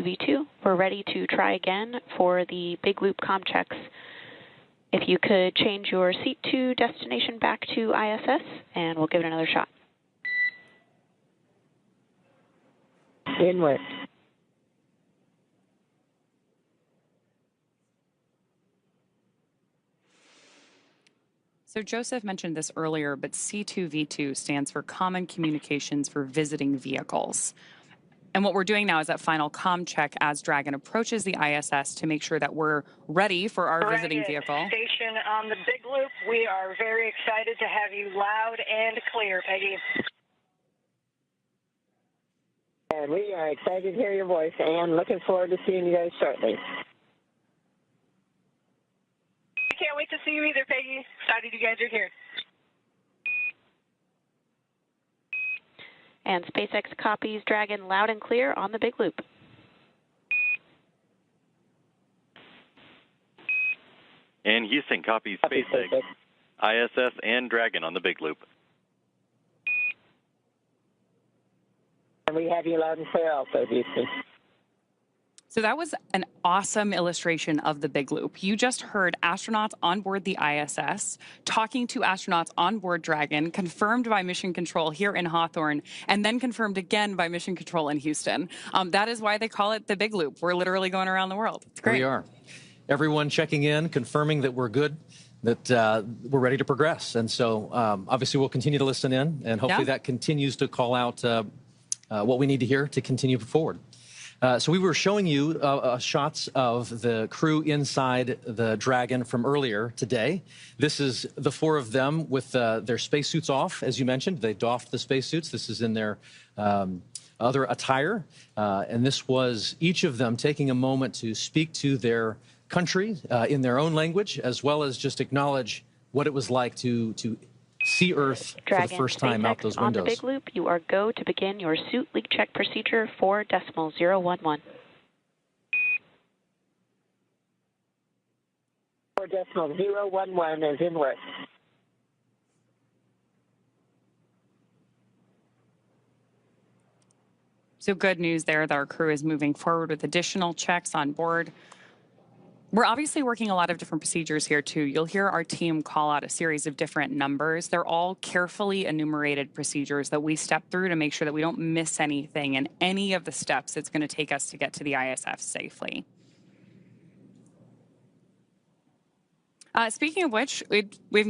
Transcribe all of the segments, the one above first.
C2V2. We're ready to try again for the big loop comm checks. If you could change your seat to destination back to ISS, and we'll give it another shot. Inlet. So Joseph mentioned this earlier, but C2V2 stands for Common Communications for Visiting Vehicles. And what we're doing now is that final comm check as Dragon approaches the ISS to make sure that we're ready for our visiting vehicle. Station on the big loop. We are very excited to have you loud and clear, Peggy. And we are excited to hear your voice and looking forward to seeing you guys shortly. I can't wait to see you either, Peggy. Excited you guys are here. And SpaceX copies Dragon loud and clear on the big loop. And Houston copies SpaceX, ISS, and Dragon on the big loop. And we have you loud and clear also, Houston. So that was an awesome illustration of the big loop. You just heard astronauts on board the ISS talking to astronauts on board Dragon, confirmed by Mission Control here in Hawthorne, and then confirmed again by Mission Control in Houston. That is why they call it the big loop. We're literally going around the world. It's great. We are. Everyone checking in, confirming that we're good, that we're ready to progress. And so obviously we'll continue to listen in, and hopefully that continues to call out what we need to hear to continue forward. So we were showing you shots of the crew inside the Dragon from earlier today. This is the four of them with their spacesuits off, as you mentioned. They doffed the spacesuits. This is in their other attire. And this was each of them taking a moment to speak to their country in their own language, as well as just acknowledge what it was like to see Earth Dragon, for the first time out those windows. On the big loop, you are go to begin your suit leak check procedure 4.011. 4.011 is in work. So good news there that our crew is moving forward with additional checks on board. We're obviously working a lot of different procedures here, too. You'll hear our team call out a series of different numbers. They're all carefully enumerated procedures that we step through to make sure that we don't miss anything in any of the steps that's going to take us to get to the ISF safely. Speaking of which,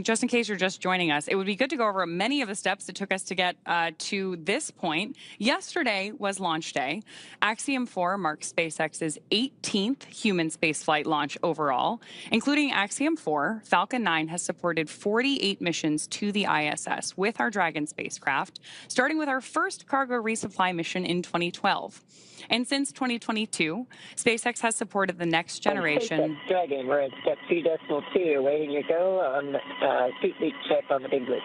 just in case you're just joining us, it would be good to go over many of the steps that took us to get to this point. Yesterday was launch day. Axiom 4 marks SpaceX's 18th human spaceflight launch overall. Including Axiom 4, Falcon 9 has supported 48 missions to the ISS with our Dragon spacecraft, starting with our first cargo resupply mission in 2012. And since 2022, SpaceX has supported the next generation. Dragon, we're at step 2.2, waiting to go on suit leak check on the big loop.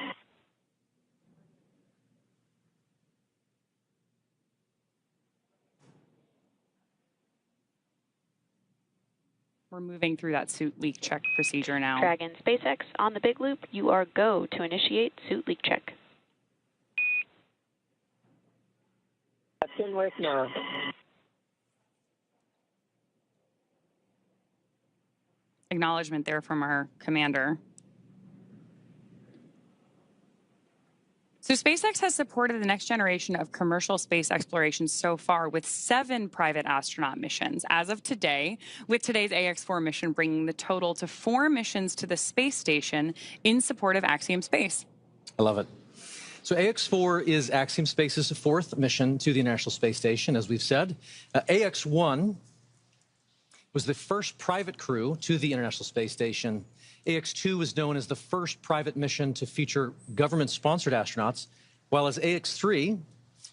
We're moving through that suit leak check procedure now. Dragon SpaceX on the big loop, you are go to initiate suit leak check. That's in work now. Acknowledgement there from our commander. So SpaceX has supported the next generation of commercial space exploration so far with 7 private astronaut missions as of today, with today's AX4 mission bringing the total to 4 missions to the space station in support of Axiom Space. I love it. So AX4 is Axiom Space's 4th mission to the International Space Station, as we've said. AX1 was the first private crew to the International Space Station. AX2 was known as the first private mission to feature government-sponsored astronauts, while as AX3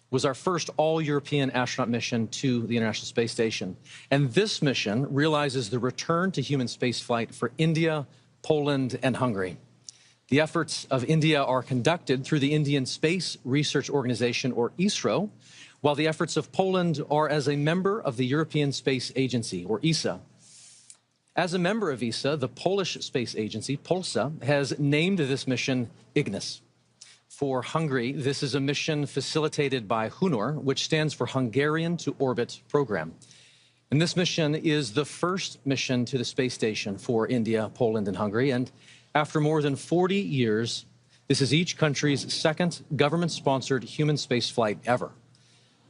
was our first all-European astronaut mission to the International Space Station. And this mission realizes the return to human spaceflight for India, Poland, and Hungary. The efforts of India are conducted through the Indian Space Research Organization, or ISRO, while the efforts of Poland are as a member of the European Space Agency, or ESA. As a member of ESA, the Polish Space Agency, Polsa, has named this mission Ignis. For Hungary, this is a mission facilitated by HUNOR, which stands for Hungarian to Orbit Program. And this mission is the first mission to the space station for India, Poland, and Hungary. And after more than 40 years, this is each country's second government-sponsored human space flight ever.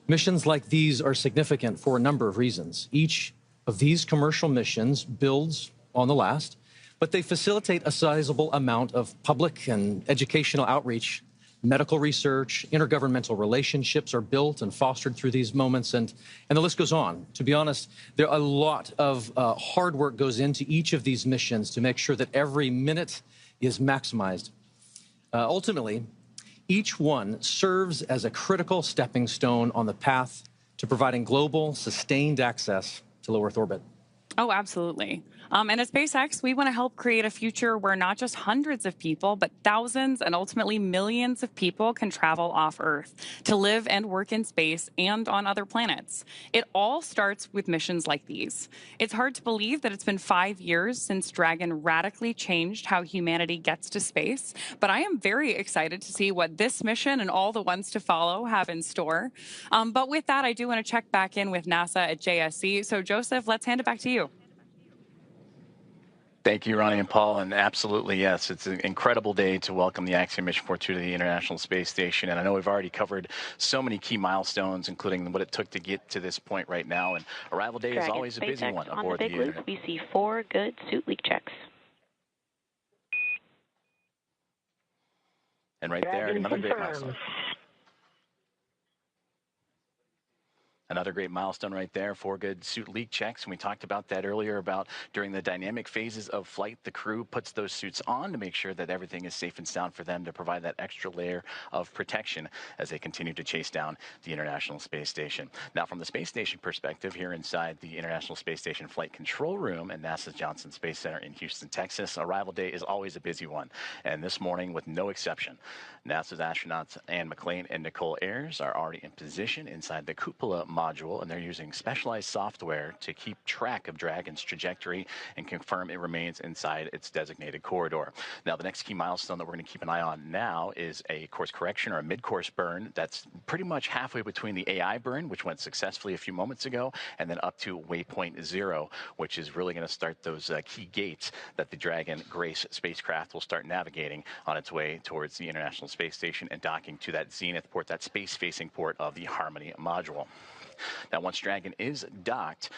Missions like these are significant for a number of reasons. Each of these commercial missions builds on the last, but they facilitate a sizable amount of public and educational outreach. Medical research, intergovernmental relationships are built and fostered through these moments, and the list goes on. To be honest, there are a lot of hard work goes into each of these missions to make sure that every minute is maximized. Ultimately, each one serves as a critical stepping stone on the path to providing global, sustained access to low Earth orbit. Oh, absolutely. And at SpaceX, we want to help create a future where not just hundreds of people, but thousands and ultimately millions of people can travel off Earth to live and work in space and on other planets. It all starts with missions like these. It's hard to believe that it's been 5 years since Dragon radically changed how humanity gets to space, but I am very excited to see what this mission and all the ones to follow have in store. But with that, I do want to check back in with NASA at JSC. So Joseph, let's hand it back to you. Thank you, Ronnie and Paul. And absolutely, yes, it's an incredible day to welcome the Axiom Mission 42 to the International Space Station. And I know we've already covered so many key milestones, including what it took to get to this point right now. And arrival day is always a busy one aboard the Big Loop. We see 4 good suit leak checks. And right there, another great milestone. Another great milestone right there, 4 good suit leak checks. And we talked about that earlier about during the dynamic phases of flight, the crew puts those suits on to make sure that everything is safe and sound for them to provide that extra layer of protection as they continue to chase down the International Space Station. Now, from the space station perspective, here inside the International Space Station Flight Control Room at NASA's Johnson Space Center in Houston, Texas, arrival day is always a busy one. And this morning, with no exception, NASA's astronauts Anne McClain and Nicole Ayers are already in position inside the cupola module, and they're using specialized software to keep track of Dragon's trajectory and confirm it remains inside its designated corridor. Now, the next key milestone that we're going to keep an eye on now is a course correction or a mid-course burn that's pretty much halfway between the AI burn, which went successfully a few moments ago, and then up to waypoint 0, which is really going to start those key gates that the Dragon Grace spacecraft will start navigating on its way towards the International Space Station and docking to that zenith port, that space-facing port of the Harmony module. Now, once Dragon is docked,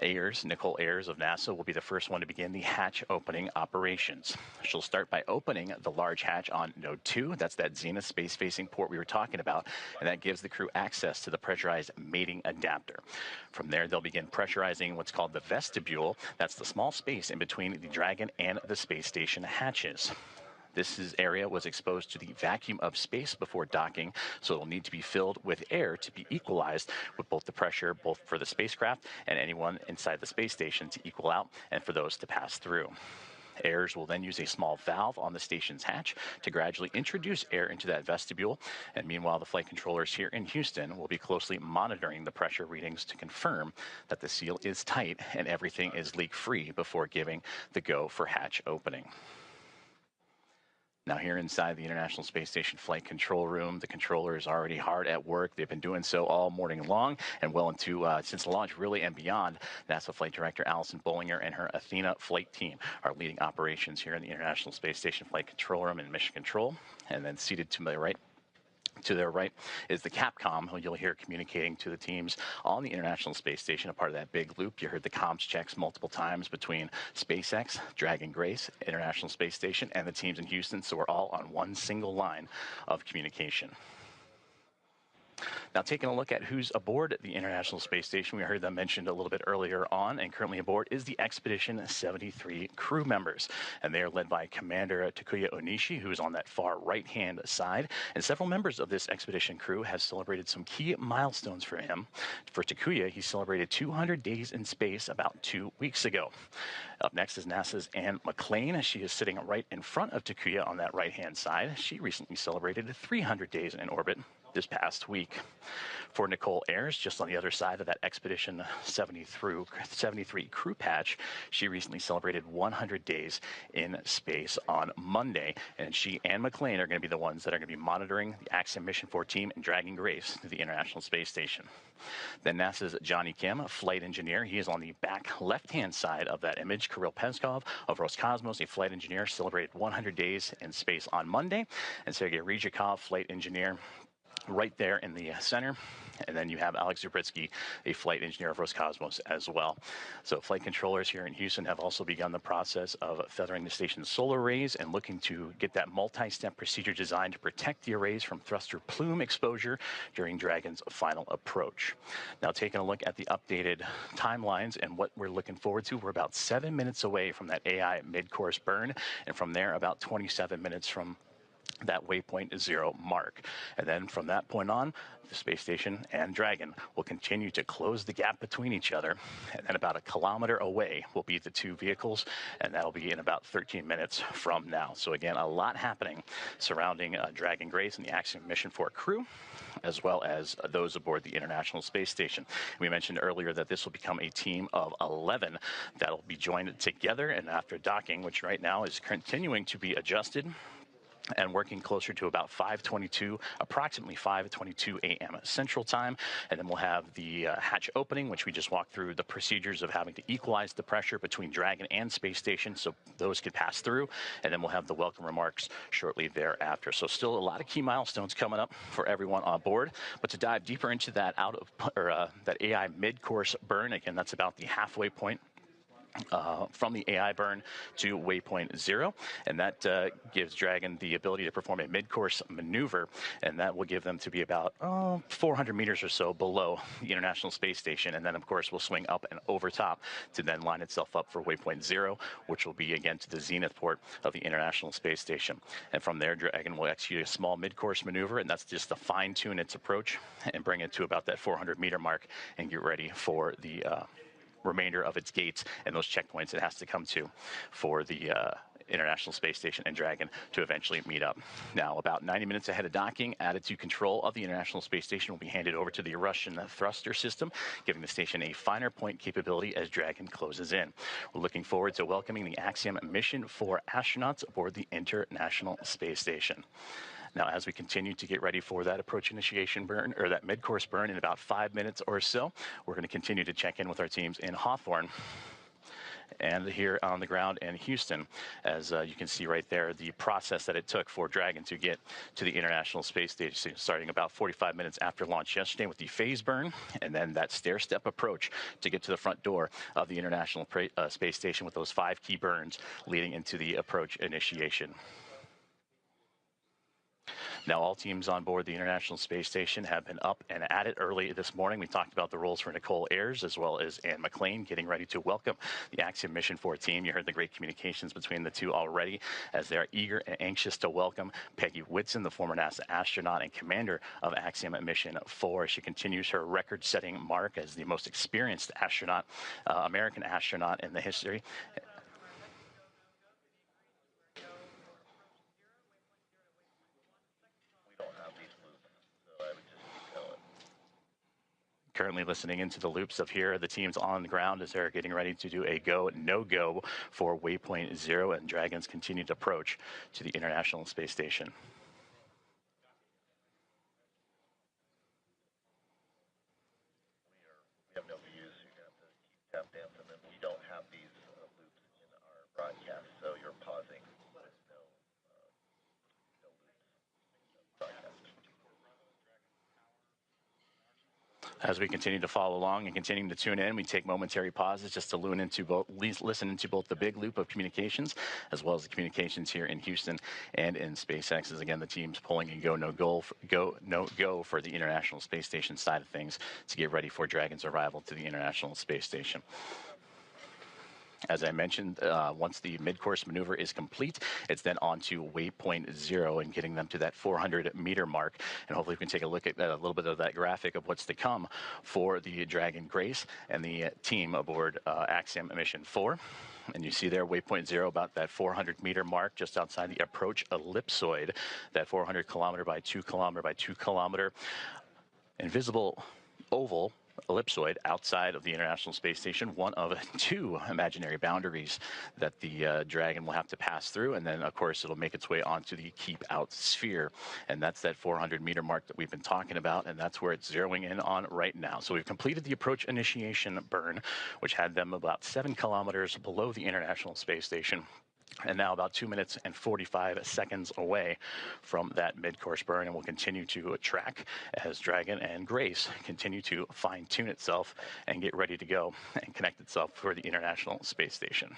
Nicole Ayers of NASA will be the first one to begin the hatch opening operations. She'll start by opening the large hatch on Node 2. That's that zenith space-facing port we were talking about, and that gives the crew access to the pressurized mating adapter. From there, they'll begin pressurizing what's called the vestibule. That's the small space in between the Dragon and the space station hatches. This area was exposed to the vacuum of space before docking, so it'll need to be filled with air to be equalized with both the pressure, both for the spacecraft and anyone inside the space station to equal out and for those to pass through. Ayers will then use a small valve on the station's hatch to gradually introduce air into that vestibule. And meanwhile, the flight controllers here in Houston will be closely monitoring the pressure readings to confirm that the seal is tight and everything is leak-free before giving the go for hatch opening. Now, here inside the International Space Station Flight Control Room, the controller is already hard at work. They've been doing so all morning long and well into since the launch, really, and beyond. NASA Flight Director Allison Bollinger and her Athena flight team are leading operations here in the International Space Station Flight Control Room in Mission Control. And then seated to my right, to their right is the Capcom, who you'll hear communicating to the teams on the International Space Station, a part of that big loop. You heard the comms checks multiple times between SpaceX, Dragon Grace, International Space Station, and the teams in Houston, so we're all on one single line of communication. Now, taking a look at who's aboard the International Space Station, we heard them mentioned a little bit earlier on, and currently aboard is the Expedition 73 crew members. And they are led by Commander Takuya Onishi, who is on that far right-hand side. And several members of this expedition crew have celebrated some key milestones for him. For Takuya, he celebrated 200 days in space about 2 weeks ago. Up next is NASA's Anne McClain. She is sitting right in front of Takuya on that right-hand side. She recently celebrated 300 days in orbit. this past week. For Nicole Ayers, just on the other side of that Expedition 73 crew patch, she recently celebrated 100 days in space on Monday, and she and McLean are going to be the ones that are going to be monitoring the Axiom Mission 4 team and dragging Grace to the International Space Station. Then NASA's Johnny Kim, a flight engineer, he is on the back left-hand side of that image. Kirill Peskov of Roscosmos, a flight engineer, celebrated 100 days in space on Monday, and Sergei Ryzhikov, flight engineer, right there in the center. And then you have Alex Zubritsky, a flight engineer of Roscosmos as well. So flight controllers here in Houston have also begun the process of feathering the station's solar arrays and looking to get that multi-step procedure designed to protect the arrays from thruster plume exposure during Dragon's final approach. Now, taking a look at the updated timelines and what we're looking forward to, we're about 7 minutes away from that AI mid-course burn, and from there about 27 minutes from that waypoint 0 mark. And then from that point on, the space station and Dragon will continue to close the gap between each other. And then about 1 kilometer away will be the two vehicles, and that'll be in about 13 minutes from now. So again, a lot happening surrounding Dragon Grace and the Axiom Mission 4 crew, as well as those aboard the International Space Station. We mentioned earlier that this will become a team of 11 that'll be joined together, and after docking, which right now is continuing to be adjusted, and working closer to about 5:22, approximately 5:22 a.m. Central Time. And then we'll have the hatch opening, which we just walked through the procedures of having to equalize the pressure between Dragon and Space Station so those could pass through. And then we'll have the welcome remarks shortly thereafter. So still a lot of key milestones coming up for everyone on board. But to dive deeper into that that AI mid-course burn, again, that's about the halfway point from the AI burn to waypoint 0, and that gives Dragon the ability to perform a mid-course maneuver, and that will give them to be about 400 meters or so below the International Space Station, and then of course will swing up and over top to then line itself up for waypoint 0, which will be again to the zenith port of the International Space Station. And from there, Dragon will execute a small mid-course maneuver, and that's just to fine-tune its approach and bring it to about that 400-meter mark and get ready for the remainder of its gates and those checkpoints it has to come to for the International Space Station and Dragon to eventually meet up. Now, about 90 minutes ahead of docking, attitude control of the International Space Station will be handed over to the Russian thruster system, giving the station a finer point capability as Dragon closes in. We're looking forward to welcoming the Axiom Mission 4 astronauts aboard the International Space Station. Now, as we continue to get ready for that approach initiation burn, or that mid-course burn in about 5 minutes or so, we're going to continue to check in with our teams in Hawthorne and here on the ground in Houston. As you can see right there, the process that it took for Dragon to get to the International Space Station, starting about 45 minutes after launch yesterday with the phase burn, and then that stair-step approach to get to the front door of the International Space Station with those 5 key burns leading into the approach initiation. Now, all teams on board the International Space Station have been up and at it early this morning. We talked about the roles for Nicole Ayers as well as Anne McLean getting ready to welcome the Axiom Mission 4 team. You heard the great communications between the two already as they're eager and anxious to welcome Peggy Whitson, the former NASA astronaut and commander of Axiom Mission 4. She continues her record-setting mark as the most experienced astronaut, American astronaut in the history. Currently listening into the loops of here, the teams on the ground as they're getting ready to do a go, no-go for waypoint 0 and Dragon's continued approach to the International Space Station. We have no views, so you're going to have to keep tap dancing, and we don't have these loops in our broadcast, so you're pausing with no loops broadcast. As we continue to follow along and continue to tune in, we take momentary pauses just to listen into both the big loop of communications as well as the communications here in Houston and in SpaceX. As again, the team's pulling a go, no go for the International Space Station side of things to get ready for Dragon's arrival to the International Space Station. As I mentioned, once the mid-course maneuver is complete, it's then on to waypoint 0 and getting them to that 400-meter mark. And hopefully we can take a look at a little bit of that graphic of what's to come for the Dragon Grace and the team aboard Axiom Mission 4. And you see there, waypoint 0, about that 400-meter mark just outside the approach ellipsoid, that 400-kilometer by 2-kilometer by 2-kilometer invisible oval ellipsoid outside of the International Space Station, one of 2 imaginary boundaries that the Dragon will have to pass through. And then, of course, it'll make its way onto the keep out sphere. And that's that 400-meter mark that we've been talking about, and that's where it's zeroing in on right now. So we've completed the approach initiation burn, which had them about 7 kilometers below the International Space Station, and now about 2 minutes and 45 seconds away from that mid-course burn, and we'll continue to track as Dragon and Grace continue to fine-tune itself and get ready to go and connect itself for the International Space Station.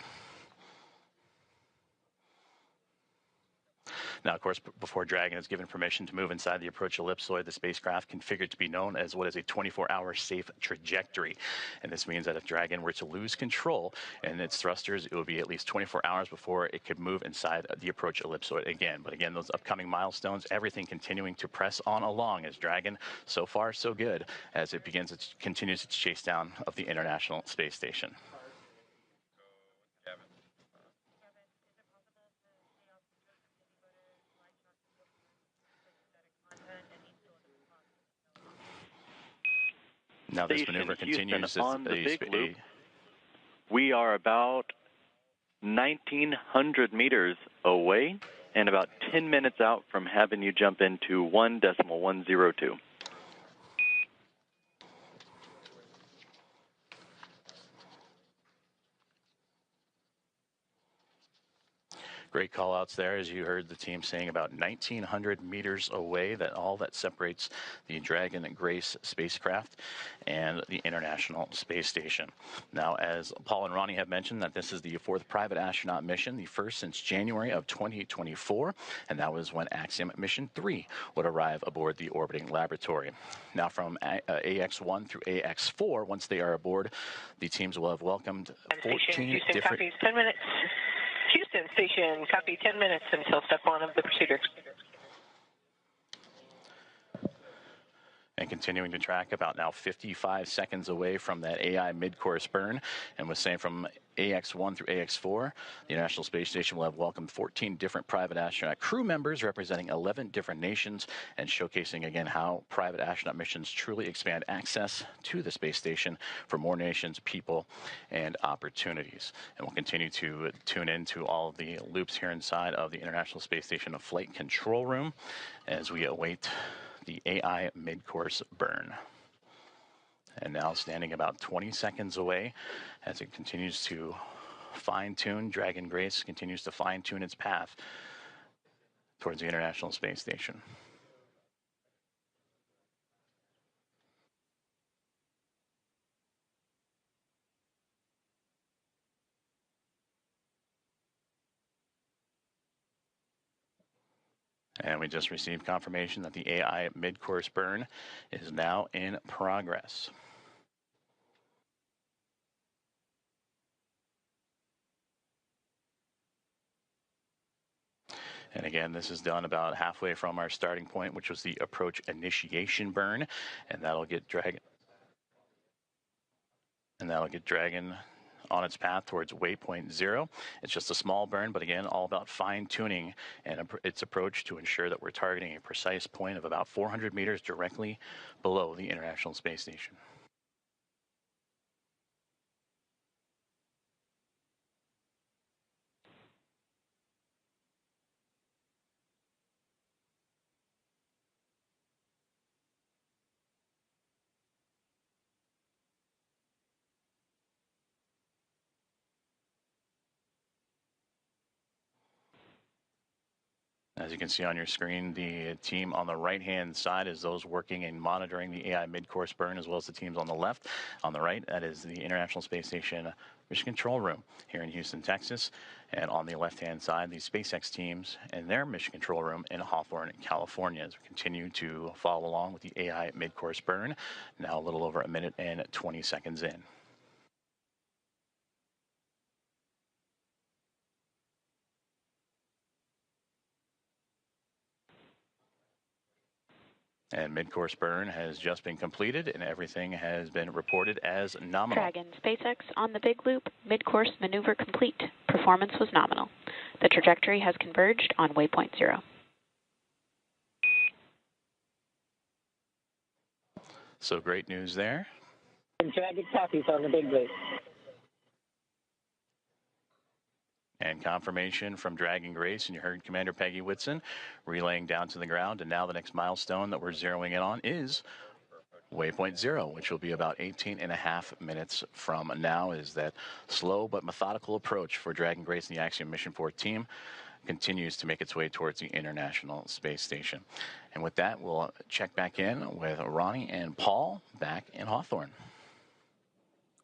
Now, of course, before Dragon is given permission to move inside the approach ellipsoid, the spacecraft configured to be known as what is a 24-hour safe trajectory. And this means that if Dragon were to lose control in its thrusters, it would be at least 24 hours before it could move inside the approach ellipsoid again. But again, those upcoming milestones, everything continuing to press on along as Dragon, so far so good, as it continues its chase down of the International Space Station. Now this maneuver continues on the big loop. We are about 1,900 meters away and about 10 minutes out from having you jump into 1.102. Great call outs there, as you heard the team saying, about 1,900 meters away, that all that separates the Dragon and Grace spacecraft and the International Space Station. Now, as Paul and Ronnie have mentioned, that this is the 4th private astronaut mission, the first since January of 2024, and that was when Axiom Mission 3 would arrive aboard the orbiting laboratory. Now, from AX1 through AX4, once they are aboard, the teams will have welcomed 14 different... Copies, 10 minutes. Houston Station, copy 10 minutes until step 1 of the procedure. And continuing to track, about now 55 seconds away from that AI mid-course burn. And was saying from AX1 through AX4, the International Space Station will have welcomed 14 different private astronaut crew members representing 11 different nations, and showcasing again how private astronaut missions truly expand access to the space station for more nations, people, and opportunities. And we'll continue to tune into all of the loops here inside of the International Space Station flight control room as we await the AI mid-course burn. And now standing about 20 seconds away as it continues to fine-tune, Dragon Grace continues to fine-tune its path towards the International Space Station. And we just received confirmation that the AI mid-course burn is now in progress. And again, this is done about halfway from our starting point, which was the approach initiation burn, and that'll get Dragon on its path towards waypoint 0. It's just a small burn, but again, all about fine-tuning and its approach to ensure that we're targeting a precise point of about 400 meters directly below the International Space Station. As you can see on your screen, the team on the right-hand side is those working and monitoring the AI mid-course burn, as well as the teams on the left. On the right, that is the International Space Station Mission Control Room here in Houston, Texas. And on the left-hand side, the SpaceX teams and their Mission Control Room in Hawthorne, California, as we continue to follow along with the AI mid-course burn, now a little over 1 minute and 20 seconds in. And mid-course burn has just been completed, and everything has been reported as nominal. Dragon SpaceX on the big loop, mid-course maneuver complete. Performance was nominal. The trajectory has converged on waypoint 0. So great news there. And Dragon copies on the big loop. And confirmation from Dragon Grace, and you heard Commander Peggy Whitson relaying down to the ground. And now the next milestone that we're zeroing in on is waypoint 0, which will be about 18.5 minutes from now. Is that slow but methodical approach for Dragon Grace and the Axiom Mission 4 team continues to make its way towards the International Space Station. And with that, we'll check back in with Ronnie and Paul back in Hawthorne.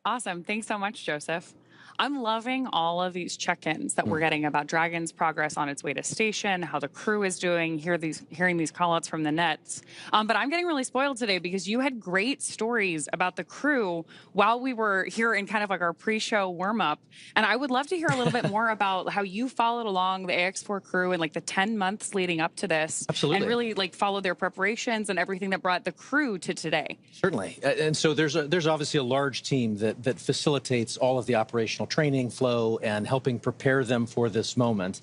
Awesome. Thanks so much, Joseph. I'm loving all of these check-ins that we're getting about Dragon's progress on its way to station, how the crew is doing, hearing these call-outs from the nets. But I'm getting really spoiled today because you had great stories about the crew while we were here in kind of like our pre-show warm-up. And I would love to hear a little bit more about how you followed along the AX4 crew in like the 10 months leading up to this. Absolutely. And really like followed their preparations and everything that brought the crew to today. Certainly. And so there's obviously a large team that facilitates all of the operational training flow and helping prepare them for this moment.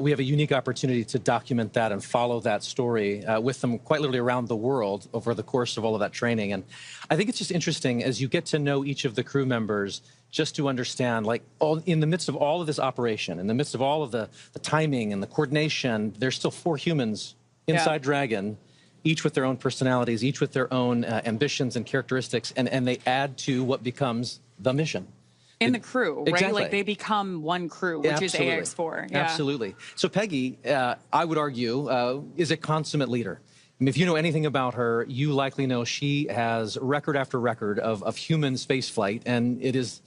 We have a unique opportunity to document that and follow that story with them quite literally around the world over the course of all of that training. And I think it's just interesting as you get to know each of the crew members, just to understand, like, in the midst of all of this operation, in the midst of all of the timing and the coordination, there's still 4 humans inside Dragon, each with their own personalities, each with their own ambitions and characteristics, and they add to what becomes the mission. In the crew, right? Exactly. Like they become one crew, which is AX4. Yeah. Absolutely. So Peggy, I would argue, is a consummate leader. I mean, if you know anything about her, you likely know she has record after record of human spaceflight, and it is.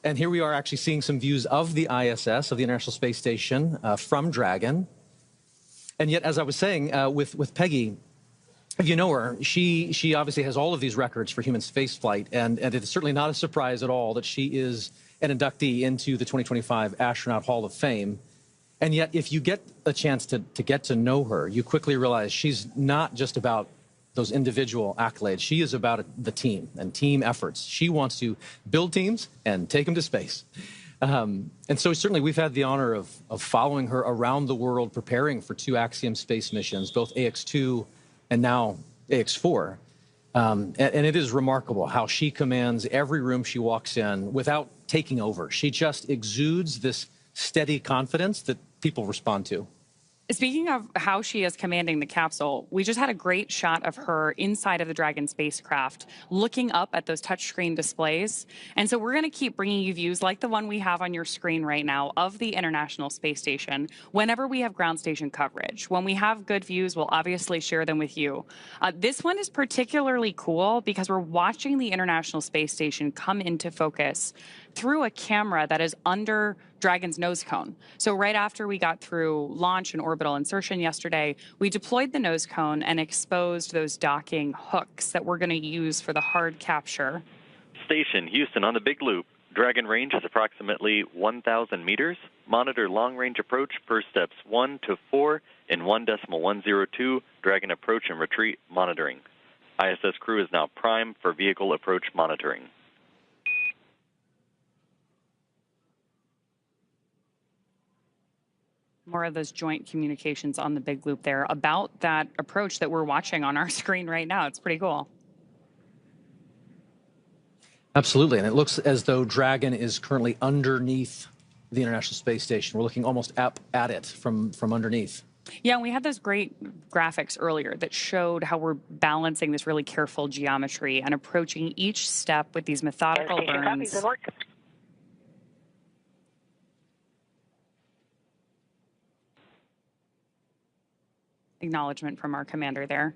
And here we are actually seeing some views of the ISS, of the International Space Station, from Dragon. And yet, as I was saying, with Peggy, if you know her, she obviously has all of these records for human spaceflight, and it is certainly not a surprise at all that she is an inductee into the 2025 Astronaut Hall of Fame. And yet, if you get a chance to get to know her, you quickly realize she's not just about those individual accolades. She is about the team and team efforts. She wants to build teams and take them to space. And so certainly we've had the honor of following her around the world, preparing for 2 Axiom space missions, both AX2 and now AX4. And it is remarkable how she commands every room she walks in without taking over. She just exudes this steady confidence that people respond to. Speaking of how she is commanding the capsule, we just had a great shot of her inside of the Dragon spacecraft, looking up at those touchscreen displays. And so we're going to keep bringing you views like the one we have on your screen right now of the International Space Station whenever we have ground station coverage. When we have good views, we'll obviously share them with you. This one is particularly cool because we're watching the International Space Station come into focus through a camera that is under Dragon's nose cone. So right after we got through launch and orbital insertion yesterday, we deployed the nose cone and exposed those docking hooks that we're going to use for the hard capture. Station Houston on the big loop. Dragon range is approximately 1,000 meters. Monitor long-range approach per steps 1 to 4 in 1.102. Dragon approach and retreat monitoring. ISS crew is now primed for vehicle approach monitoring. More of those joint communications on the big loop there about that approach that we're watching on our screen right now. It's pretty cool. Absolutely. And it looks as though Dragon is currently underneath the International Space Station. We're looking almost up at it from underneath. Yeah, and we had those great graphics earlier that showed how we're balancing this really careful geometry and approaching each step with these methodical burns. Acknowledgement from our commander there.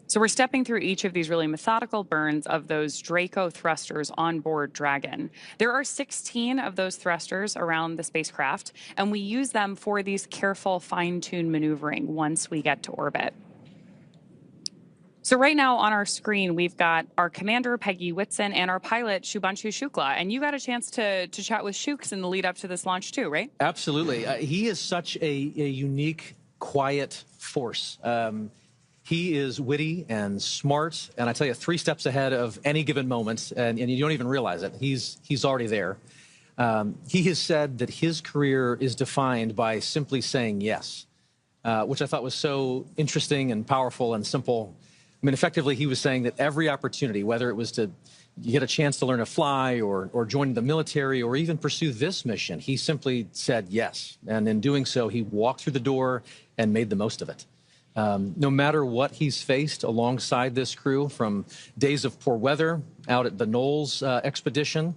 So we're stepping through each of these really methodical burns of those Draco thrusters on board Dragon. There are 16 of those thrusters around the spacecraft, and we use them for these careful, fine-tuned maneuvering once we get to orbit. So right now on our screen, we've got our commander, Peggy Whitson, and our pilot, Shubhanshu Shukla. And you got a chance to chat with Shuks in the lead up to this launch too, right? Absolutely. He is such a unique, quiet force. He is witty and smart, and I tell you, 3 steps ahead of any given moment, and you don't even realize it. He's already there. He has said that his career is defined by simply saying yes, which I thought was so interesting and powerful and simple. I mean, effectively, he was saying that every opportunity, whether it was to get a chance to learn to fly or join the military or even pursue this mission, he simply said yes. And in doing so, he walked through the door and made the most of it. No matter what he's faced alongside this crew, from days of poor weather out at the Knowles expedition,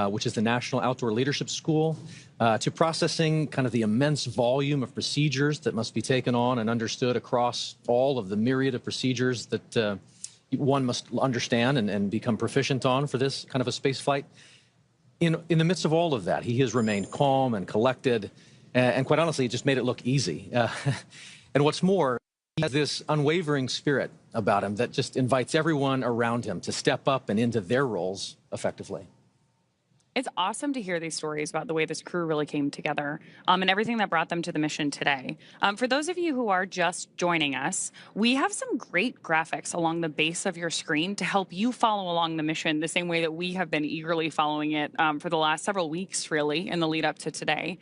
which is the National Outdoor Leadership School, to processing kind of the immense volume of procedures that must be taken on and understood across all of the myriad of procedures that one must understand and become proficient on for this kind of a space flight. In the midst of all of that, he has remained calm and collected, and quite honestly, it just made it look easy. And what's more, he has this unwavering spirit about him that just invites everyone around him to step up and into their roles effectively. It's awesome to hear these stories about the way this crew really came together and everything that brought them to the mission today. For those of you who are just joining us, we have some great graphics along the base of your screen to help you follow along the mission the same way that we have been eagerly following it for the last several weeks, really, in the lead up to today.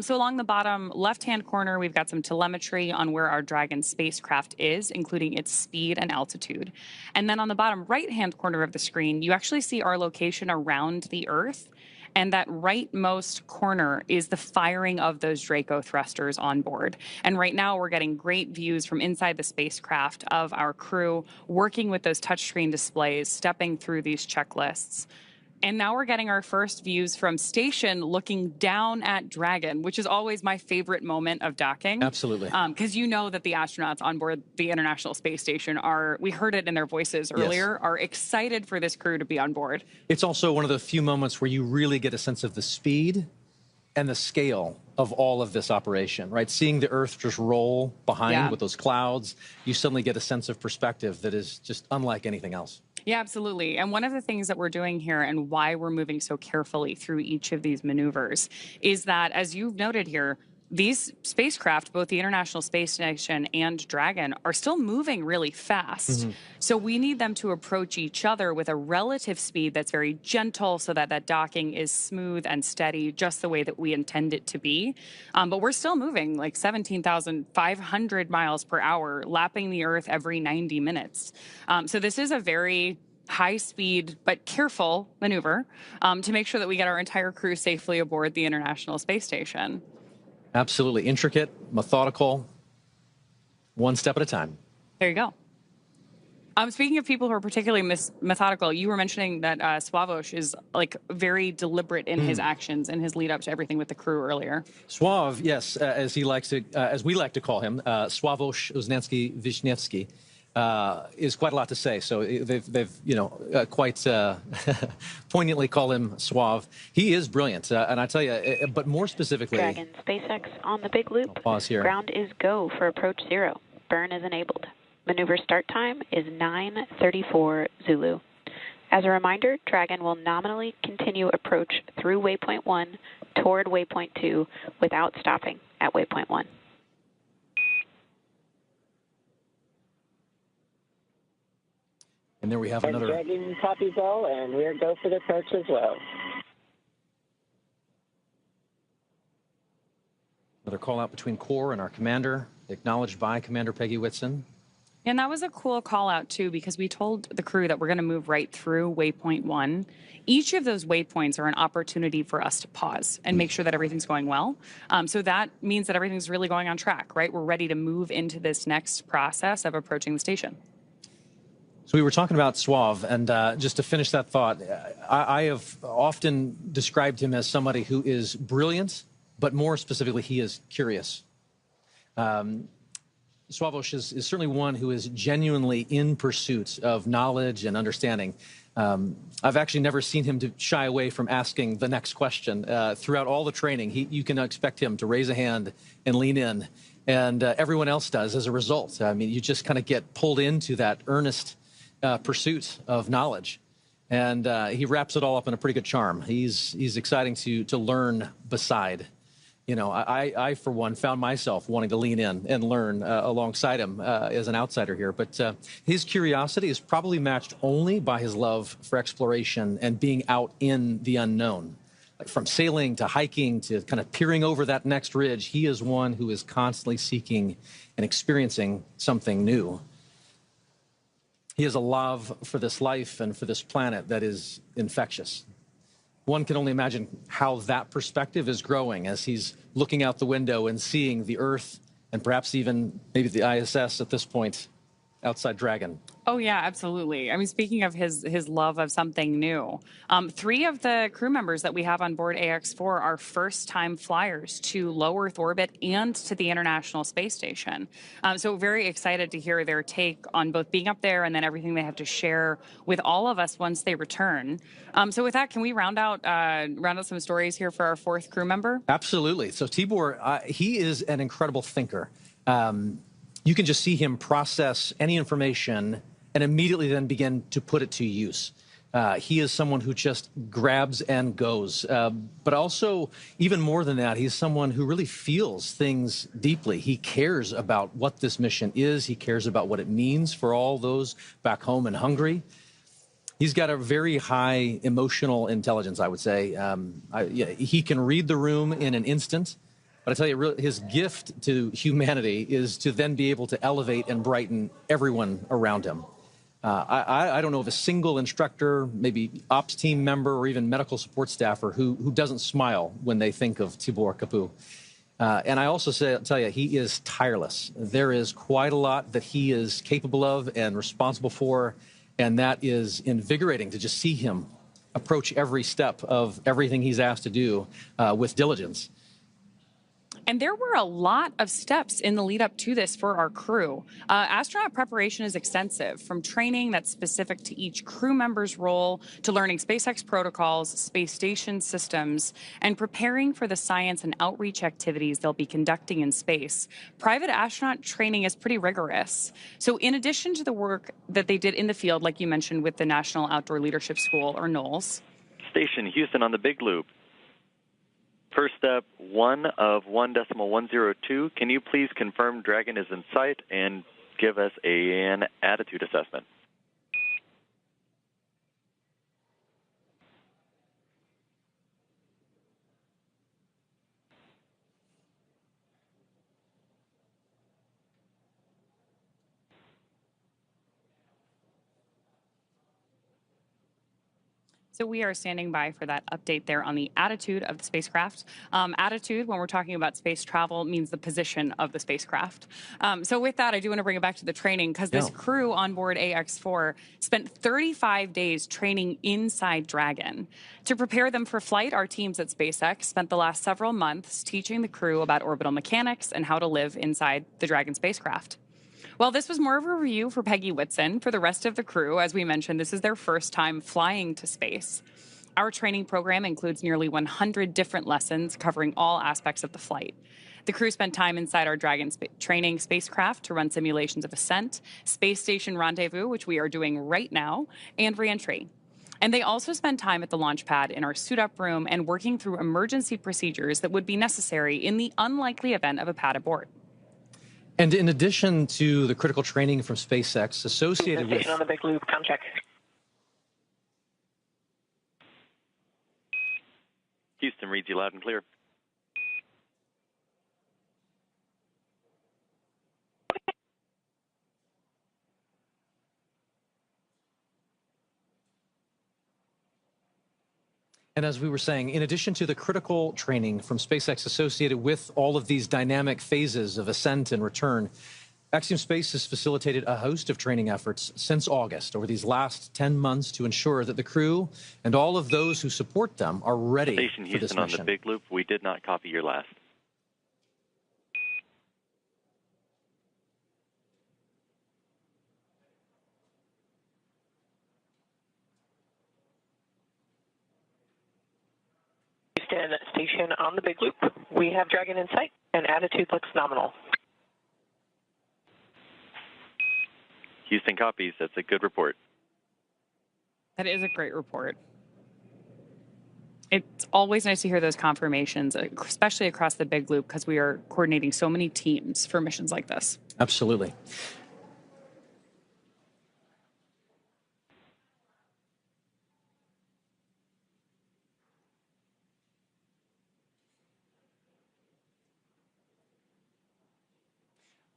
So along the bottom left-hand corner, we've got some telemetry on where our Dragon spacecraft is, including its speed and altitude. And then on the bottom right-hand corner of the screen, you actually see our location around the Earth. And that rightmost corner is the firing of those Draco thrusters on board. And right now we're getting great views from inside the spacecraft of our crew working with those touchscreen displays, stepping through these checklists. And now we're getting our first views from station looking down at Dragon, which is always my favorite moment of docking. Absolutely. Because you know that the astronauts on board the International Space Station are, we heard it in their voices earlier, are excited for this crew to be on board. It's also one of the few moments where you really get a sense of the speed and the scale of all of this operation, right? Seeing the Earth just roll behind with those clouds, you suddenly get a sense of perspective that is just unlike anything else. Yeah, absolutely. And one of the things that we're doing here and why we're moving so carefully through each of these maneuvers is that, as you've noted here, these spacecraft, both the International Space Station and Dragon, are still moving really fast. So we need them to approach each other with a relative speed that's very gentle so that that docking is smooth and steady, just the way that we intend it to be. But we're still moving like 17,500 miles per hour, lapping the Earth every 90 minutes. So this is a very high speed but careful maneuver to make sure that we get our entire crew safely aboard the International Space Station. Absolutely intricate, methodical, one step at a time. There you go. Speaking of people who are particularly methodical, you were mentioning that Sławosz is like very deliberate in his actions and his lead up to everything with the crew earlier. Sław, yes, as he likes to, as we like to call him, Sławosz Uznański-Wiśniewski, is quite a lot to say. So they've quite poignantly call him Sław. He is brilliant, and I tell you, but more specifically, Dragon SpaceX on the big loop. I'll pause here. Ground is go for approach 0. Burn is enabled. Maneuver start time is 9:34 Zulu. As a reminder, Dragon will nominally continue approach through waypoint 1 toward waypoint 2 without stopping at waypoint 1. And there we have another. Dragon copies all, and we're go for the approach as well. Another call out between Core and our commander, acknowledged by Commander Peggy Whitson. And that was a cool call out too, because we told the crew that we're going to move right through waypoint 1. Each of those waypoints are an opportunity for us to pause and make sure that everything's going well. So that means that everything's really going on track, right? We're ready to move into this next process of approaching the station. So we were talking about Sław, and just to finish that thought, I have often described him as somebody who is brilliant, but more specifically, he is curious. Sławosz is certainly one who is genuinely in pursuit of knowledge and understanding. I've actually never seen him to shy away from asking the next question. Throughout all the training, you can expect him to raise a hand and lean in, and everyone else does as a result. I mean, you just kind of get pulled into that earnest pursuit of knowledge, and he wraps it all up in a pretty good charm. He's exciting to learn beside. You know, I for one, found myself wanting to lean in and learn alongside him as an outsider here. But his curiosity is probably matched only by his love for exploration and being out in the unknown. Like from sailing to hiking to kind of peering over that next ridge, he is one who is constantly seeking and experiencing something new. He has a love for this life and for this planet that is infectious. One can only imagine how that perspective is growing as he's looking out the window and seeing the Earth and perhaps even maybe the ISS at this point outside Dragon. Oh, yeah, absolutely. I mean, speaking of his love of something new, 3 of the crew members that we have on board AX4 are first-time flyers to low Earth orbit and to the International Space Station. So very excited to hear their take on both being up there and then everything they have to share with all of us once they return. So with that, can we round out some stories here for our 4th crew member? Absolutely. So Tibor, he is an incredible thinker. You can just see him process any information and immediately then begin to put it to use. He is someone who just grabs and goes. But also, even more than that, he's someone who really feels things deeply. He cares about what this mission is. He cares about what it means for all those back home in Hungary. He's got a very high emotional intelligence, I would say. He can read the room in an instant. But I tell you, really, his gift to humanity is to then be able to elevate and brighten everyone around him. I don't know of a single instructor, maybe ops team member, or even medical support staffer who doesn't smile when they think of Tibor Kapu. And I also tell you, he is tireless. There is quite a lot that he is capable of and responsible for, and that is invigorating to just see him approach every step of everything he's asked to do with diligence. And there were a lot of steps in the lead up to this for our crew. Astronaut preparation is extensive, from training that's specific to each crew member's role to learning SpaceX protocols, space station systems, and preparing for the science and outreach activities they'll be conducting in space. Private astronaut training is pretty rigorous. So in addition to the work that they did in the field, like you mentioned with the National Outdoor Leadership School, or NOLS. Station Houston on the Big Loop. First step, 1 of 1.102. Can you please confirm Dragon is in sight and give us an attitude assessment? So we are standing by for that update there on the attitude of the spacecraft. Attitude, when we're talking about space travel, means the position of the spacecraft. So with that, I do want to bring it back to the training, because this crew on board AX4 spent 35 days training inside Dragon. To prepare them for flight, our teams at SpaceX spent the last several months teaching the crew about orbital mechanics and how to live inside the Dragon spacecraft. Well, this was more of a review for Peggy Whitson. For the rest of the crew, as we mentioned, this is their first time flying to space. Our training program includes nearly 100 different lessons covering all aspects of the flight. The crew spent time inside our Dragon training spacecraft to run simulations of ascent, space station rendezvous, which we are doing right now, and reentry. And they also spent time at the launch pad in our suit-up room and working through emergency procedures that would be necessary in the unlikely event of a pad abort. And in addition to the critical training from SpaceX associated with... on the Big Loop, come check. Houston reads you loud and clear. And as we were saying, in addition to the critical training from SpaceX associated with all of these dynamic phases of ascent and return, Axiom Space has facilitated a host of training efforts since August over these last 10 months to ensure that the crew and all of those who support them are ready Station for this Houston on mission. the Big Loop. We did not copy your last. Houston Station on the Big Loop. We have Dragon in sight, and attitude looks nominal. Houston copies. That's a good report. That is a great report. It's always nice to hear those confirmations, especially across the big loop, because we are coordinating so many teams for missions like this. Absolutely.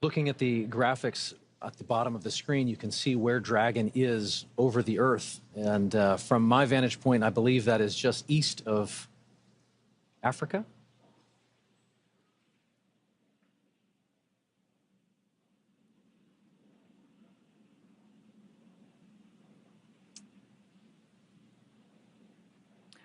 Looking at the graphics at the bottom of the screen, you can see where Dragon is over the Earth. And from my vantage point, I believe that is just east of Africa.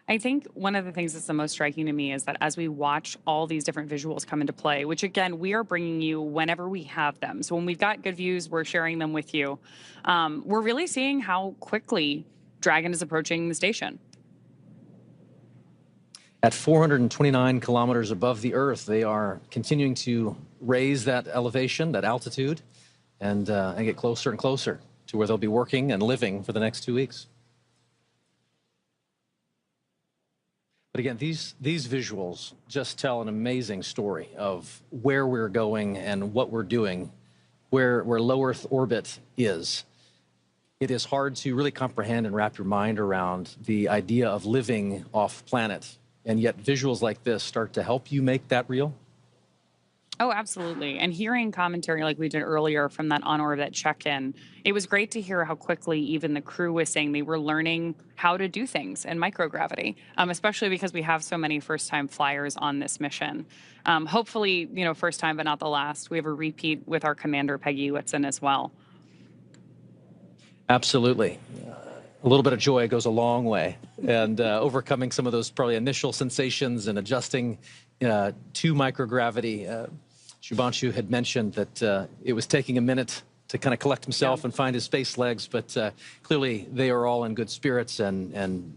I think one of the things that's the most striking to me is that as we watch all these different visuals come into play, which again, we are bringing you whenever we have them. So when we've got good views, we're sharing them with you. We're really seeing how quickly Dragon is approaching the station. At 429 kilometers above the Earth, they are continuing to raise that elevation, that altitude, and get closer and closer to where they'll be working and living for the next 2 weeks. But again, these visuals just tell an amazing story of where we're going and what we're doing, where low Earth orbit is. It is hard to really comprehend and wrap your mind around the idea of living off planet, and yet visuals like this start to help you make that real. Oh, absolutely. And hearing commentary like we did earlier from that on-orbit check-in, it was great to hear how quickly even the crew was saying they were learning how to do things in microgravity, especially because we have so many first-time flyers on this mission. Hopefully, first time, but not the last. We have a repeat with our commander, Peggy Whitson, as well. Absolutely. A little bit of joy goes a long way, and overcoming some of those probably initial sensations and adjusting to microgravity. Shubhanshu had mentioned that it was taking a minute to kind of collect himself and find his space legs, but clearly they are all in good spirits and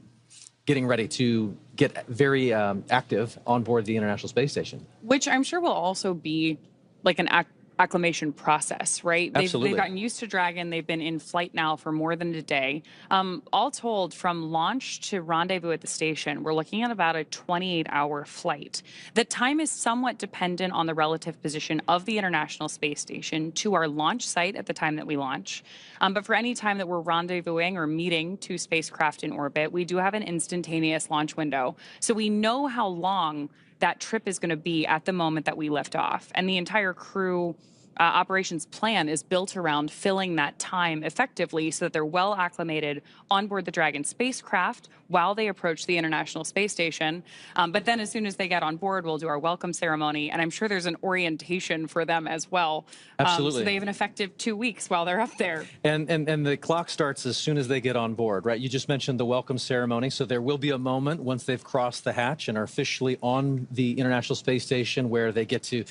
getting ready to get very active on board the International Space Station. Which I'm sure will also be like an acclimation process, right? Absolutely. They've gotten used to Dragon. They've been in flight now for more than a day. All told, from launch to rendezvous at the station, we're looking at about a 28-hour flight. The time is somewhat dependent on the relative position of the International Space Station to our launch site at the time that we launch. But for any time that we're rendezvousing or meeting two spacecraft in orbit, we do have an instantaneous launch window. So we know how long that trip is going to be at the moment that we lift off. And the entire crew operations plan is built around filling that time effectively so that they're well acclimated on board the Dragon spacecraft while they approach the International Space Station. But then as soon as they get on board, we'll do our welcome ceremony. And I'm sure there's an orientation for them as well. Absolutely. So they have an effective 2 weeks while they're up there. And the clock starts as soon as they get on board, right? You just mentioned the welcome ceremony. So there will be a moment once they've crossed the hatch and are officially on the International Space Station where they get to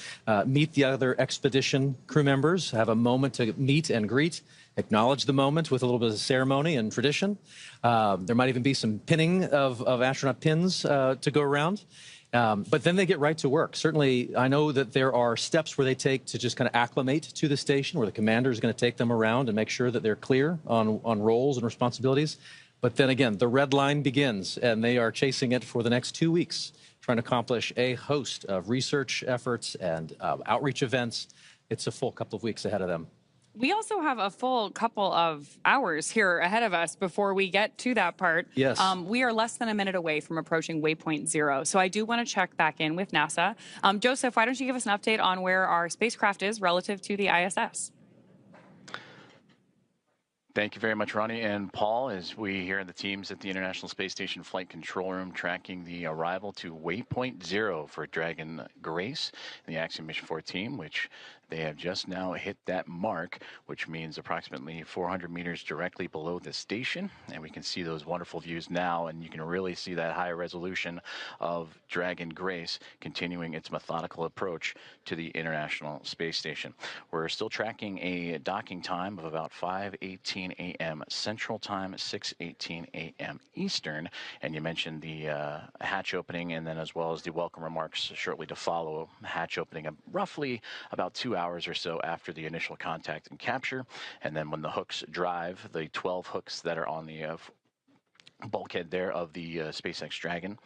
meet the other expedition crew members, have a moment to meet and greet, acknowledge the moment with a little bit of ceremony and tradition. There might even be some pinning of astronaut pins to go around. But then they get right to work. Certainly, I know that there are steps where they take to just kind of acclimate to the station, where the commander is going to take them around and make sure that they're clear on roles and responsibilities. But then again, the red line begins, and they are chasing it for the next 2 weeks, trying to accomplish a host of research efforts and outreach events. It's a full couple of weeks ahead of them. We also have a full couple of hours here ahead of us before we get to that part. Yes. We are less than a minute away from approaching waypoint 0. So I do want to check back in with NASA. Joseph, why don't you give us an update on where our spacecraft is relative to the ISS? Thank you very much, Ronnie and Paul, as we here in the teams at the International Space Station Flight Control Room tracking the arrival to waypoint 0 for Dragon Grace and the Axiom Mission 4 team, which they have just now hit that mark, which means approximately 400 meters directly below the station. And we can see those wonderful views now, and you can really see that high resolution of Dragon Grace continuing its methodical approach to the International Space Station. We're still tracking a docking time of about 5:18 a.m. Central Time, 6:18 a.m. Eastern. And you mentioned the hatch opening, and then as well as the welcome remarks shortly to follow. Hatch opening roughly about 2 hours or so after the initial contact and capture. And then when the hooks drive, the 12 hooks that are on the bulkhead there of the SpaceX Dragon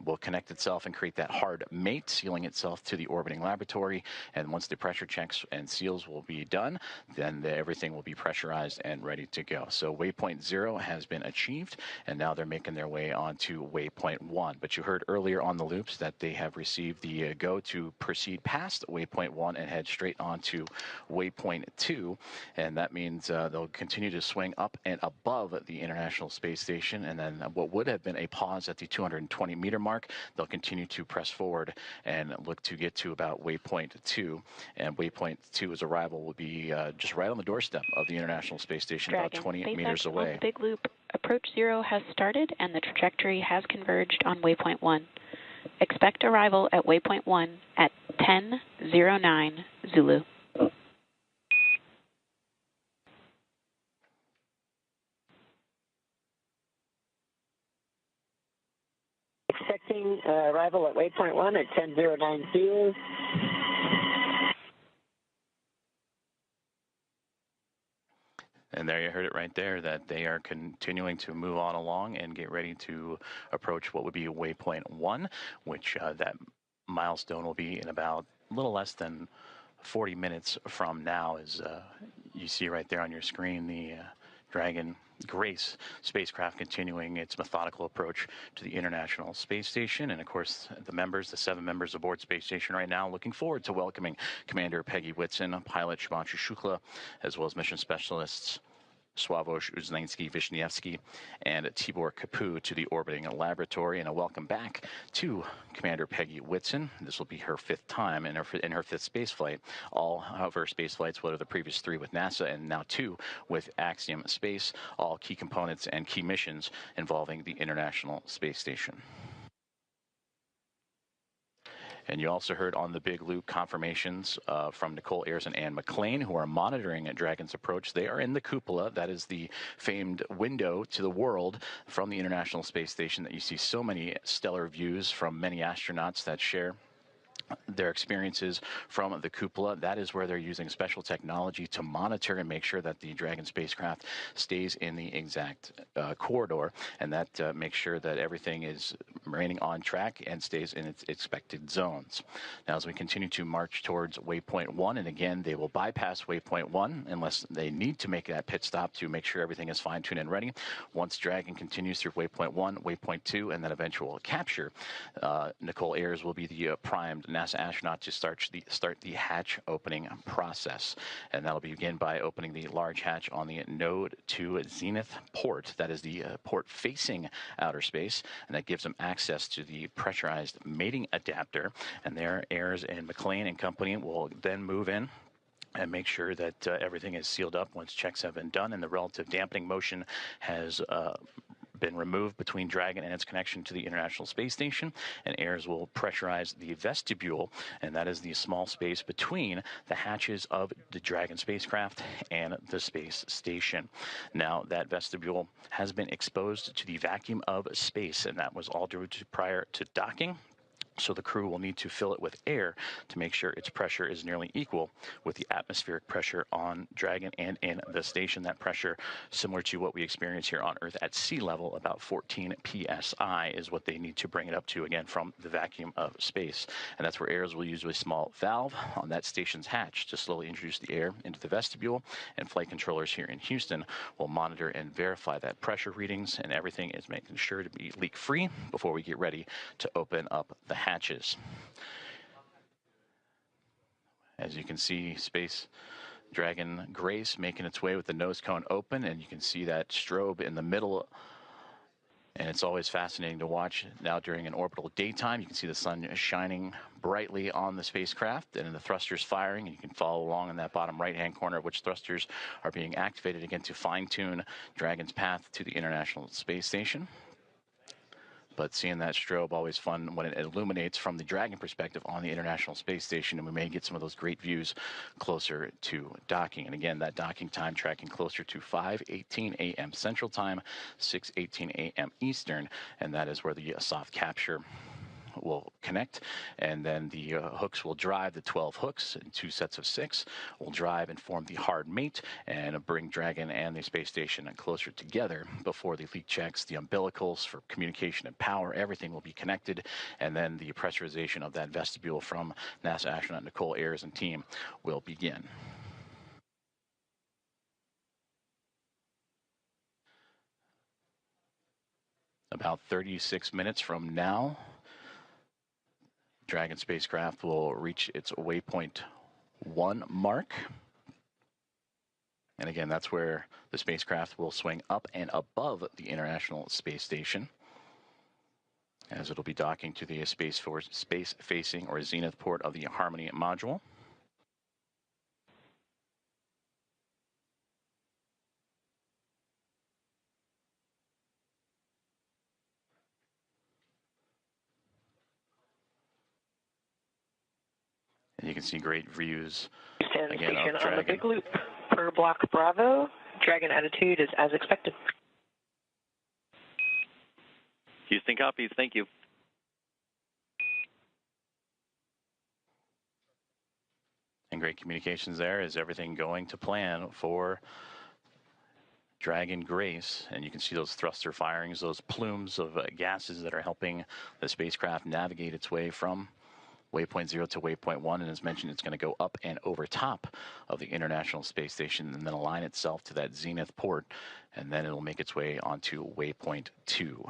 will connect itself and create that hard mate, sealing itself to the orbiting laboratory. And once the pressure checks and seals will be done, then everything will be pressurized and ready to go. So waypoint 0 has been achieved, and now they're making their way on to waypoint 1. But you heard earlier on the loops that they have received the go to proceed past waypoint 1 and head straight on to waypoint 2. And that means they'll continue to swing up and above the International Space Station, and then what would have been a pause at the 220-meter mark, they'll continue to press forward and look to get to about waypoint 2. And waypoint 2's arrival will be just right on the doorstep of the International Space Station, Dragon, about 20 SpaceX meters away. On the big loop, approach 0 has started and the trajectory has converged on waypoint 1. Expect arrival at waypoint 1 at 10:09 Zulu. Expecting arrival at waypoint 1 at 10:09 Zulu. And there you heard it right there, that they are continuing to move on along and get ready to approach what would be waypoint 1, which that milestone will be in about a little less than 40 minutes from now. As you see right there on your screen, the Dragon Grace spacecraft continuing its methodical approach to the International Space Station. And of course, the 7 members aboard Space Station right now, looking forward to welcoming Commander Peggy Whitson, pilot Shubhanshu Shukla, as well as mission specialists Sławosz Uznański-Wiśniewski and Tibor Kapu to the orbiting laboratory. And a welcome back to Commander Peggy Whitson. This will be her 5th time in her 5th space flight. All of her space flights, what are the previous 3 with NASA and now 2 with Axiom Space, all key components and key missions involving the International Space Station. And you also heard on the big loop confirmations from Nicole Ayers and Anne McLean, who are monitoring Dragon's approach. They are in the cupola. That is the famed window to the world from the International Space Station that you see so many stellar views from many astronauts that share their experiences from the cupola. That is where they're using special technology to monitor and make sure that the Dragon spacecraft stays in the exact corridor, and that makes sure that everything is remaining on track and stays in its expected zones. Now, as we continue to march towards waypoint 1, and again, they will bypass waypoint 1 unless they need to make that pit stop to make sure everything is fine-tuned and ready. Once Dragon continues through waypoint 1, waypoint 2, and then eventual capture, Nicole Ayers will be the primed NASA astronaut to start the hatch opening process. And that'll begin by opening the large hatch on the Node 2 Zenith port. That is the port facing outer space, and that gives them access to the pressurized mating adapter. And there, Ayers and McLean and company will then move in and make sure that everything is sealed up once checks have been done and the relative dampening motion has been removed between Dragon and its connection to the International Space Station. And Ayers will pressurize the vestibule, and that is the small space between the hatches of the Dragon spacecraft and the space station. Now, that vestibule has been exposed to the vacuum of space, and that was all due to prior to docking. So the crew will need to fill it with air to make sure its pressure is nearly equal with the atmospheric pressure on Dragon and in the station. That pressure, similar to what we experience here on Earth at sea level, about 14 psi is what they need to bring it up to, again, from the vacuum of space. And that's where Ayers will use a small valve on that station's hatch to slowly introduce the air into the vestibule. And flight controllers here in Houston will monitor and verify that pressure readings, and everything is making sure to be leak-free before we get ready to open up the hatches. As you can see, Space Dragon Grace making its way with the nose cone open, and you can see that strobe in the middle. And it's always fascinating to watch. Now during an orbital daytime, you can see the sun shining brightly on the spacecraft and the thrusters firing, and you can follow along in that bottom right-hand corner of which thrusters are being activated again to fine-tune Dragon's path to the International Space Station. But seeing that strobe, always fun when it illuminates from the Dragon perspective on the International Space Station, and we may get some of those great views closer to docking. And again, that docking time tracking closer to 5:18 a.m. Central Time, 6:18 a.m. Eastern, and that is where the soft capture will connect, and then the hooks will drive. The 12 hooks in 2 sets of 6 will drive and form the hard mate and bring Dragon and the space station closer together before the leak checks, the umbilicals for communication and power. Everything will be connected, and then the pressurization of that vestibule from NASA astronaut Nicole Ayers and team will begin. About 36 minutes from now, Dragon spacecraft will reach its waypoint 1 mark. And again, that's where the spacecraft will swing up and above the International Space Station, as it'll be docking to the space-facing or zenith port of the Harmony module. And you can see great views again of Dragon. On the big loop per block Bravo, Dragon attitude is as expected. Houston copies. Thank you. And great communications there. Is everything going to plan for Dragon Grace? And you can see those thruster firings, those plumes of gases that are helping the spacecraft navigate its way from waypoint 0 to waypoint 1, and as mentioned, it's going to go up and over top of the International Space Station and then align itself to that zenith port, and then it'll make its way onto waypoint 2.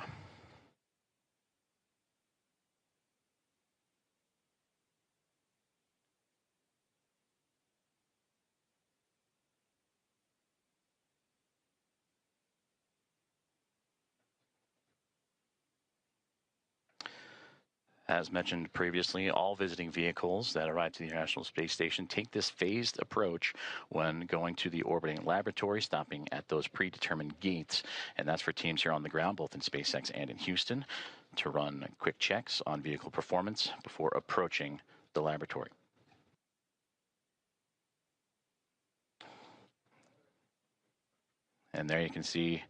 As mentioned previously, all visiting vehicles that arrive to the International Space Station take this phased approach when going to the orbiting laboratory, stopping at those predetermined gates. And that's for teams here on the ground, both in SpaceX and in Houston, to run quick checks on vehicle performance before approaching the laboratory. And there you can see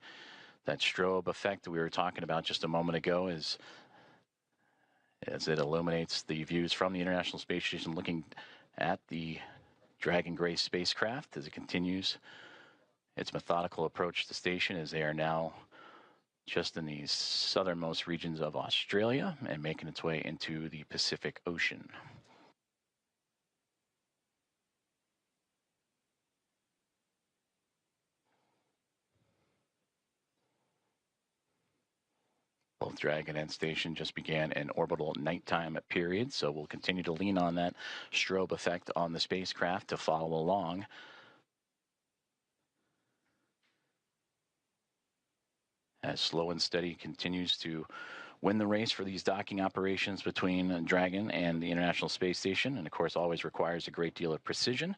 that strobe effect that we were talking about just a moment ago as it illuminates the views from the International Space Station looking at the Dragon Grace spacecraft as it continues its methodical approach to the station, as they are now just in the southernmost regions of Australia and making its way into the Pacific Ocean. Both Dragon and station just began an orbital nighttime period, so we'll continue to lean on that strobe effect on the spacecraft to follow along. As Slow and Steady continues to win the race for these docking operations between Dragon and the International Space Station, and of course always requires a great deal of precision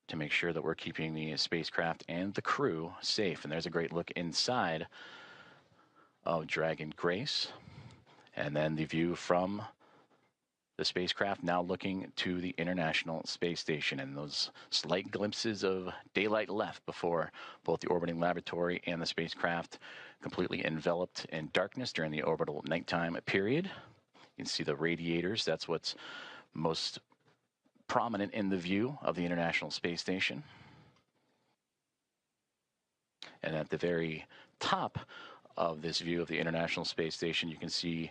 to make sure that we're keeping the spacecraft and the crew safe. And there's a great look inside of Dragon Grace, and then the view from the spacecraft now looking to the International Space Station, and those slight glimpses of daylight left before both the orbiting laboratory and the spacecraft completely enveloped in darkness during the orbital nighttime period. You can see the radiators. That's what's most prominent in the view of the International Space Station. And at the very top of this view of the International Space Station, you can see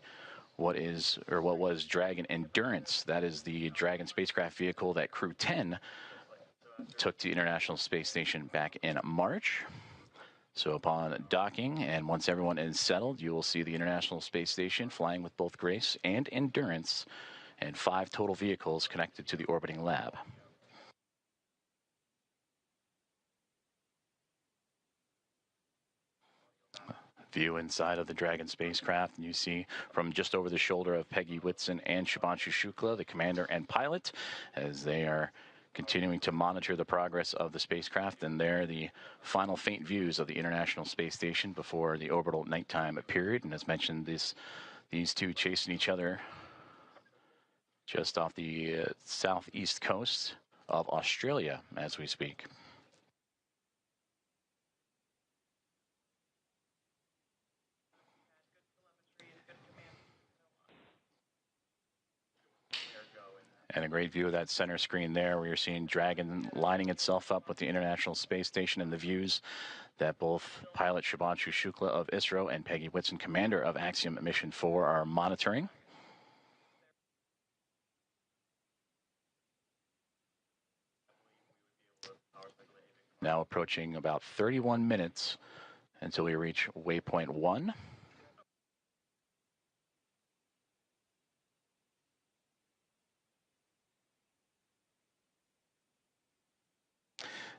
what was Dragon Endurance. That is the Dragon spacecraft vehicle that Crew 10 took to the International Space Station back in March. So upon docking, and once everyone is settled, you will see the International Space Station flying with both Grace and Endurance, and 5 total vehicles connected to the orbiting lab. View inside of the Dragon spacecraft, and you see from just over the shoulder of Peggy Whitson and Shubhanshu Shukla, the commander and pilot, as they are continuing to monitor the progress of the spacecraft. And there, the final faint views of the International Space Station before the orbital nighttime period. And as mentioned, these two chasing each other just off the southeast coast of Australia as we speak. And a great view of that center screen there where you're seeing Dragon lining itself up with the International Space Station and the views that both pilot Shubhanshu Shukla of ISRO and Peggy Whitson, commander of Axiom Mission 4, are monitoring. Now approaching about 31 minutes until we reach waypoint 1.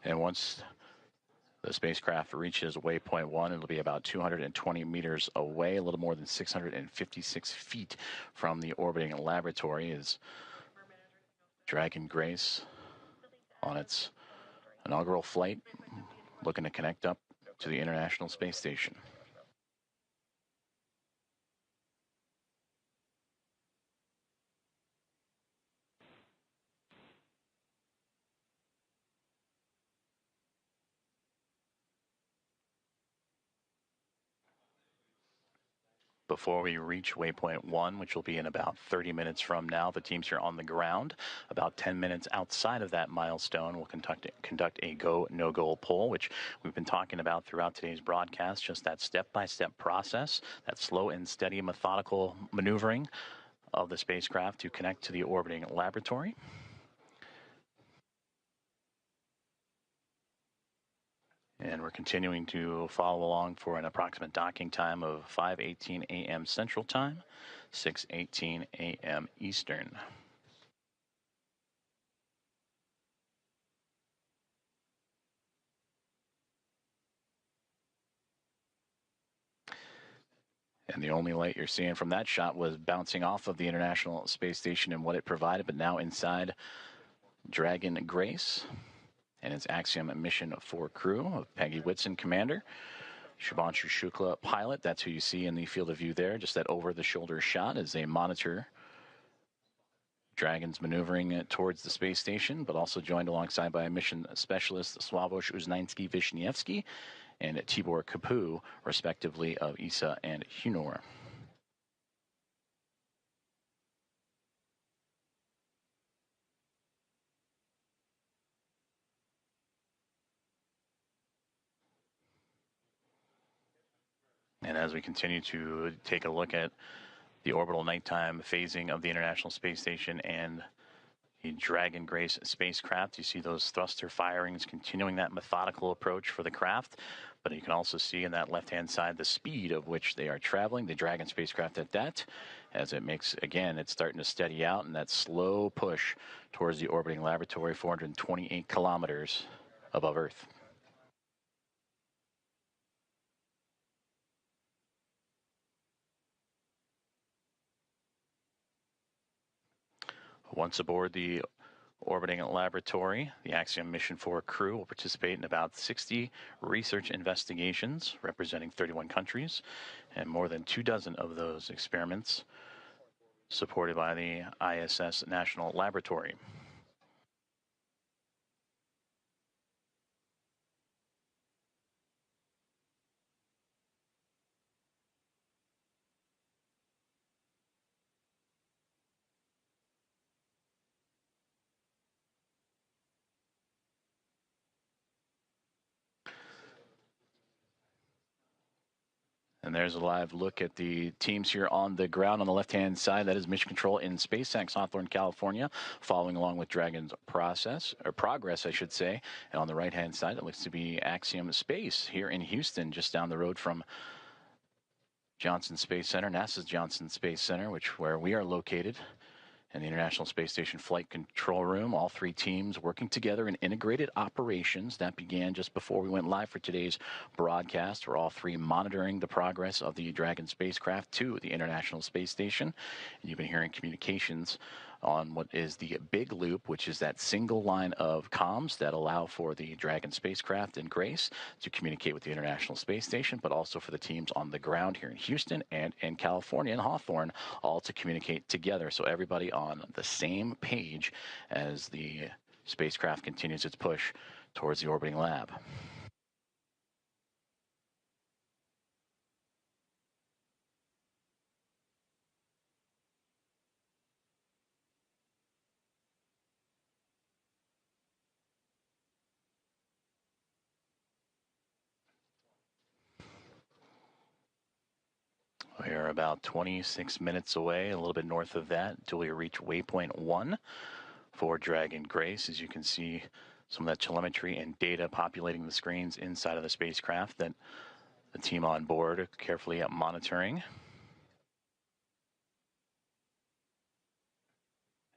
And once the spacecraft reaches waypoint 1, it'll be about 220 meters away, a little more than 656 feet from the orbiting laboratory. Is Dragon Grace on its inaugural flight, looking to connect up to the International Space Station. Before we reach waypoint 1, which will be in about 30 minutes from now, the teams here on the ground, about 10 minutes outside of that milestone, will conduct a go, no-go poll, which we've been talking about throughout today's broadcast, just that step-by-step process, that slow and steady methodical maneuvering of the spacecraft to connect to the orbiting laboratory. And we're continuing to follow along for an approximate docking time of 5:18 a.m. Central Time, 6:18 a.m. Eastern. And the only light you're seeing from that shot was bouncing off of the International Space Station and what it provided, but now inside Dragon Grace and its Axiom Mission 4 crew of Peggy Whitson, commander, Shubhanshu Shukla, pilot. That's who you see in the field of view there, just that over-the-shoulder shot as they monitor Dragon's maneuvering towards the space station, but also joined alongside by mission specialist Sławosz Uznański-Wiśniewski and Tibor Kapu, respectively, of ESA and Hunor. And as we continue to take a look at the orbital nighttime phasing of the International Space Station and the Dragon Grace spacecraft, you see those thruster firings continuing that methodical approach for the craft. But you can also see in that left-hand side the speed of which they are traveling, the Dragon spacecraft at that, as it makes, again, it's starting to steady out and that slow push towards the orbiting laboratory, 428 kilometers above Earth. Once aboard the orbiting laboratory, the Axiom Mission 4 crew will participate in about 60 research investigations representing 31 countries, and more than 24 of those experiments supported by the ISS National Laboratory. And there's a live look at the teams here on the ground. On the left-hand side, that is Mission Control in SpaceX, Hawthorne, California, following along with Dragon's progress, I should say. And on the right-hand side, it looks to be Axiom Space here in Houston, just down the road from Johnson Space Center, NASA's Johnson Space Center, where we are located. And the International Space Station Flight Control Room, all three teams working together in integrated operations. That began just before we went live for today's broadcast. We're all three monitoring the progress of the Dragon spacecraft to the International Space Station. And you've been hearing communications on what is the big loop, which is that single line of comms that allow for the Dragon spacecraft and Grace to communicate with the International Space Station, but also for the teams on the ground here in Houston and in California and Hawthorne, all to communicate together. So everybody on the same page as the spacecraft continues its push towards the orbiting lab. They're about 26 minutes away, a little bit north of that, until we reach waypoint 1 for Dragon Grace. As you can see, some of that telemetry and data populating the screens inside of the spacecraft that the team on board are carefully monitoring.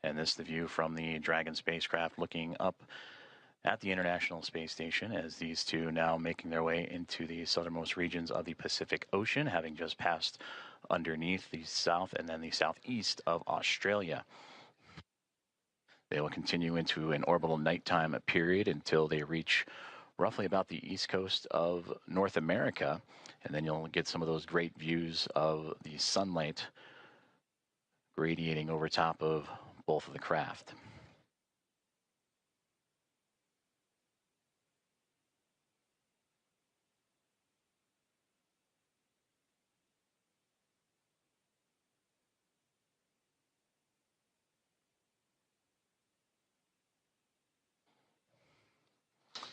And this is the view from the Dragon spacecraft looking up at the International Space Station, as these two now making their way into the southernmost regions of the Pacific Ocean, having just passed underneath the south and then the southeast of Australia. They will continue into an orbital nighttime period until they reach roughly about the east coast of North America, and then you'll get some of those great views of the sunlight radiating over top of both of the craft.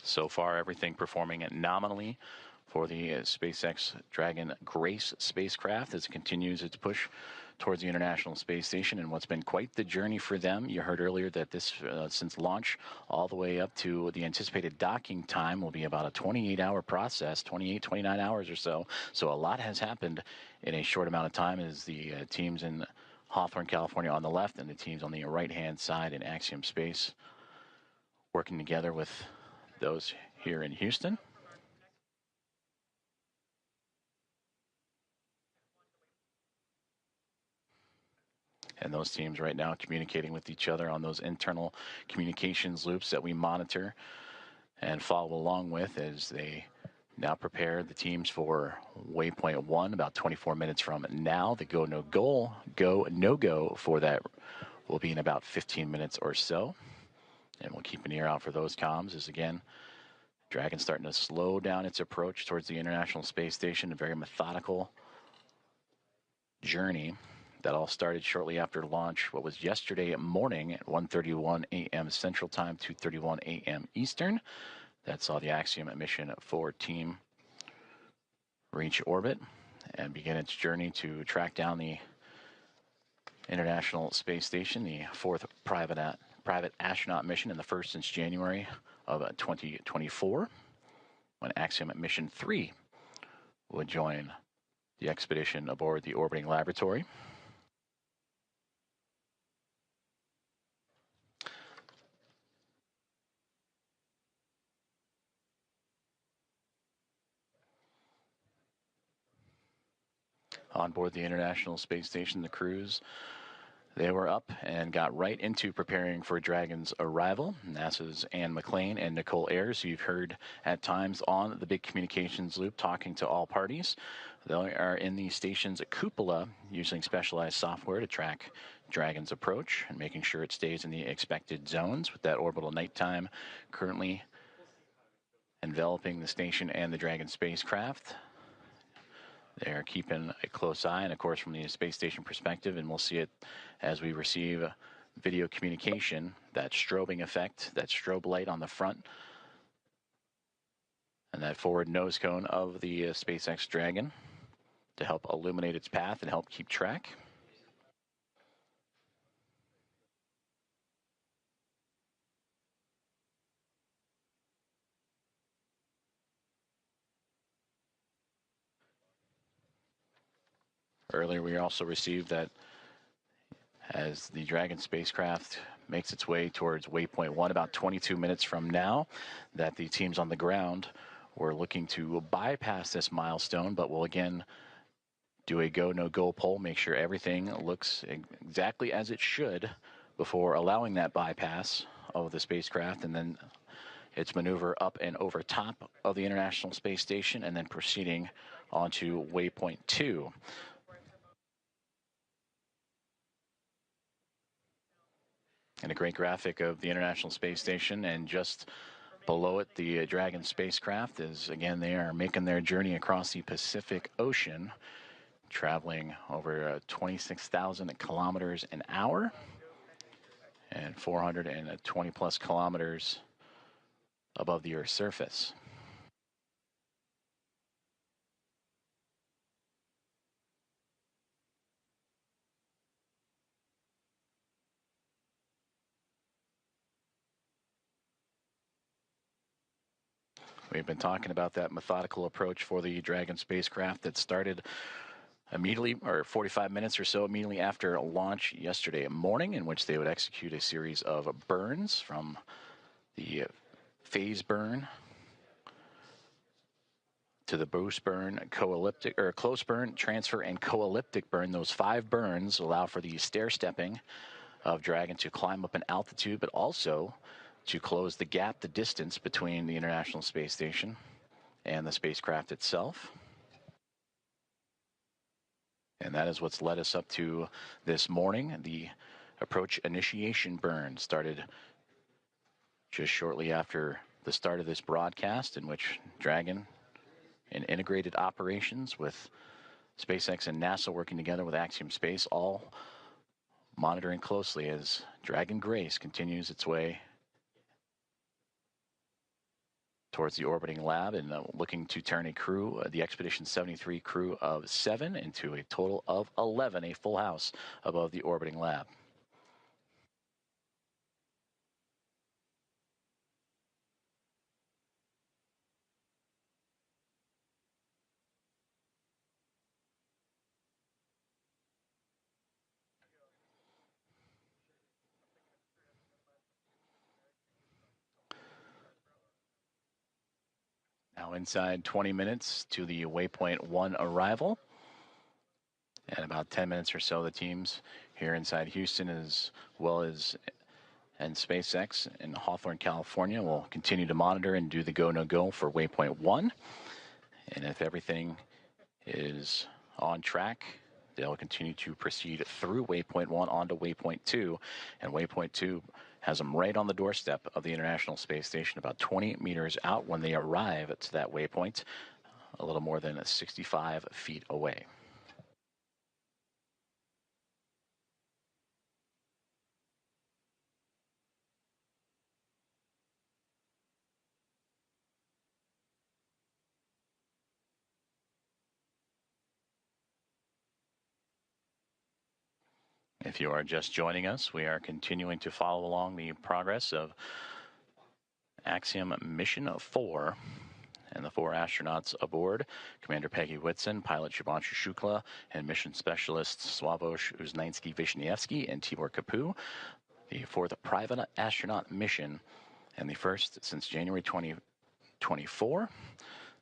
So far, everything performing nominally for the SpaceX Dragon Grace spacecraft as it continues its push towards the International Space Station, and what's been quite the journey for them. You heard earlier that this, since launch all the way up to the anticipated docking time, will be about a 28-hour process, 29 hours or so. So a lot has happened in a short amount of time as the teams in Hawthorne, California on the left and the teams on the right-hand side in Axiom Space working together with those here in Houston. And those teams right now communicating with each other on those internal communications loops that we monitor and follow along with as they now prepare the teams for waypoint 1 about 24 minutes from now. The go no go for that will be in about 15 minutes or so. And we'll keep an ear out for those comms as, again, Dragon starting to slow down its approach towards the International Space Station, a very methodical journey that all started shortly after launch, what was yesterday morning at 1:31 a.m. Central Time, 2:31 a.m. Eastern. That saw the Axiom mission 4 team reach orbit and begin its journey to track down the International Space Station, the 4th private astronaut mission, and the first since January of 2024, when Axiom mission 3 would join the expedition aboard the orbiting laboratory. On board the International Space Station, the crews, they were up and got right into preparing for Dragon's arrival. NASA's Anne McClain and Nicole Ayers, who you've heard at times on the big communications loop talking to all parties. They are in the station's cupola using specialized software to track Dragon's approach and making sure it stays in the expected zones with that orbital nighttime currently enveloping the station and the Dragon spacecraft. They're keeping a close eye, and of course from the space station perspective, and we'll see it as we receive video communication, that strobing effect, that strobe light on the front, and that forward nose cone of the SpaceX Dragon to help illuminate its path and help keep track. Earlier, we also received that as the Dragon spacecraft makes its way towards waypoint 1 about 22 minutes from now, that the teams on the ground were looking to bypass this milestone, but will again do a go, no go poll, make sure everything looks exactly as it should before allowing that bypass of the spacecraft, and then its maneuver up and over top of the International Space Station, and then proceeding onto waypoint 2. And a great graphic of the International Space Station, and just below it, the Dragon spacecraft is, again, they are making their journey across the Pacific Ocean, traveling over 26,000 kilometers an hour and 420 plus kilometers above the Earth's surface. We've been talking about that methodical approach for the Dragon spacecraft that started immediately, or 45 minutes or so immediately after launch yesterday morning, in which they would execute a series of burns from the phase burn to the boost burn, co-elliptic or close burn, transfer, and co-elliptic burn. Those 5 burns allow for the stair-stepping of Dragon to climb up in altitude, but also to close the gap, the distance between the International Space Station and the spacecraft itself. And that is what's led us up to this morning. The approach initiation burn started just shortly after the start of this broadcast, in which Dragon, in integrated operations with SpaceX and NASA working together with Axiom Space, all monitoring closely as Dragon Grace continues its way towards the orbiting lab and looking to turn a crew, the Expedition 73 crew of 7, into a total of 11, a full house above the orbiting lab. Now inside 20 minutes to the waypoint 1 arrival. And about 10 minutes or so, the teams here inside Houston, as well as and SpaceX in Hawthorne, California, will continue to monitor and do the go, no go for waypoint 1. And if everything is on track, they'll continue to proceed through waypoint 1 onto waypoint 2. And waypoint 2 has them right on the doorstep of the International Space Station, about 20 meters out when they arrive to that waypoint, a little more than 65 feet away. If you are just joining us, we are continuing to follow along the progress of Axiom Mission 4 and the 4 astronauts aboard: Commander Peggy Whitson, pilot Shubhanshu Shukla, and mission specialists Sławosz Uznański-Wiśniewski and Tibor Kapu. The 4th private astronaut mission, and the first since January 2024,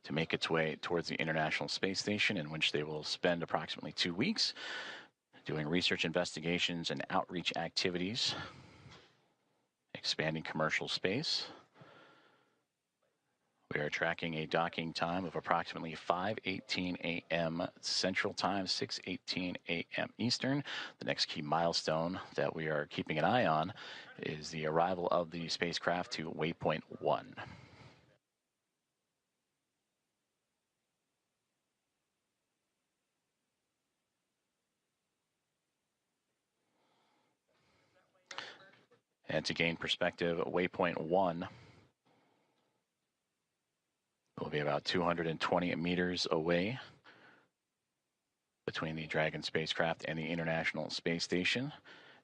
to make its way towards the International Space Station, in which they will spend approximately 2 weeks doing research investigations and outreach activities, expanding commercial space. We are tracking a docking time of approximately 5:18 a.m. Central Time, 6:18 a.m. Eastern. The next key milestone that we are keeping an eye on is the arrival of the spacecraft to waypoint 1. And to gain perspective, waypoint 1 will be about 220 meters away between the Dragon spacecraft and the International Space Station.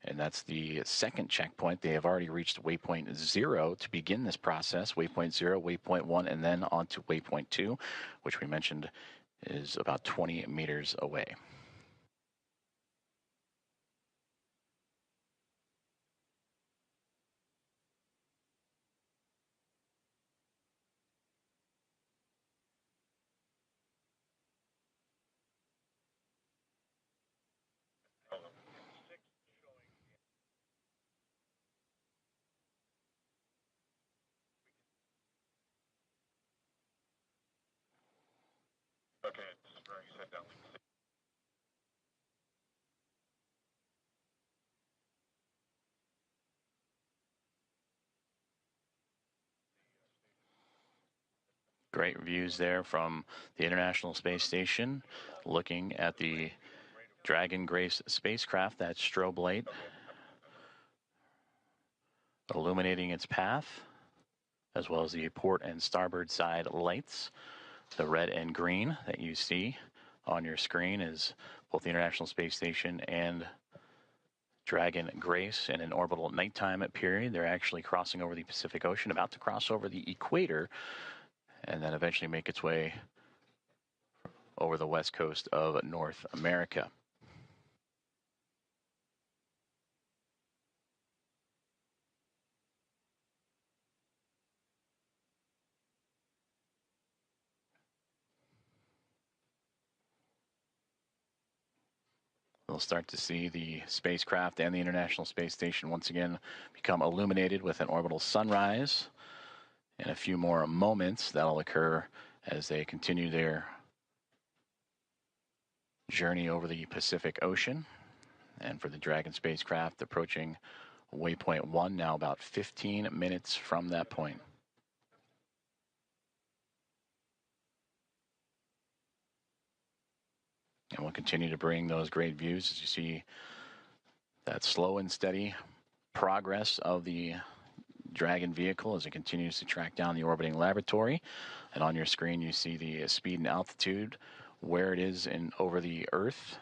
And that's the second checkpoint. They have already reached waypoint 0 to begin this process. Waypoint 0, waypoint 1, and then on to waypoint 2, which we mentioned is about 20 meters away. Okay, Spring, set down. Great views there from the International Space Station, looking at the Dragon Grace spacecraft, that strobe light illuminating its path, as well as the port and starboard side lights. The red and green that you see on your screen is both the International Space Station and Dragon Grace in an orbital nighttime period. They're actually crossing over the Pacific Ocean, about to cross over the equator, and then eventually make its way over the west coast of North America. We'll start to see the spacecraft and the International Space Station once again become illuminated with an orbital sunrise. In a few more moments, that'll occur as they continue their journey over the Pacific Ocean. And for the Dragon spacecraft approaching waypoint 1, now about 15 minutes from that point. And we'll continue to bring those great views as you see that slow and steady progress of the Dragon vehicle as it continues to track down the orbiting laboratory. And on your screen, you see the speed and altitude, where it is over the Earth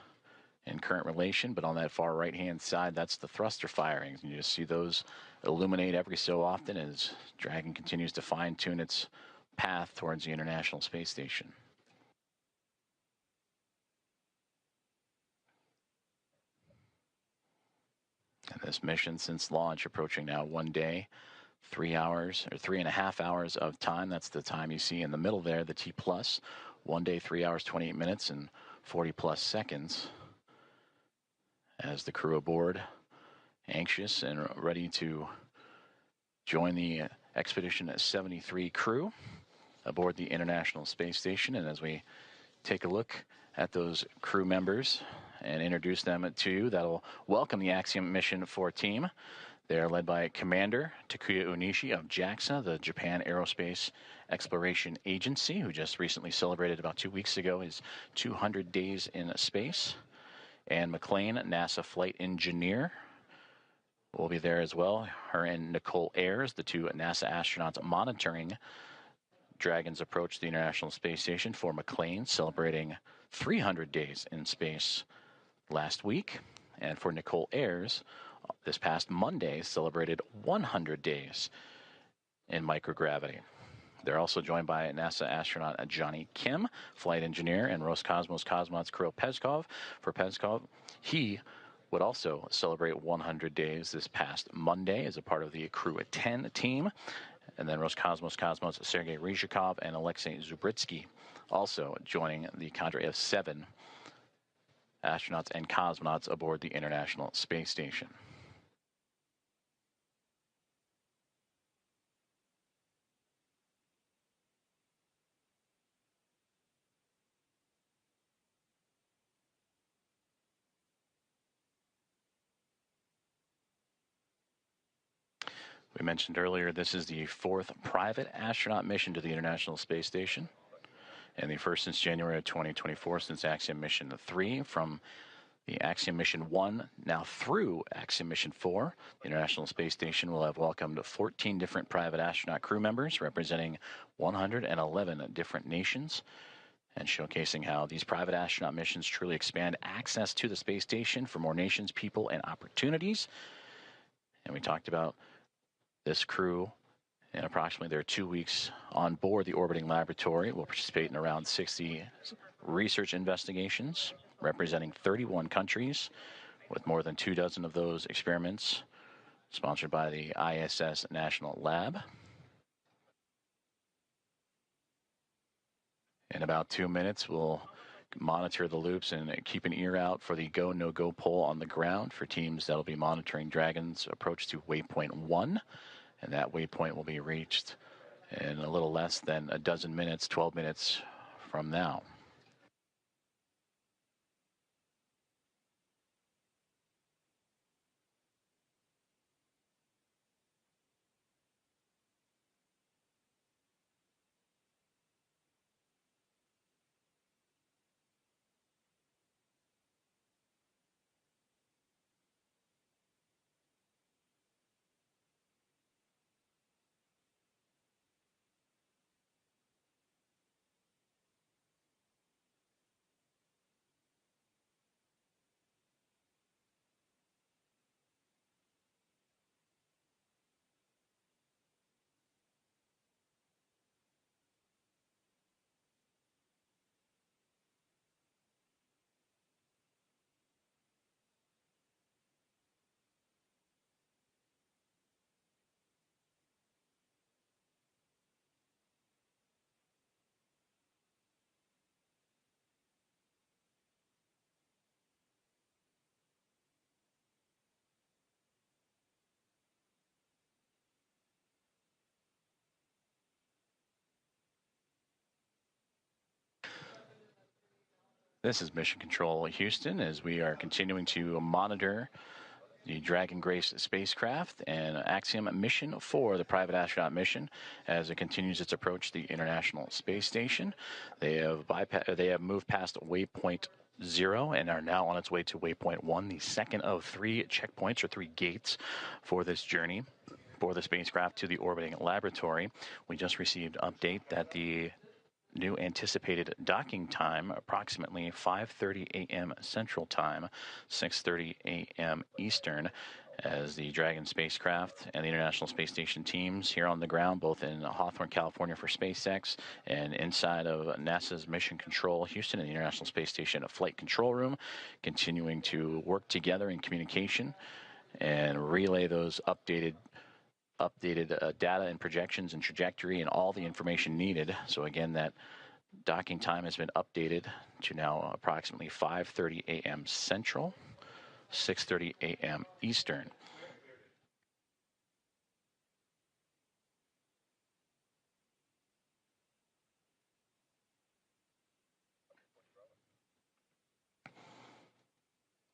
in current relation. But on that far right-hand side, that's the thruster firings. And you just see those illuminate every so often as Dragon continues to fine-tune its path towards the International Space Station. And this mission since launch approaching now 1 day, 3 hours or 3.5 hours of time. That's the time you see in the middle there, the T plus. 1 day, 3 hours, 28 minutes and 40 plus seconds. As the crew aboard, anxious and ready to join the Expedition 73 crew aboard the International Space Station. And as we take a look at those crew members and introduce them to you, that'll welcome the Axiom Mission 4 team. They're led by Commander Takuya Onishi of JAXA, the Japan Aerospace Exploration Agency, who just recently celebrated about 2 weeks ago his 200 days in space. Anne McLean, NASA flight engineer, will be there as well. Her and Nicole Ayers, the two NASA astronauts monitoring Dragon's approach to the International Space Station. For McLean, celebrating 300 days in space last week. And for Nicole Ayers, this past Monday, celebrated 100 days in microgravity. They're also joined by NASA astronaut Johnny Kim, flight engineer, and Roscosmos cosmonauts Kirill Peskov. For Peskov, he would also celebrate 100 days this past Monday as a part of the Crew 10 team. And then Roscosmos cosmonauts Sergei Ryzhikov and Alexei Zubritsky also joining the cadre of 7 astronauts and cosmonauts aboard the International Space Station. We mentioned earlier, this is the 4th private astronaut mission to the International Space Station, and the first since January of 2024, since Axiom Mission 3. From the Axiom Mission 1 now through Axiom Mission 4, the International Space Station will have welcomed 14 different private astronaut crew members representing 111 different nations, and showcasing how these private astronaut missions truly expand access to the space station for more nations, people, and opportunities. And we talked about this crew, in approximately their 2 weeks on board the orbiting laboratory, will participate in around 60 research investigations representing 31 countries, with more than 24 of those experiments sponsored by the ISS National Lab. In about 2 minutes, we'll monitor the loops and keep an ear out for the go, no-go poll on the ground for teams that'll be monitoring Dragon's approach to waypoint 1. And that waypoint will be reached in a little less than a dozen minutes, 12 minutes from now. This is Mission Control Houston as we are continuing to monitor the Dragon Grace spacecraft and Axiom mission 4, the private astronaut mission, as it continues its approach to the International Space Station. They have moved past waypoint 0 and are now on its way to waypoint 1, the second of 3 checkpoints or 3 gates for this journey for the spacecraft to the orbiting laboratory. We just received update that the new anticipated docking time, approximately 5:30 a.m. Central Time, 6:30 a.m. Eastern, as the Dragon spacecraft and the International Space Station teams here on the ground, both in Hawthorne, California for SpaceX and inside of NASA's Mission Control Houston and the International Space Station Flight Control Room, continuing to work together in communication and relay those updated data and projections and trajectory and all the information needed. So again, that docking time has been updated to now approximately 5:30 a.m. Central, 6:30 a.m. Eastern.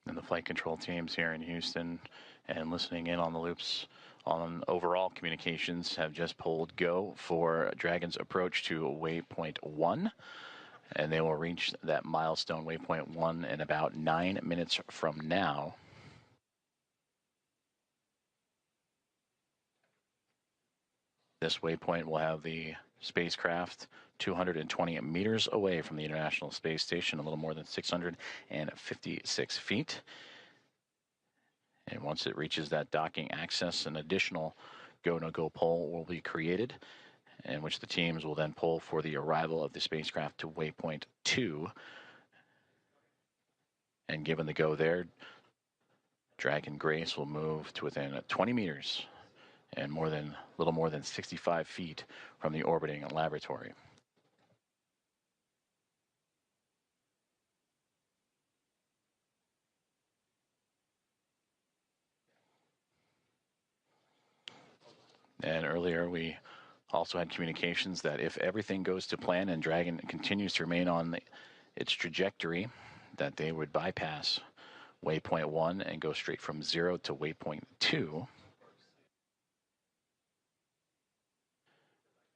And the flight control teams here in Houston and listening in on the loops on overall communications have just pulled go for Dragon's approach to waypoint 1, and they will reach that milestone waypoint 1 in about 9 minutes from now. This waypoint will have the spacecraft 220 meters away from the International Space Station, a little more than 656 feet. And once it reaches that docking access, an additional go-no-go pole will be created, in which the teams will then pull for the arrival of the spacecraft to waypoint 2. And given the go there, Dragon Grace will move to within 20 meters and little more than 65 feet from the orbiting laboratory. And earlier we also had communications that if everything goes to plan and Dragon continues to remain on its trajectory, that they would bypass waypoint 1 and go straight from 0 to waypoint 2.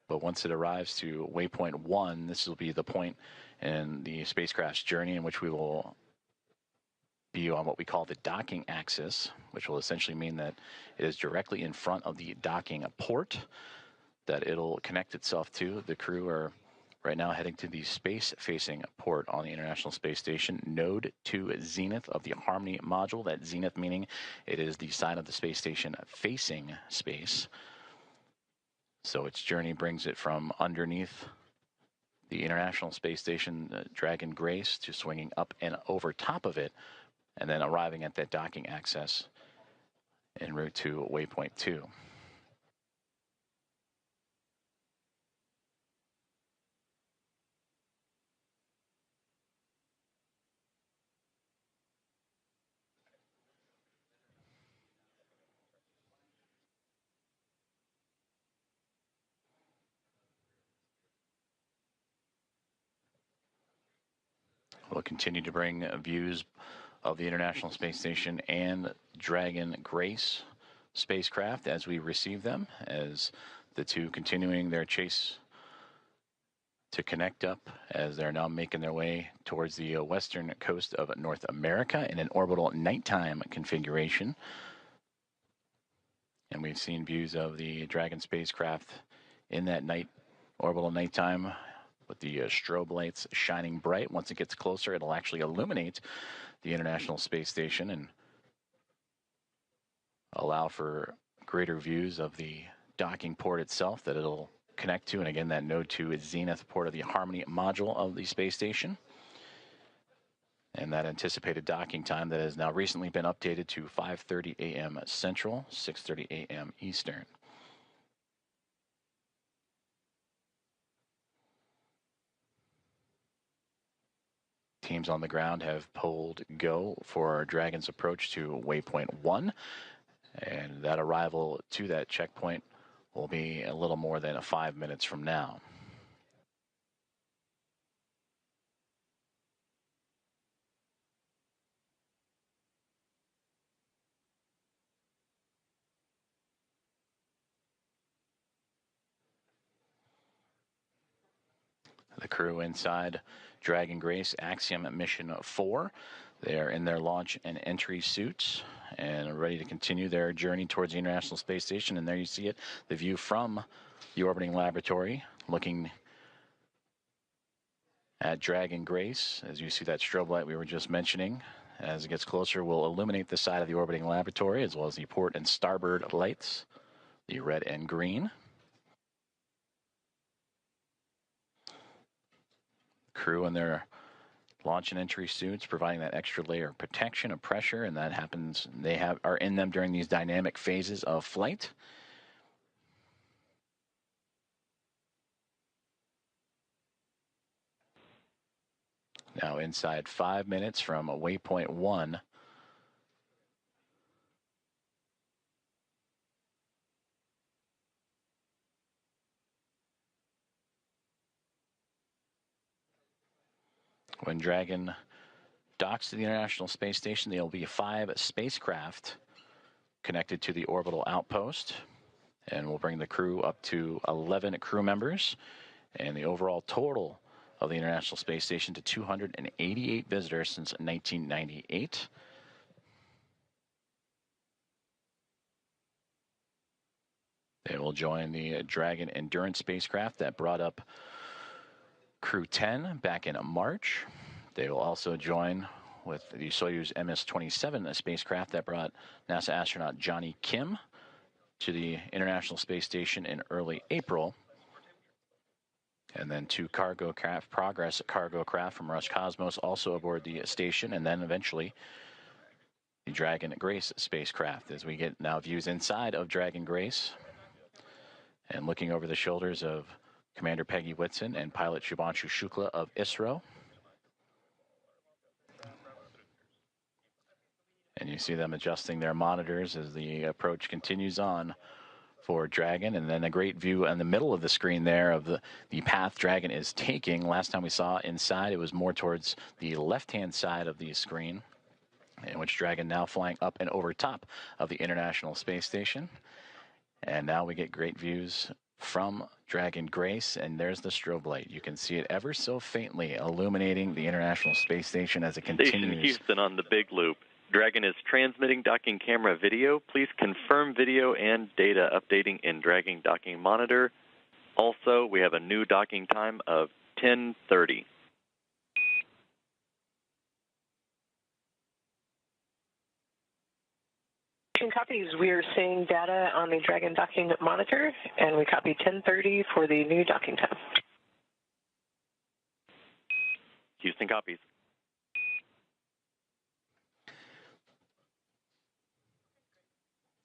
But once it arrives to waypoint 1, this will be the point in the spacecraft's journey in which we will be on what we call the docking axis, which will essentially mean that it is directly in front of the docking port that it'll connect itself to. The crew are right now heading to the space-facing port on the International Space Station, node to zenith of the Harmony module. That zenith meaning it is the side of the space station facing space. So its journey brings it from underneath the International Space Station, Dragon Grace, to swinging up and over top of it, and then arriving at that docking access en route to waypoint 2. We'll continue to bring views of the International Space Station and Dragon Grace spacecraft as we receive them, as the two continuing their chase to connect up as they're now making their way towards the western coast of North America in an orbital nighttime configuration. And we've seen views of the Dragon spacecraft in that orbital nighttime with the strobe lights shining bright. Once it gets closer, it'll actually illuminate the International Space Station and allow for greater views of the docking port itself that it'll connect to. And again, that node to its zenith port of the Harmony module of the space station. And that anticipated docking time that has now recently been updated to 5:30 a.m. Central, 6:30 a.m. Eastern. Teams on the ground have pulled go for Dragon's approach to waypoint 1, and that arrival to that checkpoint will be a little more than 5 minutes from now. The crew inside Dragon Grace Axiom Mission 4. They are in their launch and entry suits and are ready to continue their journey towards the International Space Station. And there you see it, the view from the orbiting laboratory, looking at Dragon Grace. As you see that strobe light we were just mentioning, as it gets closer, will illuminate the side of the orbiting laboratory, as well as the port and starboard lights, the red and green. Crew in their launch and entry suits, providing that extra layer of protection of pressure, and that happens, are in them during these dynamic phases of flight. Now inside 5 minutes from waypoint 1. When Dragon docks to the International Space Station, there will be 5 spacecraft connected to the orbital outpost, and we'll bring the crew up to 11 crew members, and the overall total of the International Space Station to 288 visitors since 1998. They will join the Dragon Endurance spacecraft that brought up Crew 10 back in March. They will also join with the Soyuz MS-27, a spacecraft that brought NASA astronaut Johnny Kim to the International Space Station in early April. And then 2 cargo craft, Progress cargo craft from Roscosmos also aboard the station, and then eventually the Dragon Grace spacecraft, as we get now views inside of Dragon Grace and looking over the shoulders of Commander Peggy Whitson and pilot Shubhanshu Shukla of ISRO. And you see them adjusting their monitors as the approach continues on for Dragon. And then a great view in the middle of the screen there of the path Dragon is taking. Last time we saw inside, it was more towards the left-hand side of the screen, in which Dragon now flying up and over top of the International Space Station. And now we get great views from Dragon Grace, and there's the strobe light. You can see it ever so faintly illuminating the International Space Station as it continues. Station Houston on the Big Loop. Dragon is transmitting docking camera video. Please confirm video and data updating in Dragon Docking Monitor. Also, we have a new docking time of 10:30. Copies. We are seeing data on the Dragon Docking Monitor, and we copy 10:30 for the new docking time. Houston copies.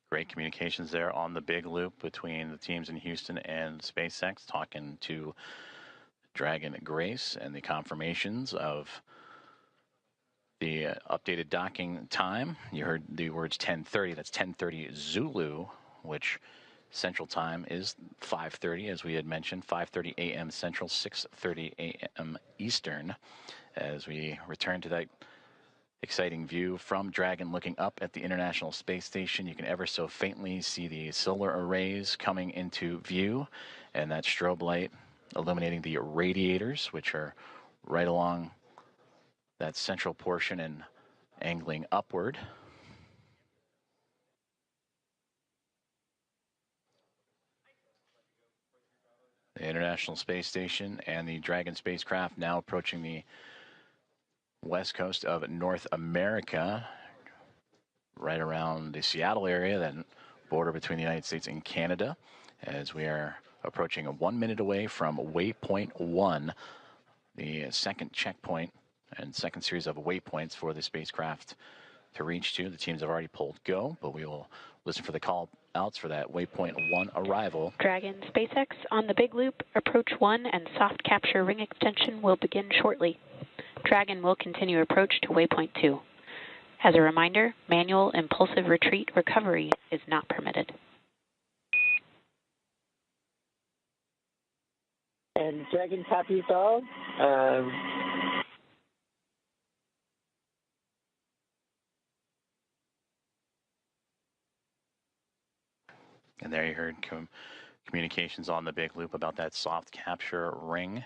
Great communications there on the Big Loop between the teams in Houston and SpaceX, talking to Dragon Grace and the confirmations of the updated docking time. You heard the words 10:30. That's 10:30 Zulu, which Central Time is 5:30, as we had mentioned, 5:30 a.m. Central, 6:30 a.m. Eastern, as we return to that exciting view from Dragon looking up at the International Space Station. You can ever so faintly see the solar arrays coming into view, and that strobe light illuminating the radiators, which are right along that central portion and angling upward. The International Space Station and the Dragon spacecraft now approaching the west coast of North America, right around the Seattle area, that border between the United States and Canada, as we are approaching 1 minute away from waypoint 1, the second checkpoint and second series of waypoints for the spacecraft to reach to. The teams have already pulled go, but we will listen for the call outs for that waypoint 1 arrival. Dragon SpaceX on the Big Loop, approach 1 and soft capture ring extension will begin shortly. Dragon will continue approach to waypoint 2. As a reminder, manual impulsive retreat recovery is not permitted. And Dragon copies all. And there you heard communications on the Big Loop about that soft capture ring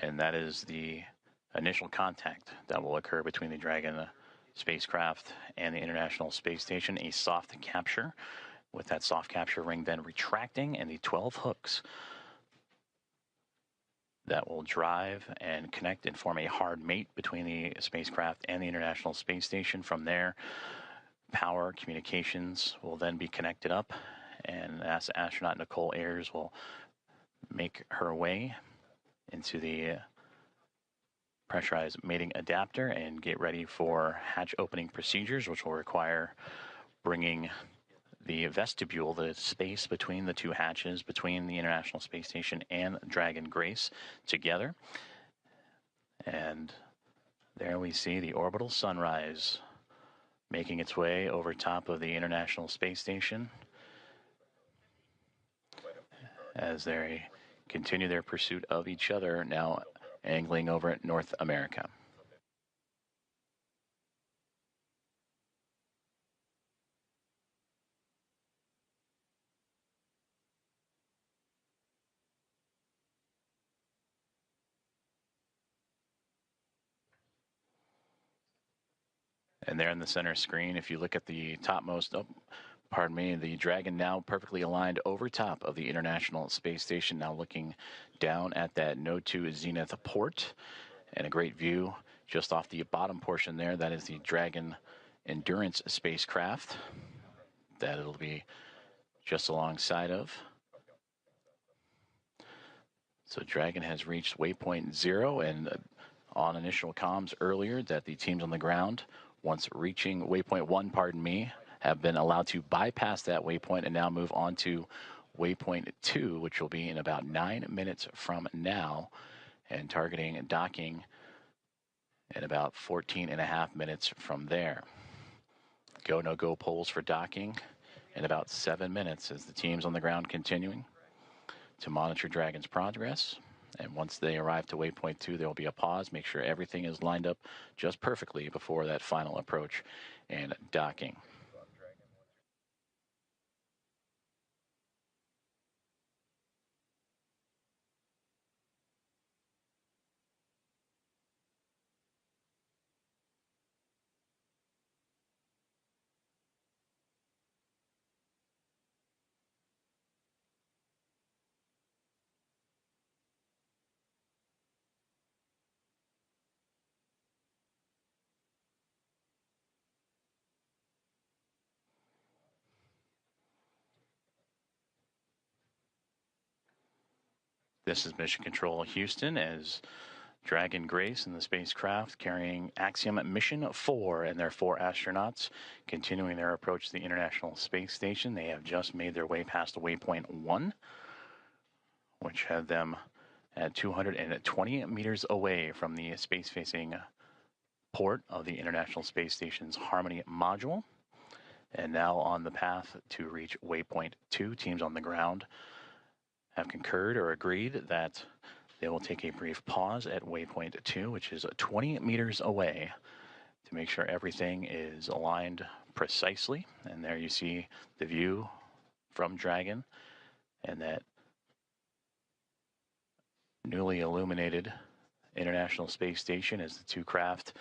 And that is the initial contact that will occur between the Dragon spacecraft and the International Space Station, a soft capture, with that soft capture ring then retracting and the 12 hooks that will drive and connect and form a hard mate between the spacecraft and the International Space Station. From there, power communications will then be connected up, and astronaut Nicole Ayers will make her way into the pressurized mating adapter and get ready for hatch opening procedures, which will require bringing the vestibule, the space between the two hatches, between the International Space Station and Dragon Grace, together. And there we see the orbital sunrise making its way over top of the International Space Station as they continue their pursuit of each other, now angling over at North America. And there in the center screen, if you look at the topmost, the Dragon now perfectly aligned over top of the International Space Station, now looking down at that Node 2 Zenith port, and a great view just off the bottom portion there. That is the Dragon Endurance spacecraft that it'll be just alongside of. So Dragon has reached waypoint 0, and on initial comms earlier that the teams on the ground, once reaching waypoint 1, have been allowed to bypass that waypoint and now move on to waypoint 2, which will be in about 9 minutes from now, and targeting docking in about 14.5 minutes from there. Go, no-go polls for docking in about 7 minutes as the teams on the ground continuing to monitor Dragon's progress. And once they arrive to waypoint 2, there will be a pause, make sure everything is lined up just perfectly before that final approach and docking. This is Mission Control Houston as Dragon Grace and the spacecraft carrying Axiom Mission 4 and their 4 astronauts continuing their approach to the International Space Station. They have just made their way past waypoint 1, which had them at 220 meters away from the space-facing port of the International Space Station's Harmony module. And now on the path to reach waypoint 2, teams on the ground have concurred or agreed that they will take a brief pause at waypoint 2, which is 20 meters away, to make sure everything is aligned precisely. And there you see the view from Dragon and that newly illuminated International Space Station as the two craft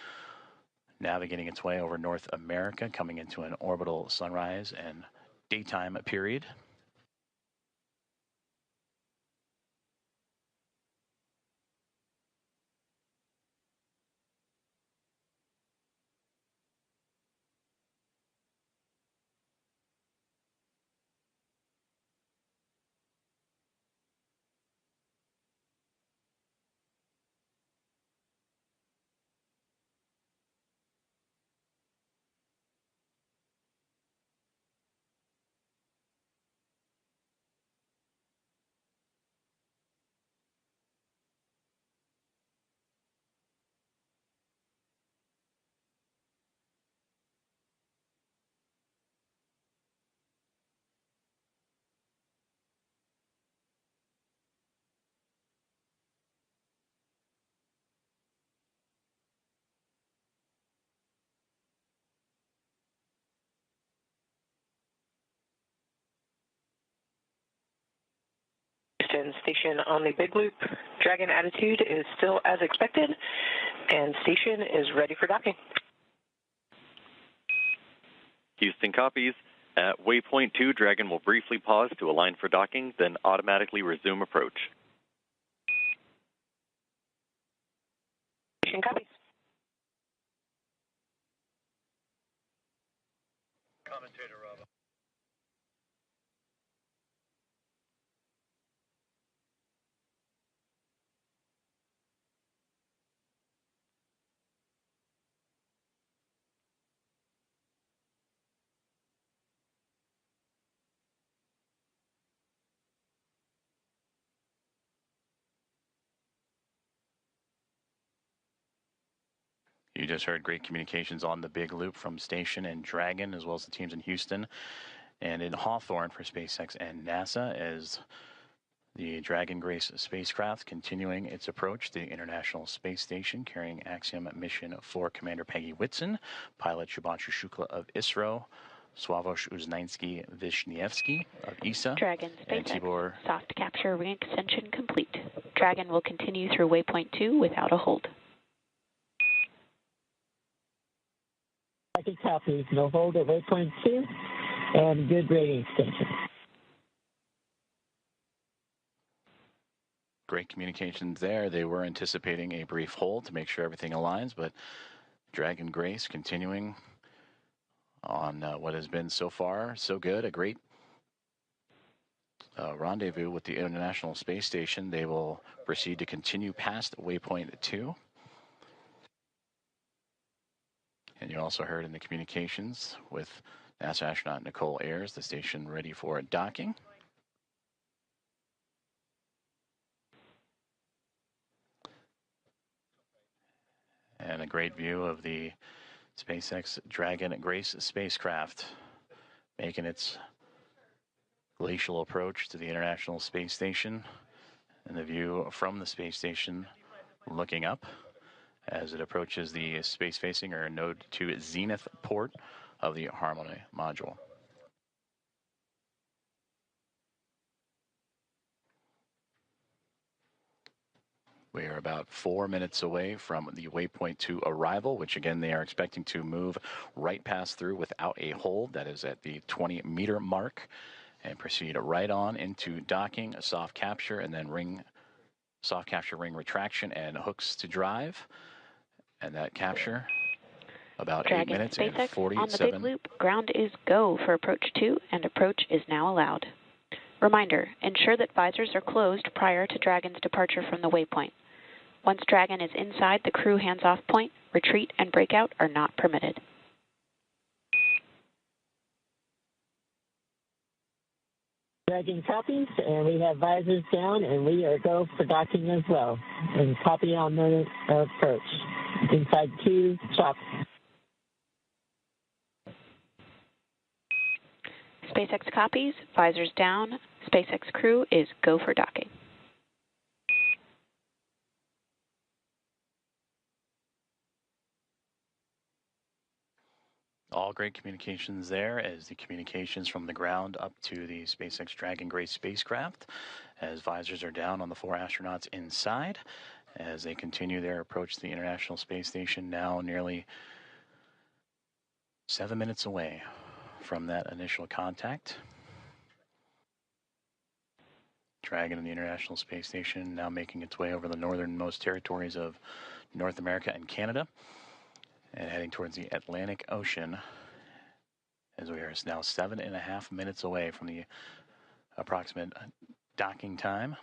navigating its way over North America, coming into an orbital sunrise and daytime period. Houston station on the big loop. Dragon attitude is still as expected, and station is ready for docking. Houston copies. At waypoint 2, Dragon will briefly pause to align for docking, then automatically resume approach. Station copies. Commentator Rob. You just heard great communications on the big loop from Station and Dragon, as well as the teams in Houston and in Hawthorne for SpaceX and NASA, as the Dragon Grace spacecraft continuing its approach to the International Space Station, carrying Axiom Mission 4 Commander Peggy Whitson, pilot Shubhanshu Shukla of ISRO, Sławosz Uznański-Wiśniewski of ESA, Dragon and SpaceX Tibor. soft capture ring extension complete. Dragon will continue through waypoint 2 without a hold. Second copies, no hold at waypoint 2, and good rating extension. Great communications there. They were anticipating a brief hold to make sure everything aligns, but Dragon Grace continuing on what has been so far so good. A great rendezvous with the International Space Station. They will proceed to continue past waypoint 2. And you also heard in the communications with NASA astronaut Nicole Ayers, the station ready for docking. And a great view of the SpaceX Dragon Grace spacecraft making its glacial approach to the International Space Station. And the view from the space station looking up as it approaches the space-facing or Node 2 Zenith port of the Harmony module. We are about 4 minutes away from the waypoint 2 arrival, which again they are expecting to move right past through without a hold. That is at the 20-meter mark, and proceed right on into docking, a soft capture, and then soft capture ring retraction and hooks to drive. And that capture, about Dragon 8 minutes SpaceX and 47. on the big loop, ground is go for approach 2, and approach is now allowed. Reminder, ensure that visors are closed prior to Dragon's departure from the waypoint. Once Dragon is inside the crew hands-off point, retreat and breakout are not permitted. Dragon copies, and we have visors down, and we are go for docking as well. And copy on the approach. Inside 2, chop. SpaceX copies, visors down, SpaceX crew is go for docking. All great communications there as the communications from the ground up to the SpaceX Dragon Grace spacecraft, as visors are down on the 4 astronauts inside as they continue their approach to the International Space Station, now nearly 7 minutes away from that initial contact. Dragon and the International Space Station now making its way over the northernmost territories of North America and Canada, and heading towards the Atlantic Ocean, as we are now 7.5 minutes away from the approximate docking time,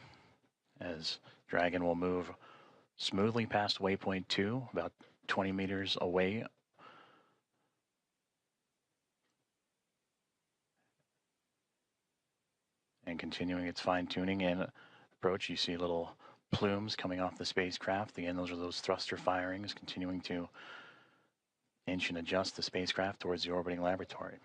as Dragon will move smoothly past waypoint 2, about 20 meters away. And continuing its fine-tuning and approach, you see little plumes coming off the spacecraft. Again, those are those thruster firings, continuing to inch and adjust the spacecraft towards the orbiting laboratory.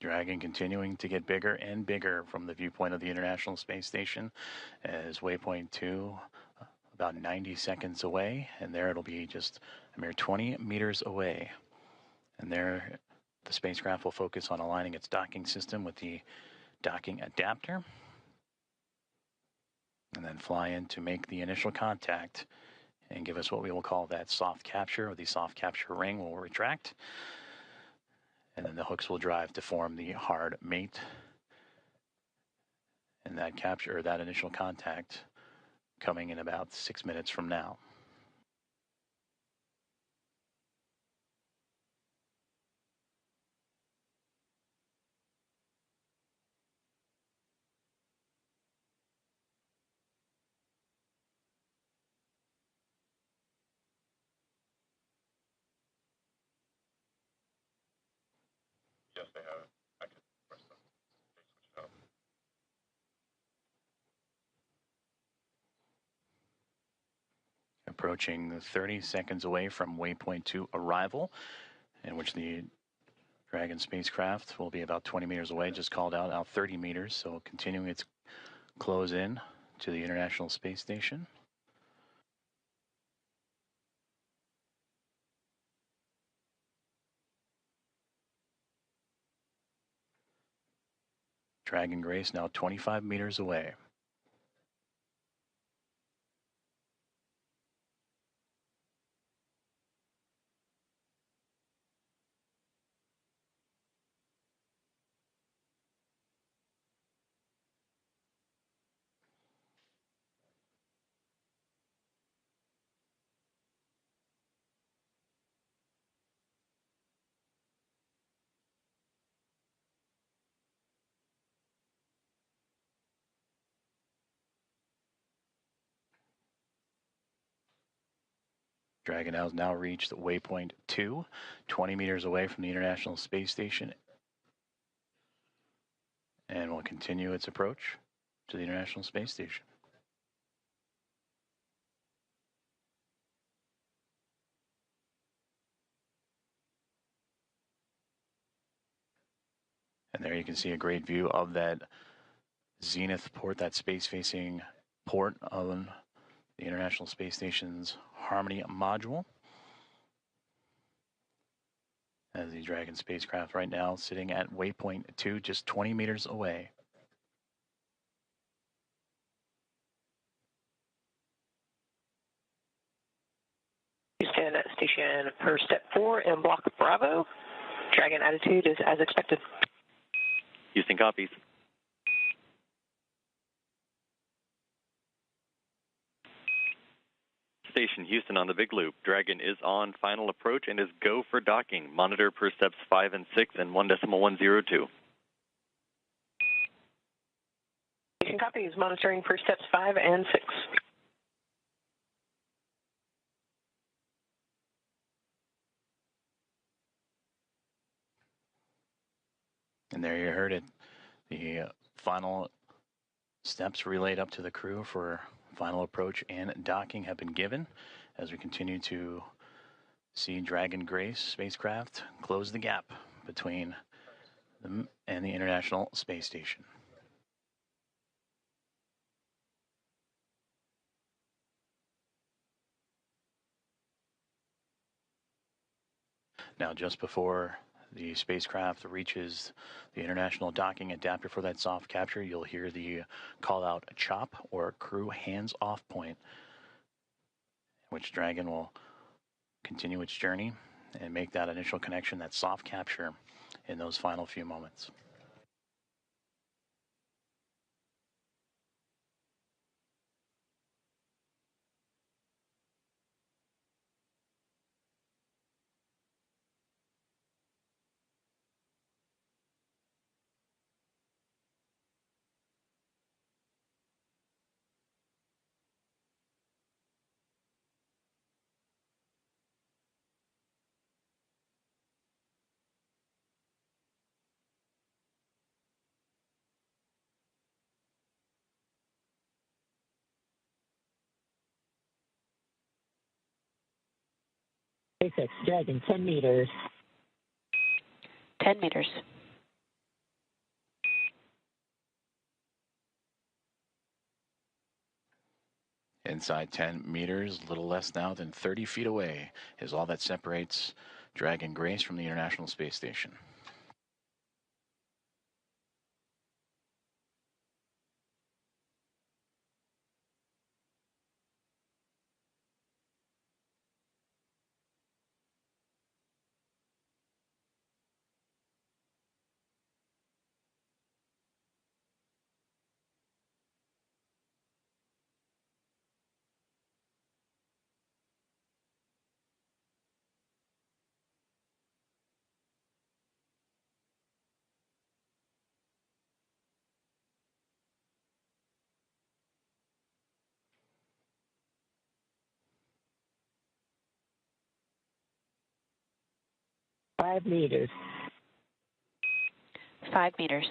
Dragon continuing to get bigger and bigger from the viewpoint of the International Space Station as waypoint 2 about 90 seconds away, and there it'll be just a mere 20 meters away. And there the spacecraft will focus on aligning its docking system with the docking adapter and then fly in to make the initial contact and give us what we will call that soft capture, or the soft capture ring will retract. And then the hooks will drive to form the hard mate. And that capture, or that initial contact, coming in about 6 minutes from now. Yes, they have. I can press them. They switch it up. Approaching 30 seconds away from waypoint 2 arrival, in which the Dragon spacecraft will be about 20 meters away, just called out 30 meters, so continuing its close in to the International Space Station. Dragon Grace now 25 meters away. Dragon has now reached waypoint 2, 20 meters away from the International Space Station, and will continue its approach to the International Space Station. And there you can see a great view of that zenith port, that space-facing port on the International Space Station's Harmony module. As the Dragon spacecraft right now sitting at waypoint 2, just 20 meters away. Houston at station for step 4 in block Bravo. Dragon attitude is as expected. Houston copies. Station Houston on the big loop. Dragon is on final approach and is go for docking. Monitor per steps 5 and 6 and 1.102. Station copies, monitoring for steps 5 and 6. And there you heard it. The final steps relayed up to the crew for final approach and docking have been given as we continue to see Dragon Grace spacecraft close the gap between them and the International Space Station. Now, just before the spacecraft reaches the international docking adapter for that soft capture, you'll hear the call out CHOP, or crew hands off point, which Dragon will continue its journey and make that initial connection, that soft capture, in those final few moments. SpaceX Dragon, 10 meters. 10 meters. Inside 10 meters, a little less now than 30 feet away, is all that separates Dragon Grace from the International Space Station. Five meters. 5 meters.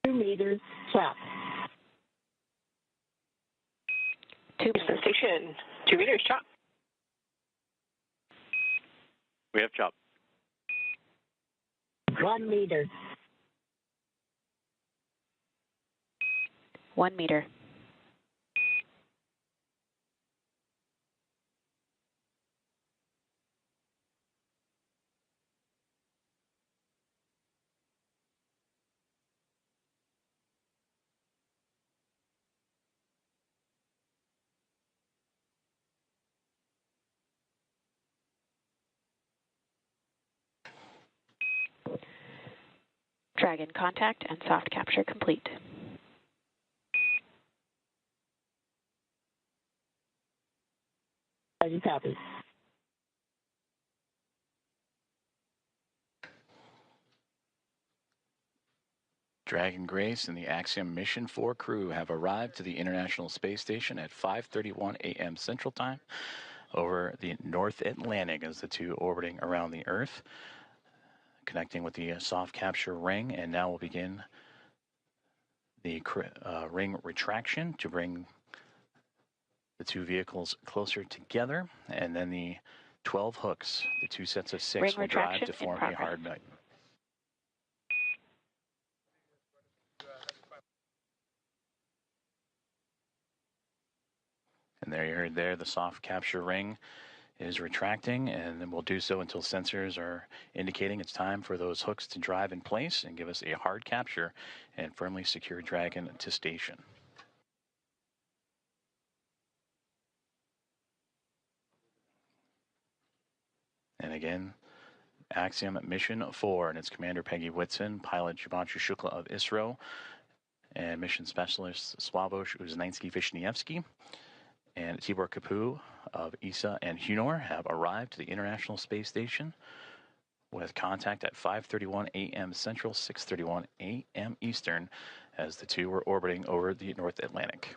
Meters, chop. 2 Houston meters. Station, 2 meters, chop. We have chop. 1 meter. 1 meter. Dragon contact and soft capture complete. Dragon copy. Dragon Grace and the Axiom Mission 4 crew have arrived to the International Space Station at 5:31 a.m. Central Time over the North Atlantic as the two orbiting around the Earth, connecting with the soft capture ring, and now we'll begin the ring retraction to bring the two vehicles closer together, and then the 12 hooks, the two sets of 6, Ring will drive retraction to in form a progress. hard nut. And there you heard there, the soft capture ring is retracting, and then we'll do so until sensors are indicating it's time for those hooks to drive in place and give us a hard capture and firmly secure Dragon to station. And again, Axiom Mission 4 and its commander Peggy Whitson, pilot Shubhanshu Shukla of ISRO, and mission specialist Sławosz Uznański-Wiśniewski and Tibor Kapu of ESA and Hunor have arrived to the International Space Station with contact at 5:31 a.m. Central, 6:31 a.m. Eastern, as the two were orbiting over the North Atlantic.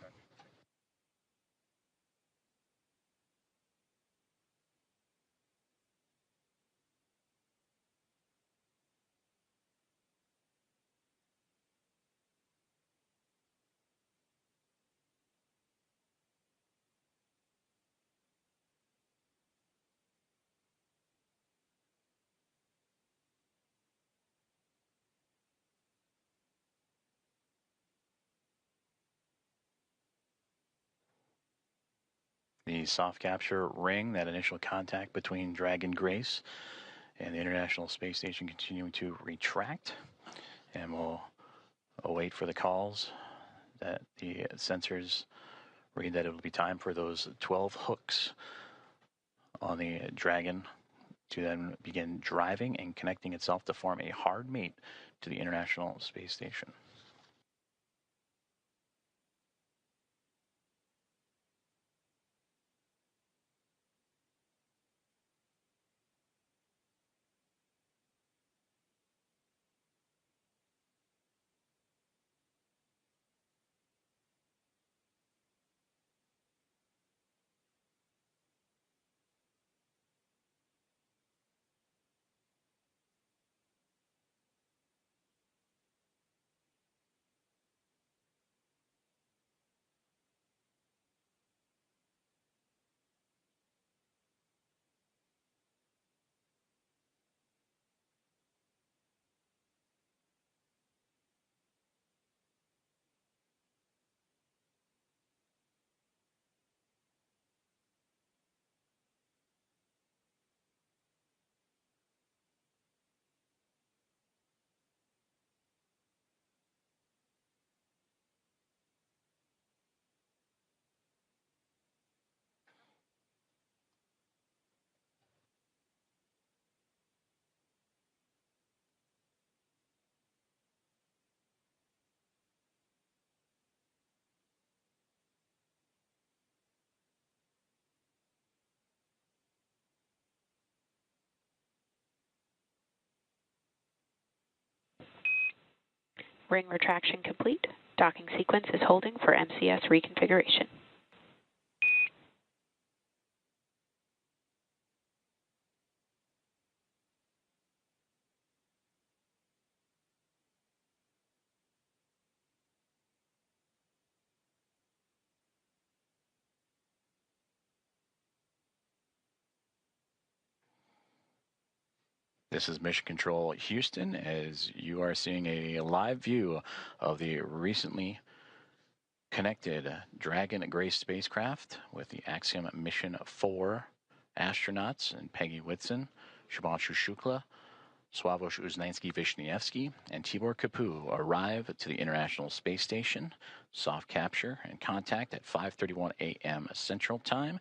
The soft capture ring, that initial contact between Dragon Grace and the International Space Station, continuing to retract, and we'll await for the calls that the sensors read that it will be time for those 12 hooks on the Dragon to then begin driving and connecting itself to form a hard mate to the International Space Station. Ring retraction complete. Docking sequence is holding for MCS reconfiguration. This is Mission Control Houston, as you are seeing a live view of the recently connected Dragon Grace spacecraft with the Axiom Mission 4 astronauts and Peggy Whitson, Shubhanshu Shukla, Sławosz Uznański-Wiśniewski, and Tibor Kapu arrive to the International Space Station. Soft capture and contact at 5:31 a.m. Central Time,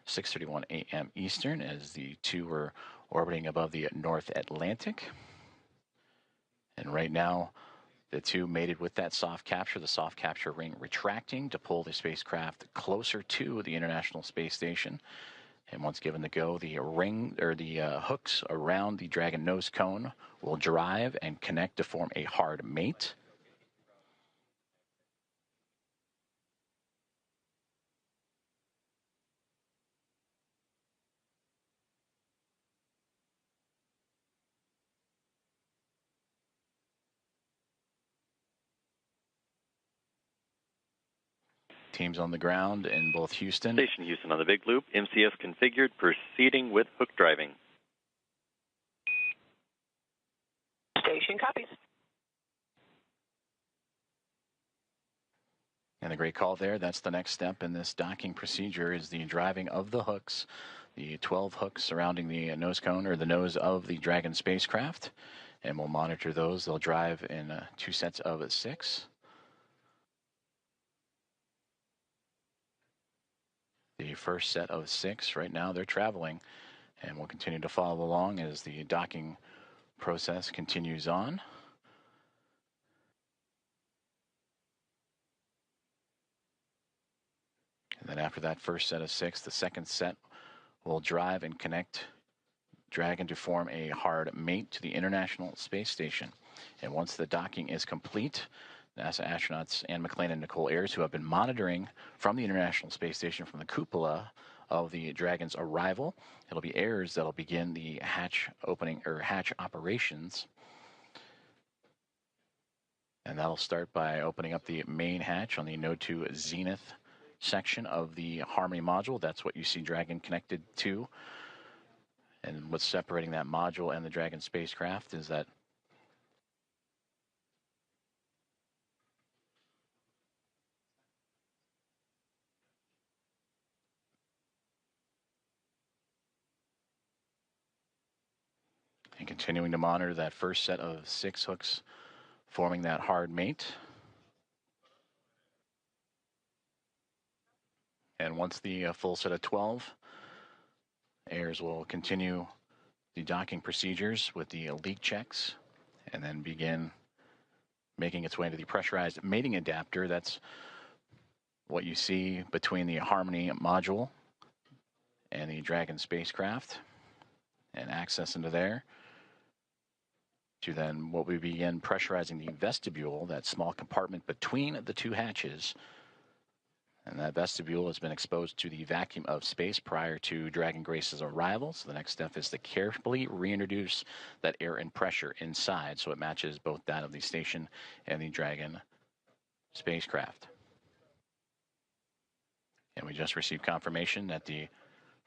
6:31 a.m. Eastern, as the two were orbiting above the North Atlantic. And right now, the two mated with that soft capture, the soft capture ring retracting to pull the spacecraft closer to the International Space Station. And once given the go, the ring or the hooks around the Dragon nose cone will drive and connect to form a hard mate. Teams on the ground in both Houston. Station Houston on the big loop. MCS configured, proceeding with hook driving. Station copies. And a great call there. That's the next step in this docking procedure, is the driving of the hooks, the 12 hooks surrounding the nose cone or the nose of the Dragon spacecraft. And we'll monitor those. They'll drive in 2 sets of 6. The first set of 6 right now, they're traveling, and we'll continue to follow along as the docking process continues on. And then after that first set of 6, the second set will drive and connect Dragon to form a hard mate to the International Space Station. And once the docking is complete, NASA astronauts Anne McLean and Nicole Ayers, who have been monitoring from the International Space Station from the cupola of the Dragon's arrival, it'll be Ayers that'll begin the hatch opening or hatch operations. And that'll start by opening up the main hatch on the Node 2 Zenith section of the Harmony module. That's what you see Dragon connected to. And what's separating that module and the Dragon spacecraft is that and continuing to monitor that first set of 6 hooks forming that hard mate. And once the full set of 12, Ayers will continue the docking procedures with the leak checks and then begin making its way into the pressurized mating adapter. That's what you see between the Harmony module and the Dragon spacecraft, and access into there to then what we begin pressurizing the vestibule, that small compartment between the 2 hatches. And that vestibule has been exposed to the vacuum of space prior to Dragon Grace's arrival. So the next step is to carefully reintroduce that air and pressure inside so it matches both that of the station and the Dragon spacecraft. And we just received confirmation that the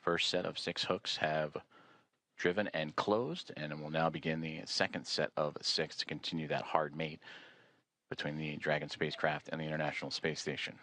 first set of 6 hooks have driven and closed, and we'll now begin the second set of 6 to continue that hard mate between the Dragon spacecraft and the International Space Station.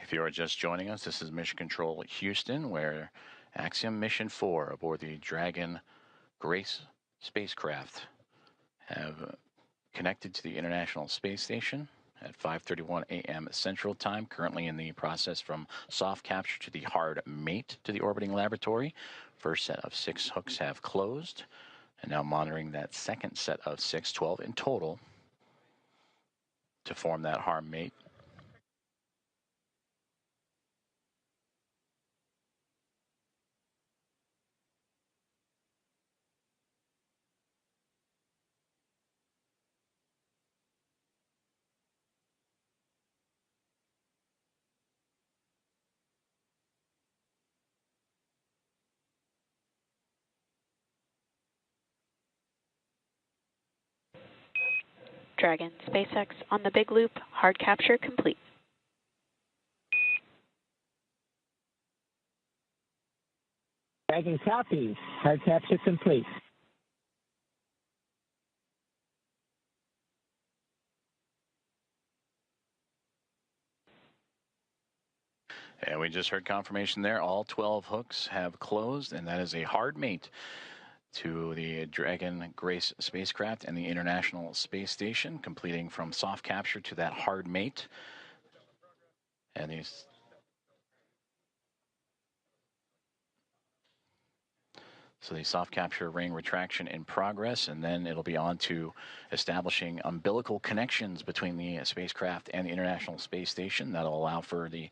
If you are just joining us, this is Mission Control Houston, where Axiom Mission 4 aboard the Dragon Grace spacecraft have connected to the International Space Station at 5:31 a.m. Central Time, currently in the process from soft capture to the hard mate to the orbiting laboratory. First set of 6 hooks have closed, and now monitoring that second set of 6, 12 in total, to form that hard mate. Dragon SpaceX on the big loop, hard capture complete. Dragon copies. Hard capture complete. And we just heard confirmation there. All 12 hooks have closed, and that is a hard mate to the Dragon Grace spacecraft and the International Space Station, completing from soft capture to that hard mate. And these So the soft capture ring retraction in progress, and then it'll be on to establishing umbilical connections between the spacecraft and the International Space Station. That'll allow for the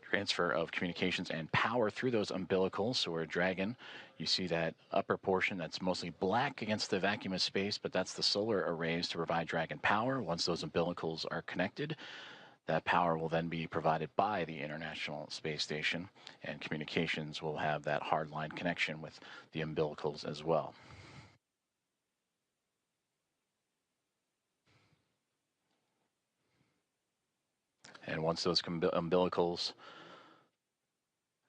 transfer of communications and power through those umbilicals. So we're Dragon, you see that upper portion that's mostly black against the vacuum of space, but that's the solar arrays to provide Dragon power. Once those umbilicals are connected, that power will then be provided by the International Space Station, and communications will have that hardline connection with the umbilicals as well. And once those umbilicals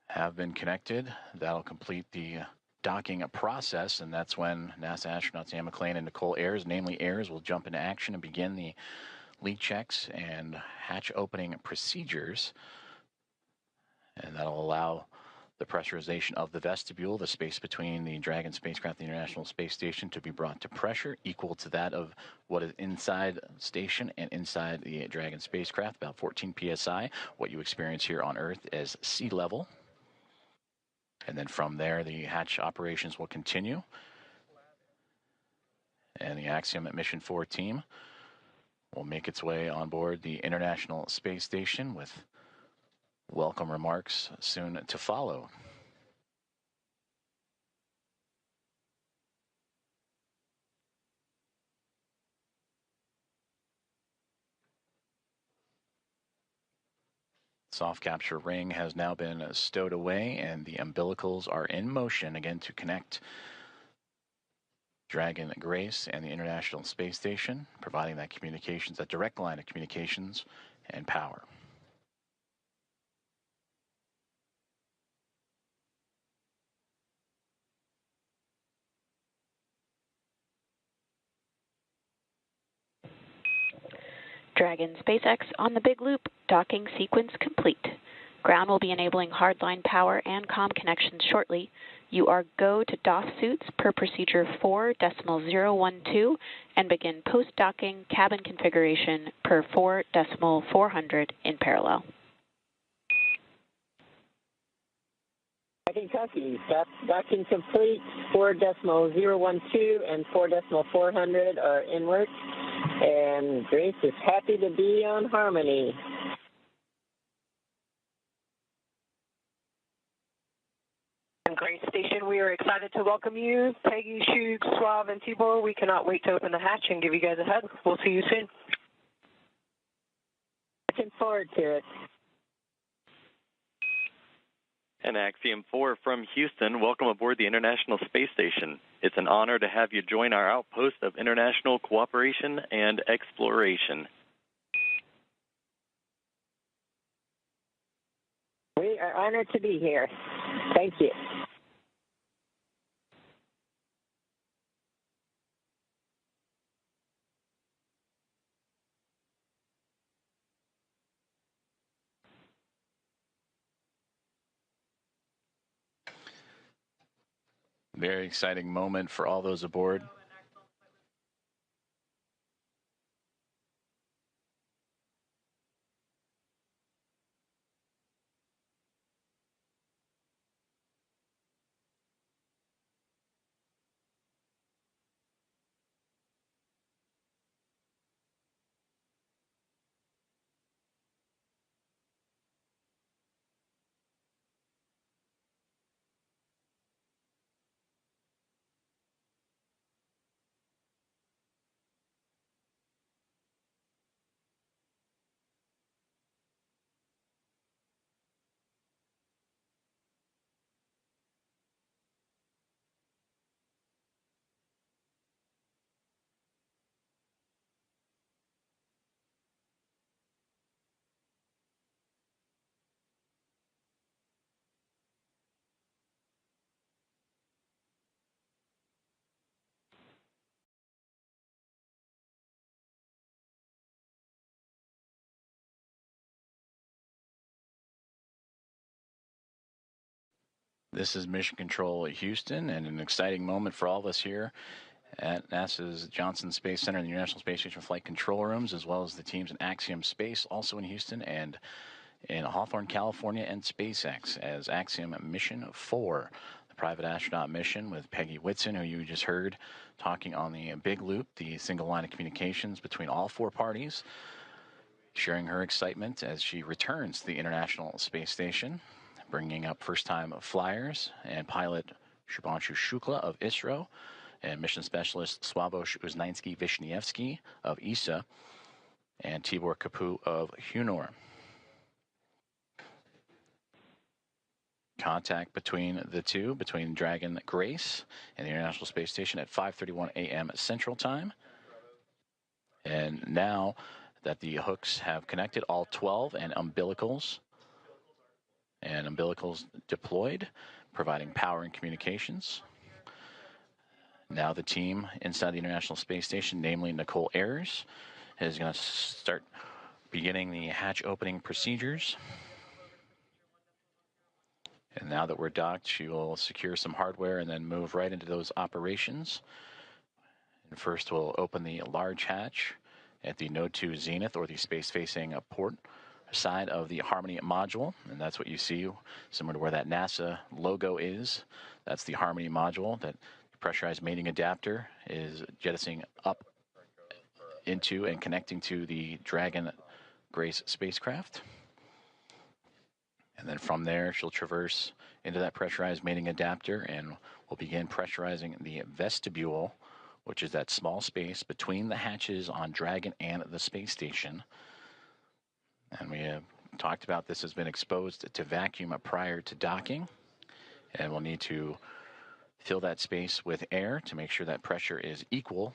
have been connected, that'll complete the docking process, and that's when NASA astronauts Anne McClain and Nicole Ayers, namely Ayers, will jump into action and begin the leak checks and hatch opening procedures. And that'll allow the pressurization of the vestibule, the space between the Dragon spacecraft and the International Space Station, to be brought to pressure equal to that of what is inside station and inside the Dragon spacecraft, about 14 psi, what you experience here on Earth as sea level. And then from there, the hatch operations will continue. And the Axiom Mission 4 team will make its way on board the International Space Station with welcome remarks soon to follow. Soft capture ring has now been stowed away, and the umbilicals are in motion again to connect Dragon Grace and the International Space Station, providing that communications, that direct line of communications and power. Dragon SpaceX on the big loop, docking sequence complete. Ground will be enabling hardline power and comm connections shortly. You are go to DOF suits per procedure 4.012 and begin post-docking cabin configuration per 4.400 in parallel. Dragon copies. Docking complete. 4.012 and 4.400 are in work. And Grace is happy to be on Harmony. Grace Station, we are excited to welcome you. Peggy, Shug, Sław, and Tibor, we cannot wait to open the hatch and give you guys a hug. We'll see you soon. Looking forward to it. And Axiom 4 from Houston, welcome aboard the International Space Station. It's an honor to have you join our outpost of international cooperation and exploration. We are honored to be here. Thank you. Very exciting moment for all those aboard. This is Mission Control Houston, and an exciting moment for all of us here at NASA's Johnson Space Center and the International Space Station Flight Control Rooms, as well as the teams in Axiom Space, also in Houston, and in Hawthorne, California, and SpaceX as Axiom Mission 4, the private astronaut mission with Peggy Whitson, who you just heard talking on the big loop, the single line of communications between all four parties, sharing her excitement as she returns to the International Space Station, bringing up first-time flyers and pilot Shubhanshu Shukla of ISRO and mission specialist Sławosz Uznański-Wiśniewski of ESA and Tibor Kapu of Hunor. Contact between the two, between Dragon Grace and the International Space Station at 5:31 a.m. Central Time. And now that the hooks have connected, all 12 and umbilicals deployed, providing power and communications. Now the team inside the International Space Station, namely Nicole Ayers, is going to start beginning the hatch opening procedures. And now that we're docked, she will secure some hardware and then move right into those operations. And first we'll open the large hatch at the Node 2 Zenith, or the space-facing port side of the Harmony module, and that's what you see, similar to where that NASA logo is. That's the Harmony module that the pressurized mating adapter is jettisoning up into and connecting to the Dragon Grace spacecraft. And then from there, she'll traverse into that pressurized mating adapter, and we'll begin pressurizing the vestibule, which is that small space between the hatches on Dragon and the space station. And we have talked about this has been exposed to vacuum prior to docking, and we'll need to fill that space with air to make sure that pressure is equal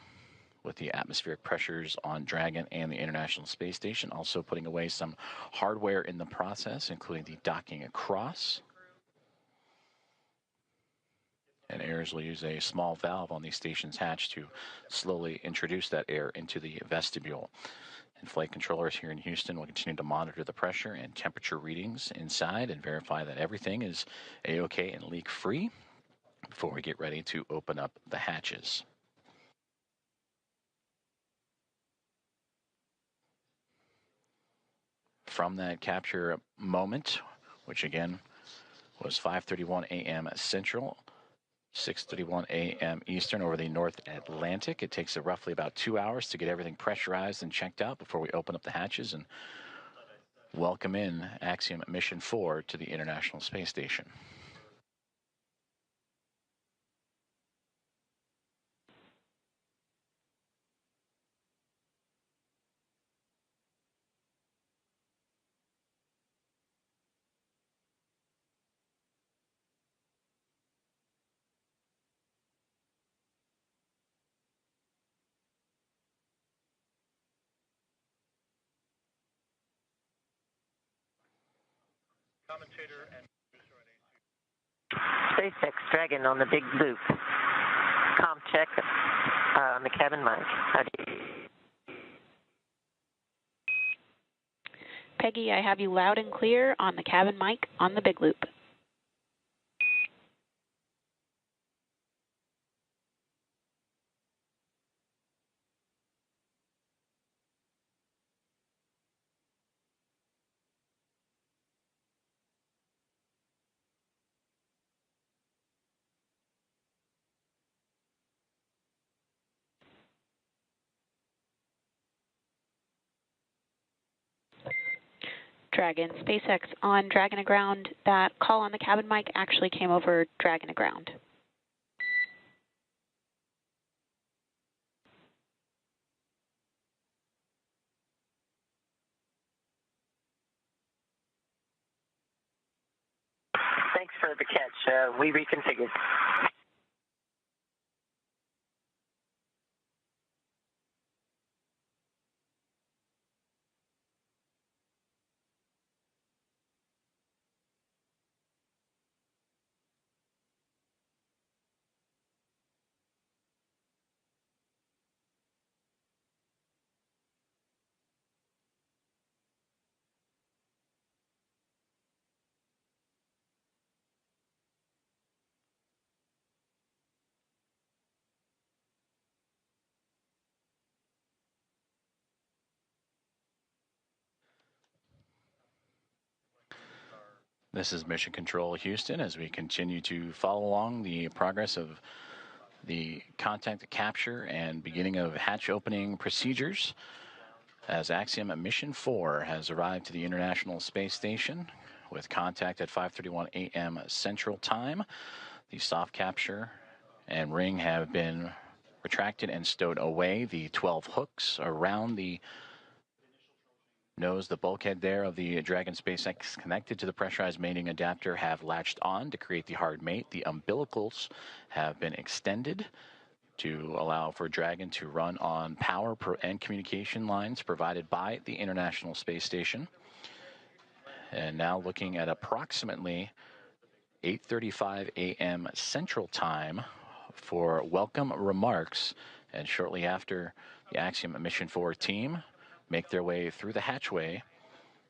with the atmospheric pressures on Dragon and the International Space Station. Also putting away some hardware in the process, including the docking across. And Ayers will use a small valve on the station's hatch to slowly introduce that air into the vestibule. And flight controllers here in Houston will continue to monitor the pressure and temperature readings inside and verify that everything is A-OK and leak-free before we get ready to open up the hatches. From that capture moment, which again was 5:31 a.m. Central, 6:31 a.m. Eastern over the North Atlantic. It takes roughly about 2 hours to get everything pressurized and checked out before we open up the hatches and welcome in Axiom Mission 4 to the International Space Station. Commentator and SpaceX Dragon on the big loop. Com check on the cabin mic. Peggy, I have you loud and clear on the cabin mic on the big loop. Dragon, SpaceX on Dragon aground. That call on the cabin mic actually came over Dragon aground. Thanks for the catch. We reconfigured. This is Mission Control Houston as we continue to follow along the progress of the contact capture and beginning of hatch opening procedures as Axiom Mission 4 has arrived to the International Space Station with contact at 5:31 a.m. Central Time. The soft capture and ring have been retracted and stowed away. The 12 hooks around the nose, the bulkhead there of the Dragon SpaceX connected to the pressurized mating adapter have latched on to create the hard mate. The umbilicals have been extended to allow for Dragon to run on power and communication lines provided by the International Space Station. And now looking at approximately 8:35 a.m. Central Time for welcome remarks, and shortly after the Axiom Mission 4 team make their way through the hatchway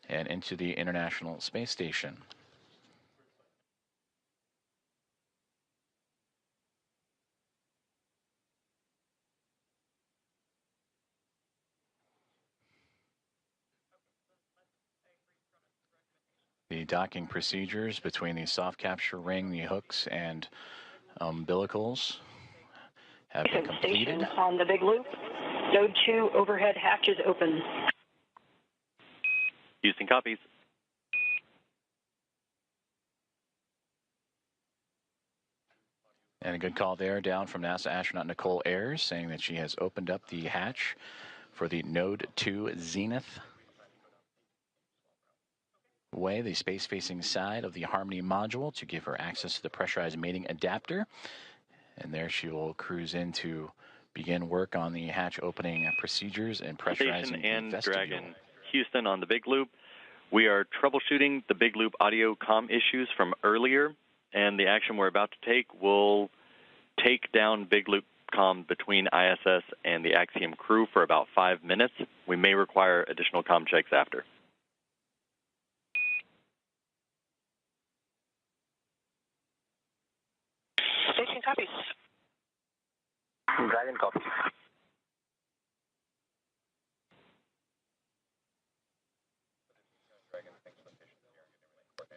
and into the International Space Station. The docking procedures between the soft capture ring, the hooks, and umbilicals have been completed. Station on the big loop. Node 2 overhead hatch is open. Houston copies. And a good call there down from NASA astronaut Nicole Ayers saying that she has opened up the hatch for the Node 2 Zenith way, the space-facing side of the Harmony module, to give her access to the pressurized mating adapter. And there she will cruise in to begin work on the hatch opening procedures and pressurizing Station and the vestibule. Dragon, Houston on the big loop. We are troubleshooting the big loop audio comm issues from earlier, and the action we're about to take will take down big loop comm between ISS and the Axiom crew for about 5 minutes. We may require additional comm checks after. Station copies. Dragon copies.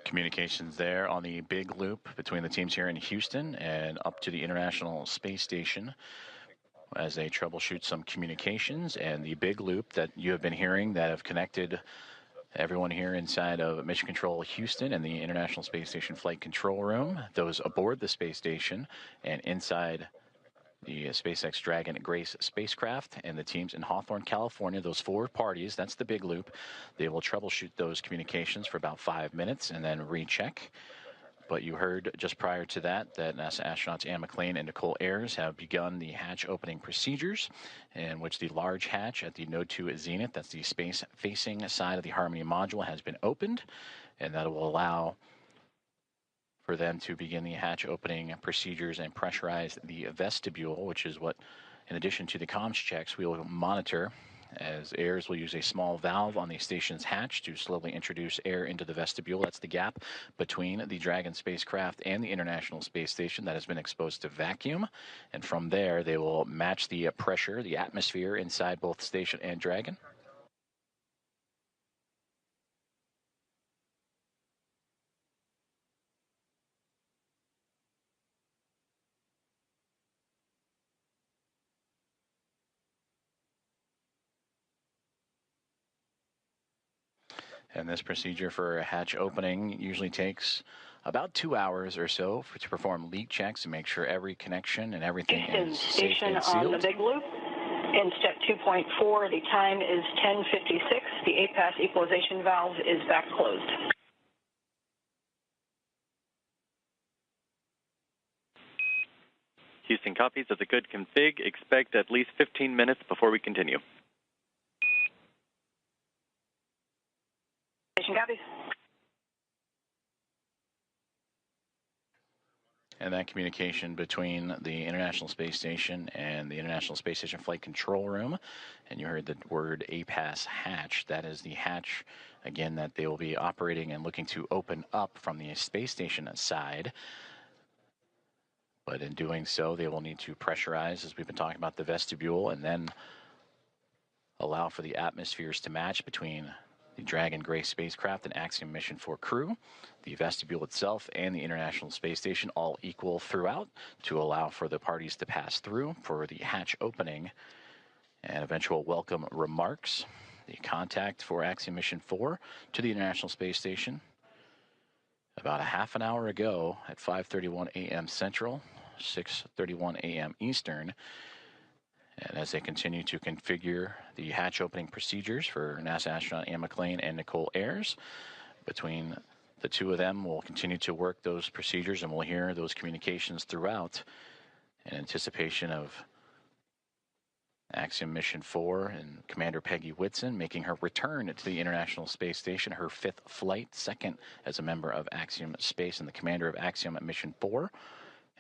Communications there on the big loop between the teams here in Houston and up to the International Space Station as they troubleshoot some communications, and the big loop that you have been hearing that have connected everyone here inside of Mission Control Houston and the International Space Station Flight Control Room, those aboard the space station and inside the SpaceX Dragon Grace spacecraft, and the teams in Hawthorne, California, those 4 parties, that's the big loop. They will troubleshoot those communications for about 5 minutes and then recheck. But you heard just prior to that NASA astronauts Anne McLean and Nicole Ayers have begun the hatch opening procedures, in which the large hatch at the Node 2 Zenith, that's the space-facing side of the Harmony module, has been opened, and that will allow for them to begin the hatch opening procedures and pressurize the vestibule, which is what, in addition to the comms checks, we will monitor, as Ayers will use a small valve on the station's hatch to slowly introduce air into the vestibule. That's the gap between the Dragon spacecraft and the International Space Station that has been exposed to vacuum. And from there, they will match the pressure, the atmosphere inside both station and Dragon. And this procedure for hatch opening usually takes about 2 hours or so to perform leak checks and make sure every connection and everything is safe and sealed. On the big loop. In step 2.4, the time is 10:56. The APAS equalization valve is back closed. Houston copies of the good config. Expect at least 15 minutes before we continue. Station copies. And that communication between the International Space Station and the International Space Station Flight Control Room. And you heard the word APAS hatch. That is the hatch, again, that they will be operating and looking to open up from the space station side. But in doing so, they will need to pressurize, as we've been talking about, the vestibule, and then allow for the atmospheres to match between the Dragon Grace spacecraft and Axiom Mission 4 crew, the vestibule itself, and the International Space Station, all equal throughout to allow for the parties to pass through for the hatch opening and eventual welcome remarks. The contact for Axiom Mission 4 to the International Space Station about a half an hour ago at 5:31 a.m. Central, 6:31 a.m. Eastern. And as they continue to configure the hatch opening procedures for NASA astronaut Anne McClain and Nicole Ayers, between the two of them, we'll continue to work those procedures, and we'll hear those communications throughout in anticipation of Axiom Mission 4 and Commander Peggy Whitson making her return to the International Space Station, her 5th flight, 2nd as a member of Axiom Space and the commander of Axiom Mission 4,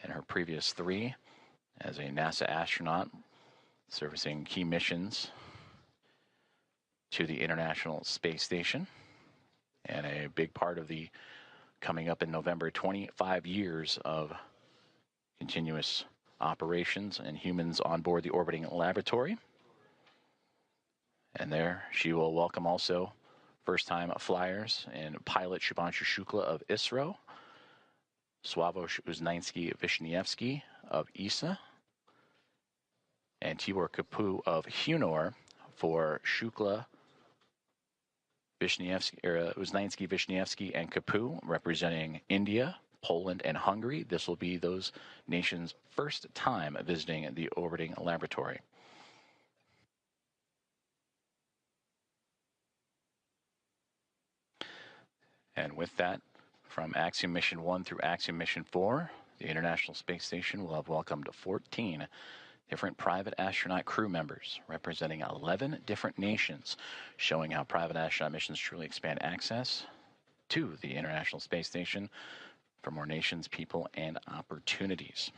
and her previous 3 as a NASA astronaut servicing key missions to the International Space Station. And a big part of the coming up in November, 25 years of continuous operations and humans on board the orbiting laboratory. And there she will welcome also first-time flyers and pilot Shubhanshu Shukla of ISRO, Sławosz Uznański-Wiśniewski of ESA, and Tibor Kapu of Hunor for Shukla, Uznański-Wiśniewski, and Kapu, representing India, Poland, and Hungary. This will be those nations' first time visiting the orbiting laboratory. And with that, from Axiom Mission 1 through Axiom Mission 4, the International Space Station will have welcomed 14 different private astronaut crew members representing 11 different nations, showing how private astronaut missions truly expand access to the International Space Station for more nations, people, and opportunities.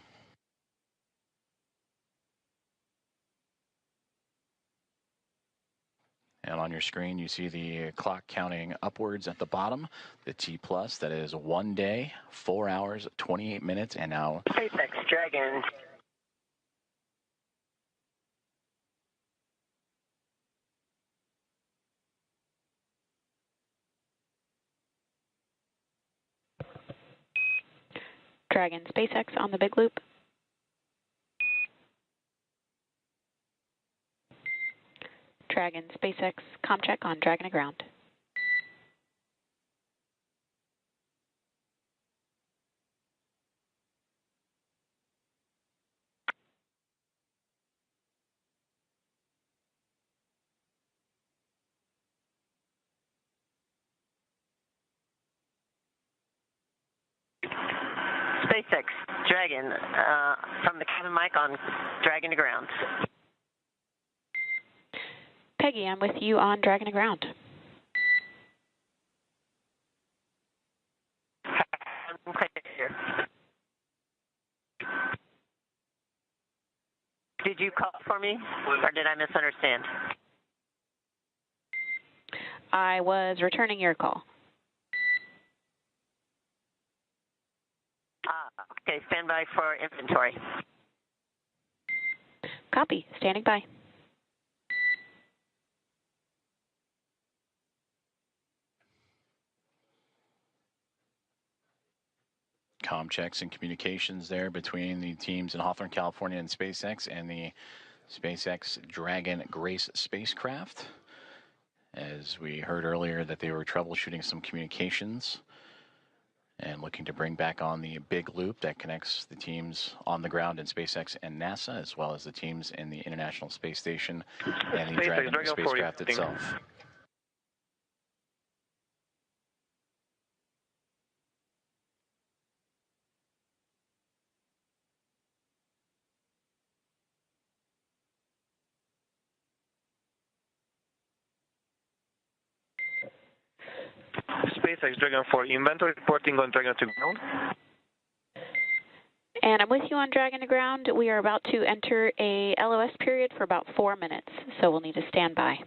And on your screen, you see the clock counting upwards at the bottom, the T+, that is 1 day, 4 hours, 28 minutes, and now SpaceX Dragon. Dragon SpaceX on the big loop. Dragon SpaceX ComCheck on Dragon to ground. SpaceX Dragon from the cabin mic on Dragon to ground. Peggy, I'm with you on Dragon to ground. Here. Did you call for me, or did I misunderstand? I was returning your call. Okay, stand by for inventory. Copy, standing by. comm checks and communications there between the teams in Hawthorne, California and SpaceX and the SpaceX Dragon Grace spacecraft. as we heard earlier that they were troubleshooting some communications and looking to bring back on the big loop that connects the teams on the ground in SpaceX and NASA, as well as the teams in the International Space Station and the Dragon spacecraft itself. SpaceX Dragon 4 inventory reporting on Dragon to ground. And I'm with you on Dragon to ground. We are about to enter a LOS period for about 4 minutes, so we'll need to stand by.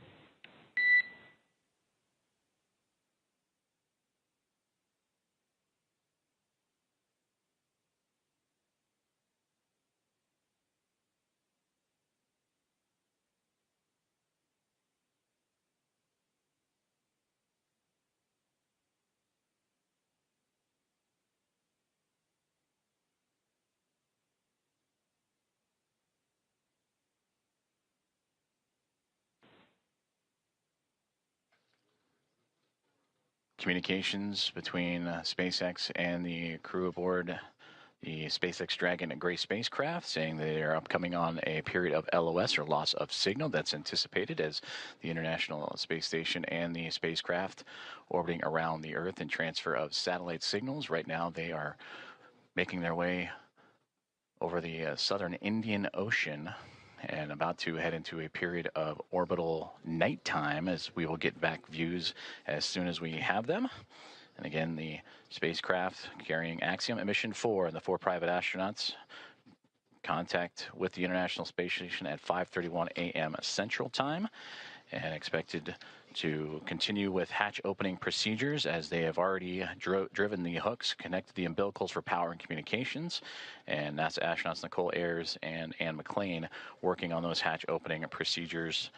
Communications between SpaceX and the crew aboard the SpaceX Dragon Gray spacecraft saying they are upcoming on a period of LOS, or loss of signal, that's anticipated as the International Space Station and the spacecraft orbiting around the Earth and transfer of satellite signals. Right now they are making their way over the southern Indian Ocean and about to head into a period of orbital nighttime, as we will get back views as soon as we have them. And again, the spacecraft carrying Axiom Mission 4 and the 4 private astronauts contact with the International Space Station at 5:31 a.m. Central Time, and expected to continue with hatch opening procedures as they have already driven the hooks, connected the umbilicals for power and communications, and NASA astronauts Nicole Ayers and Ann McLean working on those hatch opening procedures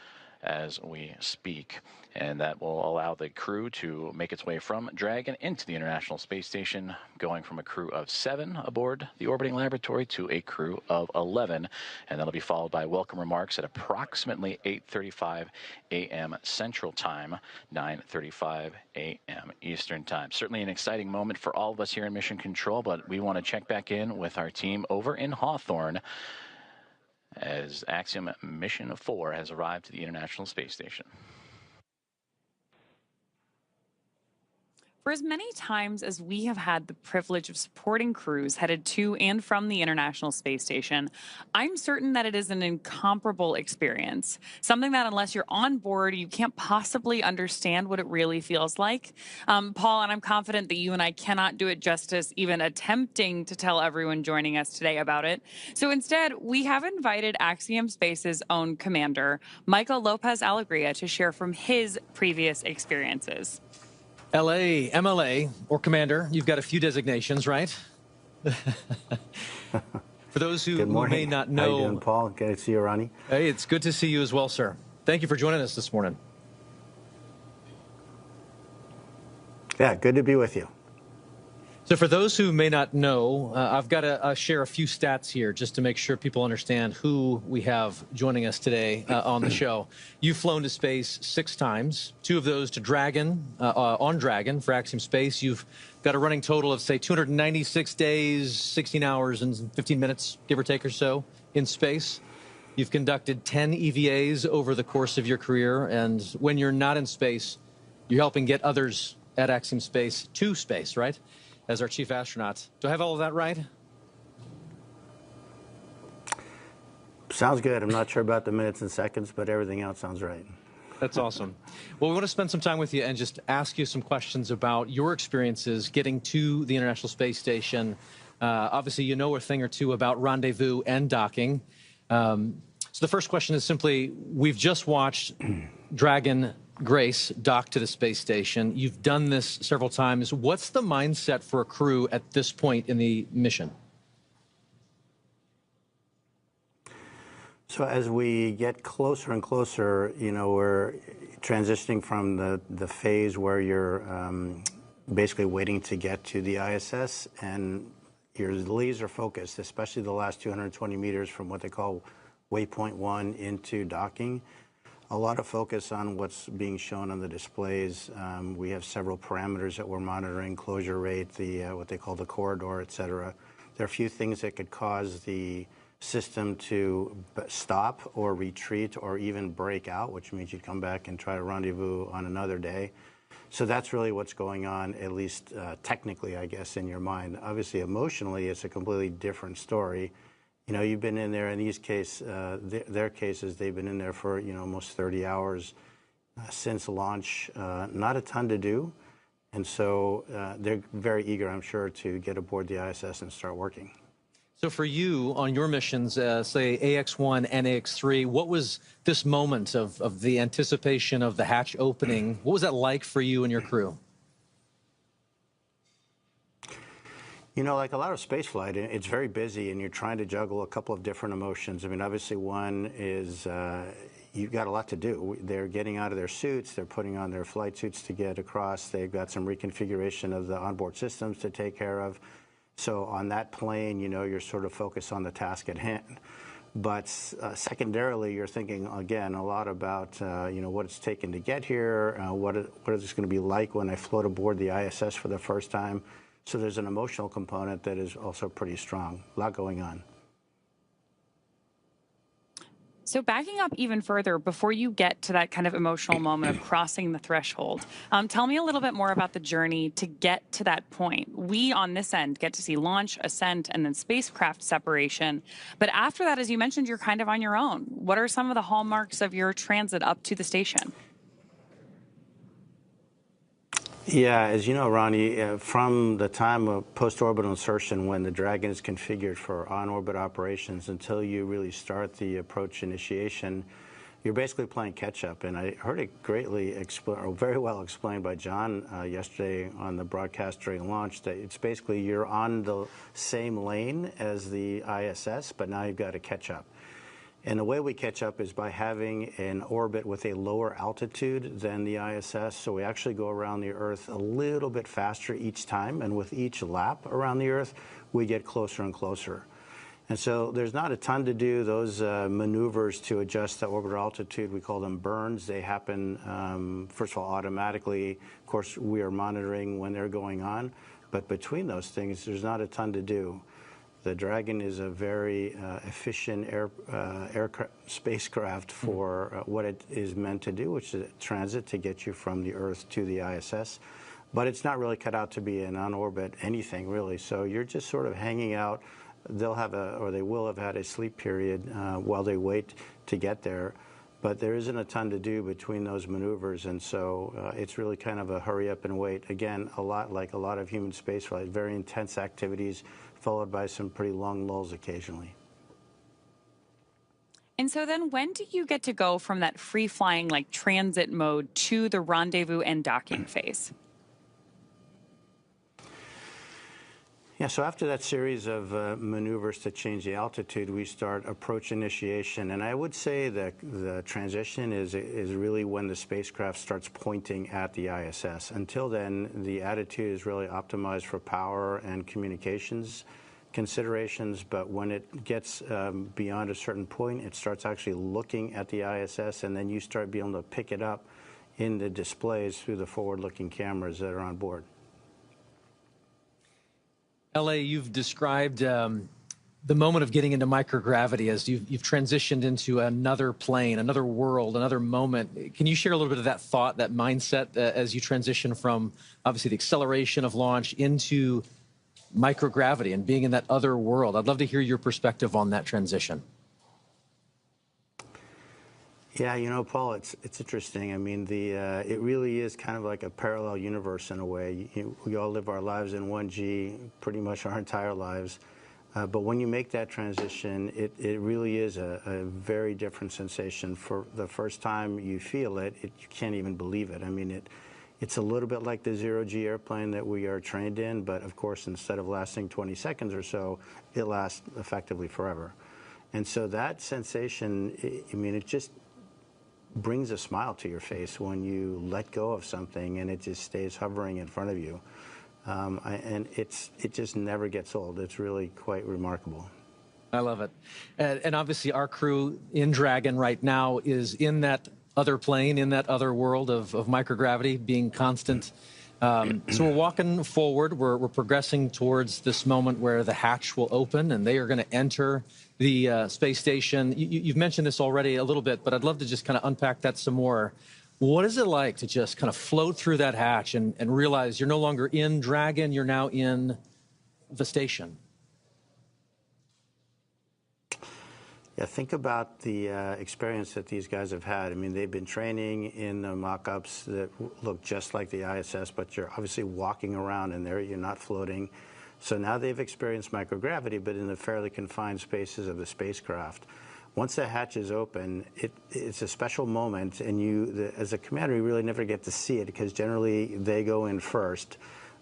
as we speak. And that will allow the crew to make its way from Dragon into the International Space Station, going from a crew of 7 aboard the orbiting laboratory to a crew of 11. And that'll be followed by welcome remarks at approximately 8:35 a.m. Central Time, 9:35 a.m. Eastern Time. Certainly an exciting moment for all of us here in Mission Control, but we want to check back in with our team over in Hawthorne as Axiom Mission 4 has arrived to the International Space Station. For as many times as we have had the privilege of supporting crews headed to and from the International Space Station, I'm certain that it is an incomparable experience. Something that unless you're on board, you can't possibly understand what it really feels like. Paul, and I'm confident that you and I cannot do it justice even attempting to tell everyone joining us today about it. So instead, we have invited Axiom Space's own commander, Michael Lopez Alegria, to share from his previous experiences. LA, MLA, or Commander, you've got a few designations, right? For those who may not know. How you doing, Paul? Good to see you, Ronnie. Hey, it's good to see you as well, sir. Thank you for joining us this morning. Yeah, good to be with you. So for those who may not know, I've got to share a few stats here just to make sure people understand who we have joining us today on the show. You've flown to space 6 times, 2 of those to Dragon, on Dragon for Axiom Space. You've got a running total of, say, 296 days, 16 hours, and 15 minutes, give or take or so, in space. You've conducted 10 EVAs over the course of your career, and when you're not in space, you're helping get others at Axiom Space to space, right? As our chief astronaut. Do I have all of that right? Sounds good. I'm not sure about the minutes and seconds, but everything else sounds right. That's awesome. Well, we want to spend some time with you and just ask you some questions about your experiences getting to the International Space Station. Obviously, you know a thing or two about rendezvous and docking. So the first question is simply, we've just watched Dragon Grace dock to the space station. You've done this several times. What's the mindset for a crew at this point in the mission? So as we get closer and closer, you know, we're transitioning from the phase where you're basically waiting to get to the ISS, and you're laser focused, especially the last 220 meters from what they call waypoint 1 into docking. A lot of focus on what's being shown on the displays. We have several parameters that we're monitoring: closure rate, what they call the corridor, et cetera. There are a few things that could cause the system to stop or retreat or even break out, which means you'd come back and try to rendezvous on another day. So that's really what's going on, at least technically, I guess, in your mind. Obviously, emotionally, it's a completely different story. You know, you've been in there. In these their cases, they've been in there for almost 30 hours since launch. Not a ton to do, and so they're very eager, I'm sure, to get aboard the ISS and start working. So for you, on your missions, say AX1 and AX3, what was this moment of the anticipation of the hatch opening? What was that like for you and your crew? You know, like a lot of spaceflight, it's very busy, and you're trying to juggle a couple of different emotions. I mean, obviously, one is you've got a lot to do. They're getting out of their suits. They're putting on their flight suits to get across. They've got some reconfiguration of the onboard systems to take care of. So on that plane, you're sort of focused on the task at hand. But secondarily, you're thinking, again, a lot about, what it's taken to get here, what is this going to be like when I float aboard the ISS for the first time. So there's an emotional component that is also pretty strong. A lot going on. So backing up even further, before you get to that kind of emotional moment of crossing the threshold, tell me a little bit more about the journey to get to that point. We, on this end, get to see launch, ascent, and then spacecraft separation. But after that, as you mentioned, you're kind of on your own. What are some of the hallmarks of your transit up to the station? Yeah, as you know, Ronnie, from the time of post-orbital insertion, when the Dragon is configured for on-orbit operations, until you really start the approach initiation, you're basically playing catch-up. And I heard it very well explained by John yesterday on the broadcast during launch, that it's basically you're on the same lane as the ISS, but now you've got to catch up. And the way we catch up is by having an orbit with a lower altitude than the ISS. So we actually go around the Earth a little bit faster each time. And with each lap around the Earth, we get closer and closer. And so there's not a ton to do. Those maneuvers to adjust the orbital altitude, we call them burns. They happen, first of all, automatically. Of course, we are monitoring when they're going on. But between those things, there's not a ton to do. The Dragon is a very efficient spacecraft for what it is meant to do, which is transit to get you from the Earth to the ISS. But it's not really cut out to be an on-orbit anything, really. So you're just sort of hanging out. They will have had a sleep period while they wait to get there. But there isn't a ton to do between those maneuvers, and so it's really kind of a hurry up and wait. Again, a lot like a lot of human spaceflight, very intense activities, followed by some pretty long lulls occasionally. And so then when do you get to go from that free-flying, like transit mode, to the rendezvous and docking phase? Yeah, so after that series of maneuvers to change the altitude, we start approach initiation. And I would say that the transition is really when the spacecraft starts pointing at the ISS. Until then, the attitude is really optimized for power and communications considerations. But when it gets beyond a certain point, it starts actually looking at the ISS, and then you start being able to pick it up in the displays through the forward-looking cameras that are on board. L.A., you've described the moment of getting into microgravity as you've transitioned into another plane, another world, another moment. Can you share a little bit of that thought, that mindset, as you transition from, obviously, the acceleration of launch into microgravity and being in that other world? I'd love to hear your perspective on that transition. Yeah, you know, Paul, it's interesting. I mean, it really is kind of like a parallel universe in a way. We all live our lives in 1G pretty much our entire lives. But when you make that transition, it really is a very different sensation. For the first time you feel it, you can't even believe it. I mean, it's a little bit like the zero-G airplane that we are trained in, but of course, instead of lasting 20 seconds or so, it lasts effectively forever. And so that sensation, I mean, it just brings a smile to your face when you let go of something and it just stays hovering in front of you. And it just never gets old. It's really quite remarkable. I love it. And obviously our crew in Dragon right now is in that other plane, in that other world of microgravity being constant. So we're walking forward. We're progressing towards this moment where the hatch will open and they are going to enter the space station. You've mentioned this already a little bit, but I'd love to just kind of unpack that some more. What is it like to just kind of float through that hatch and realize you're no longer in Dragon, you're now in the station? Yeah, think about the experience that these guys have had. I mean, they've been training in the mock-ups that look just like the ISS, but you're obviously walking around in there. You're not floating. So now they've experienced microgravity, but in the fairly confined spaces of the spacecraft. Once the hatch is open, it's a special moment, and you, as a commander, you really never get to see it because generally they go in first.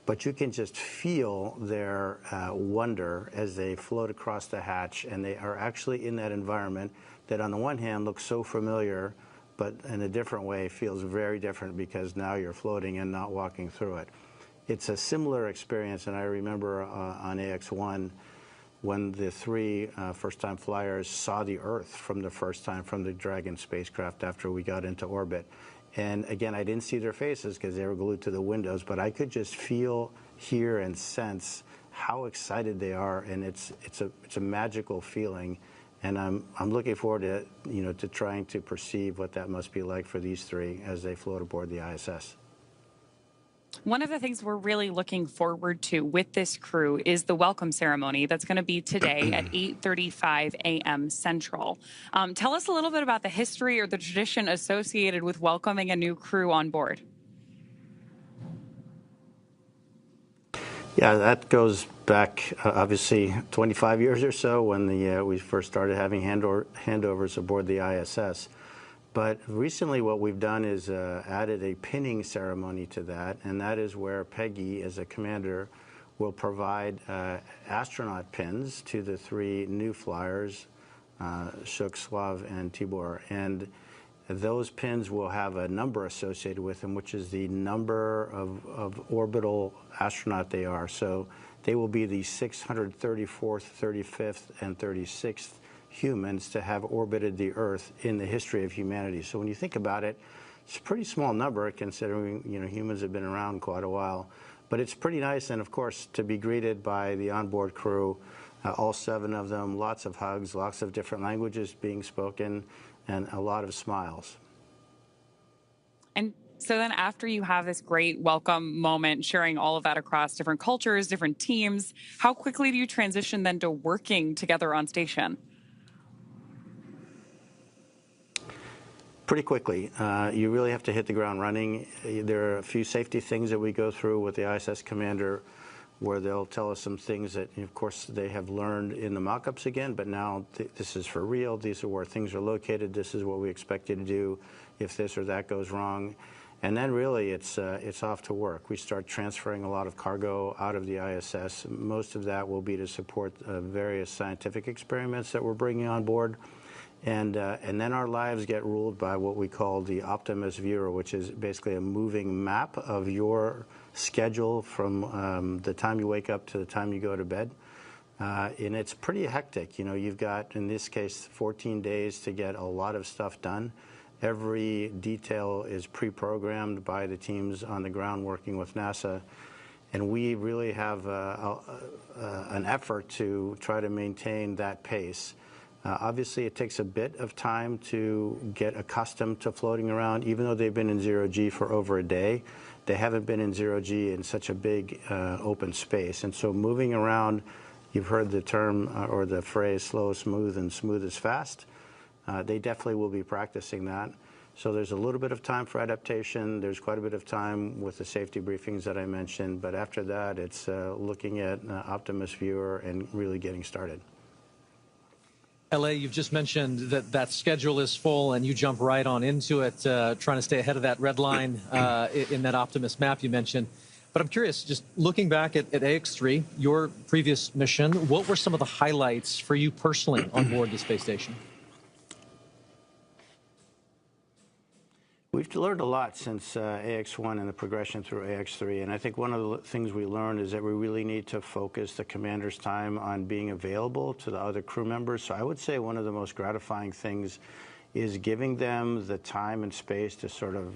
But you can just feel their wonder as they float across the hatch, and they are actually in that environment that on the one hand looks so familiar, but in a different way feels very different because now you're floating and not walking through it. It's a similar experience, and I remember on AX-1 when the three first-time flyers saw the Earth from the first time from the Dragon spacecraft after we got into orbit. And again, I didn't see their faces because they were glued to the windows, but I could just feel, hear, and sense how excited they are, and it's a magical feeling. And I'm looking forward to to trying to perceive what that must be like for these three as they float aboard the ISS. One of the things we're really looking forward to with this crew is the welcome ceremony that's going to be today at 8:35 a.m. Central. Tell us a little bit about the history or the tradition associated with welcoming a new crew on board. Yeah, that goes back obviously 25 years or so when we first started having handovers aboard the ISS. But recently what we've done is added a pinning ceremony to that, and that is where Peggy, as a commander, will provide astronaut pins to the three new flyers, Shuk, Sław, and Tibor. And those pins will have a number associated with them, which is the number of orbital astronaut they are. So they will be the 634th, 35th, and 36th humans to have orbited the Earth in the history of humanity. So when you think about it, it's a pretty small number considering humans have been around quite a while. But it's pretty nice, and of course, to be greeted by the onboard crew, all 7 of them, lots of hugs, lots of different languages being spoken, and a lot of smiles. And so then after you have this great welcome moment, sharing all of that across different cultures, different teams, how quickly do you transition then to working together on station? Pretty quickly. You really have to hit the ground running. There are a few safety things that we go through with the ISS commander where they'll tell us some things that, of course, they have learned in the mock-ups again, but now this is for real. These are where things are located. This is what we expect you to do if this or that goes wrong. And then really it's off to work. We start transferring a lot of cargo out of the ISS. Most of that will be to support various scientific experiments that we're bringing on board. And then our lives get ruled by what we call the Optimus Viewer, which is basically a moving map of your schedule from the time you wake up to the time you go to bed. And it's pretty hectic. You've got, in this case, 14 days to get a lot of stuff done. Every detail is pre-programmed by the teams on the ground working with NASA. And we really have an effort to try to maintain that pace. Obviously, it takes a bit of time to get accustomed to floating around. Even though they've been in zero-G for over a day, they haven't been in zero-G in such a big open space. And so moving around, you've heard the term or the phrase slow is smooth and smooth is fast. They definitely will be practicing that. So there's a little bit of time for adaptation. There's quite a bit of time with the safety briefings that I mentioned. But after that, it's looking at Optimus Viewer and really getting started. LA, you've just mentioned that schedule is full and you jump right on into it, trying to stay ahead of that red line in that Optimus map you mentioned. But I'm curious, just looking back at AX-3, your previous mission, what were some of the highlights for you personally on board the space station? We've learned a lot since AX-1 and the progression through AX-3, and I think one of the things we learned is that we really need to focus the commander's time on being available to the other crew members. So I would say one of the most gratifying things is giving them the time and space to sort of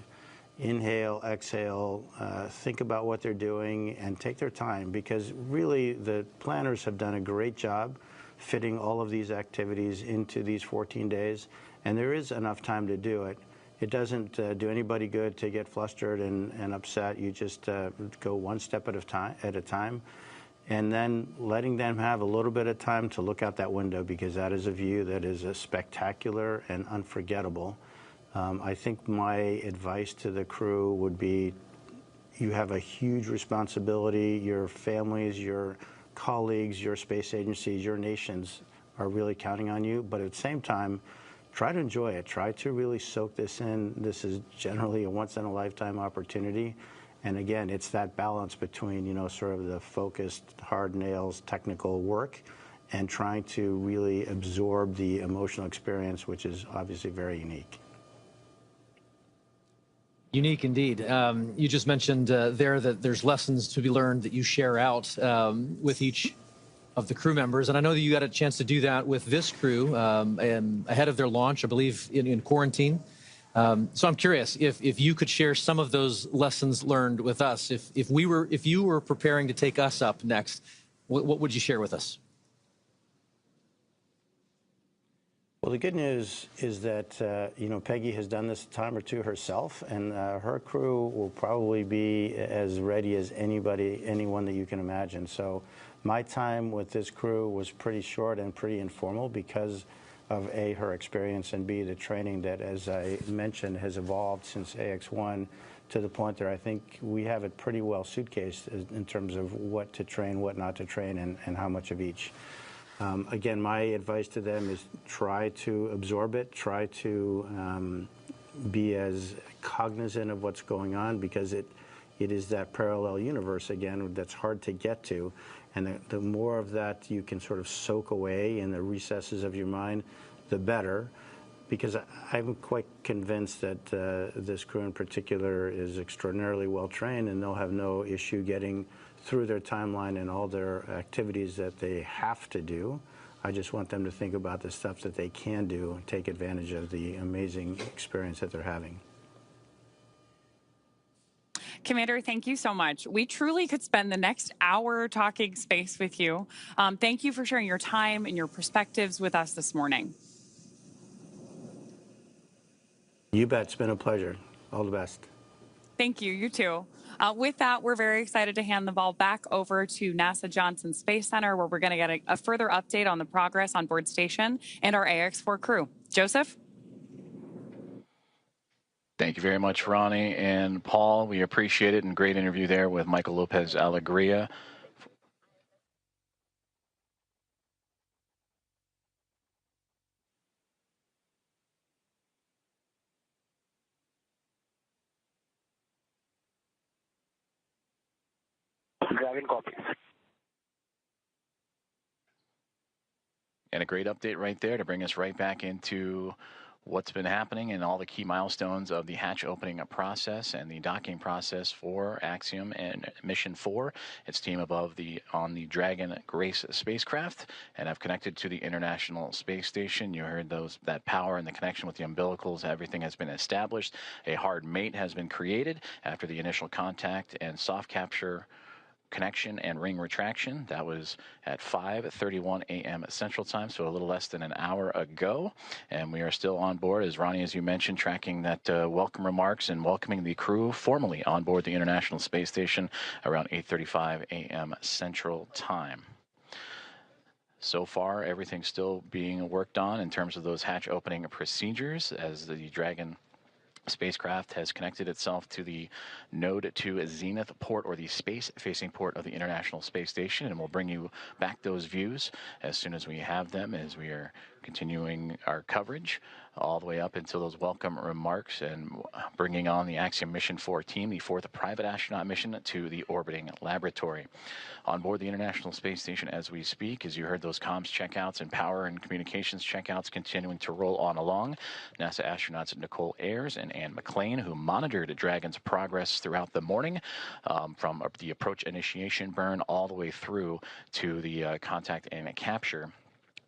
inhale, exhale, think about what they're doing, and take their time, because really the planners have done a great job fitting all of these activities into these 14 days, and there is enough time to do it. It doesn't do anybody good to get flustered and upset. You just go one step at a time, and then letting them have a little bit of time to look out that window, because that is a view that is spectacular and unforgettable. I think my advice to the crew would be, you have a huge responsibility. Your families, your colleagues, your space agencies, your nations are really counting on you. But at the same time, try to enjoy it. Try to really soak this in. This is generally a once-in-a-lifetime opportunity. And again, it's that balance between, you know, sort of the focused, hard nails, technical work, and trying to really absorb the emotional experience, which is obviously very unique. Unique indeed. You just mentioned there that there's lessons to be learned that you share out with each of the crew members. And I know that you got a chance to do that with this crew ahead of their launch, I believe, in quarantine. So I'm curious if you could share some of those lessons learned with us. If you were preparing to take us up next, what would you share with us? Well, the good news is that, you know, Peggy has done this a time or two herself, and her crew will probably be as ready as anyone that you can imagine. So my time with this crew was pretty short and pretty informal because of A, her experience, and B, the training that, as I mentioned, has evolved since AX1 to the point that I think we have it pretty well suitcased in terms of what to train, what not to train, and how much of each. Again, my advice to them is try to absorb it, try to be as cognizant of what's going on, because it is that parallel universe, again, that's hard to get to. And the more of that you can sort of soak away in the recesses of your mind, the better. Because I'm quite convinced that this crew in particular is extraordinarily well trained, and they'll have no issue getting through their timeline and all their activities that they have to do. I just want them to think about the stuff that they can do and take advantage of the amazing experience that they're having. Commander, thank you so much. We truly could spend the next hour talking space with you. Thank you for sharing your time and your perspectives with us this morning. You bet. It's been a pleasure. All the best. Thank you. You too. With that, we're very excited to hand the ball back over to NASA Johnson Space Center, where we're going to get a further update on the progress on board station and our AX4 crew. Joseph? Thank you very much, Ronnie and Paul. We appreciate it, and great interview there with Michael Lopez Alegria. Dragon copies. And a great update right there to bring us right back into what's been happening and all the key milestones of the hatch opening process and the docking process for Axiom and Mission 4. Its team on the Dragon Grace spacecraft, and have connected to the International Space Station. You heard that power and the connection with the umbilicals. Everything has been established. A hard mate has been created after the initial contact and soft capture connection and ring retraction. That was at 5:31 a.m. Central Time, so a little less than an hour ago. And we are still on board, as Ronnie, as you mentioned, tracking that welcome remarks and welcoming the crew formally on board the International Space Station around 8:35 a.m. Central Time. So far, everything's still being worked on in terms of those hatch opening procedures as the Dragon spacecraft has connected itself to the Node 2 Zenith port, or the space-facing port of the International Space Station, and we'll bring you back those views as soon as we have them, as we are continuing our coverage all the way up until those welcome remarks and bringing on the Axiom Mission 4 team, the fourth private astronaut mission to the orbiting laboratory. On board the International Space Station as we speak, as you heard, those comms checkouts and power and communications checkouts continuing to roll on along. NASA astronauts Nicole Ayers and Anne McLean, who monitored Dragon's progress throughout the morning, from the approach initiation burn all the way through to the contact and capture,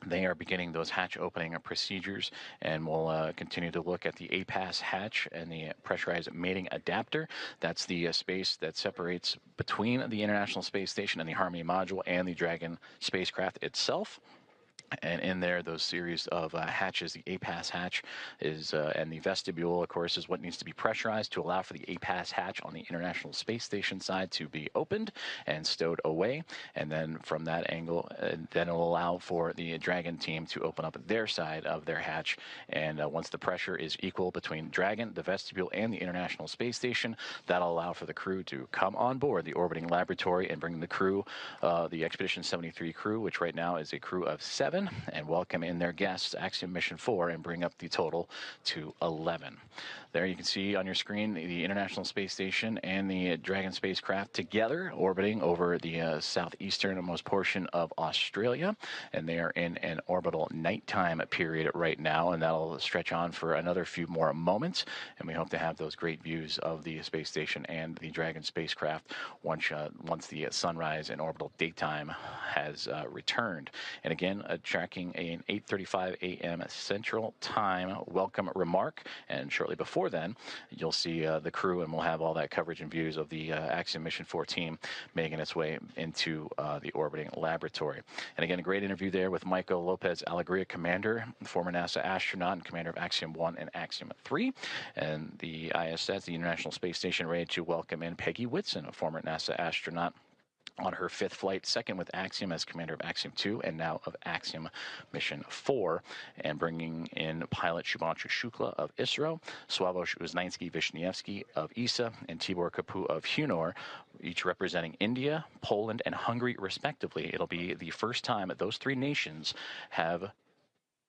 They are beginning those hatch opening procedures, and we'll continue to look at the APAS hatch and the pressurized mating adapter. That's the space that separates between the International Space Station and the Harmony module and the Dragon spacecraft itself. And in there, those series of hatches, the APAS hatch is, and the vestibule, of course, is what needs to be pressurized to allow for the APAS hatch on the International Space Station side to be opened and stowed away. And then from that angle, then it'll allow for the Dragon team to open up their side of their hatch. And once the pressure is equal between Dragon, the vestibule, and the International Space Station, that'll allow for the crew to come on board the orbiting laboratory and bring the crew, the Expedition 73 crew, which right now is a crew of 7, and welcome in their guests, Axiom Mission 4, and bring up the total to 11. There you can see on your screen the International Space Station and the Dragon spacecraft together orbiting over the southeasternmost portion of Australia, and they are in an orbital nighttime period right now, and that'll stretch on for another few more moments, and we hope to have those great views of the space station and the Dragon spacecraft once the sunrise and orbital daytime has returned. And again, tracking an 8:35 a.m. Central Time welcome remark, and shortly before then, you'll see the crew, and we'll have all that coverage and views of the Axiom Mission 4 team making its way into the orbiting laboratory. And again, a great interview there with Michael Lopez Alegria, commander, former NASA astronaut and commander of Axiom 1 and Axiom 3. And the ISS, the International Space Station, ready to welcome in Peggy Whitson, a former NASA astronaut, on her 5th flight, second with Axiom as commander of Axiom 2 and now of Axiom Mission 4, and bringing in pilot Shubhanshu Shukla of ISRO, Sławosz Uznański-Wiśniewski of ESA, and Tibor Kapu of Hunor, each representing India, Poland, and Hungary respectively. It'll be the first time that those 3 nations have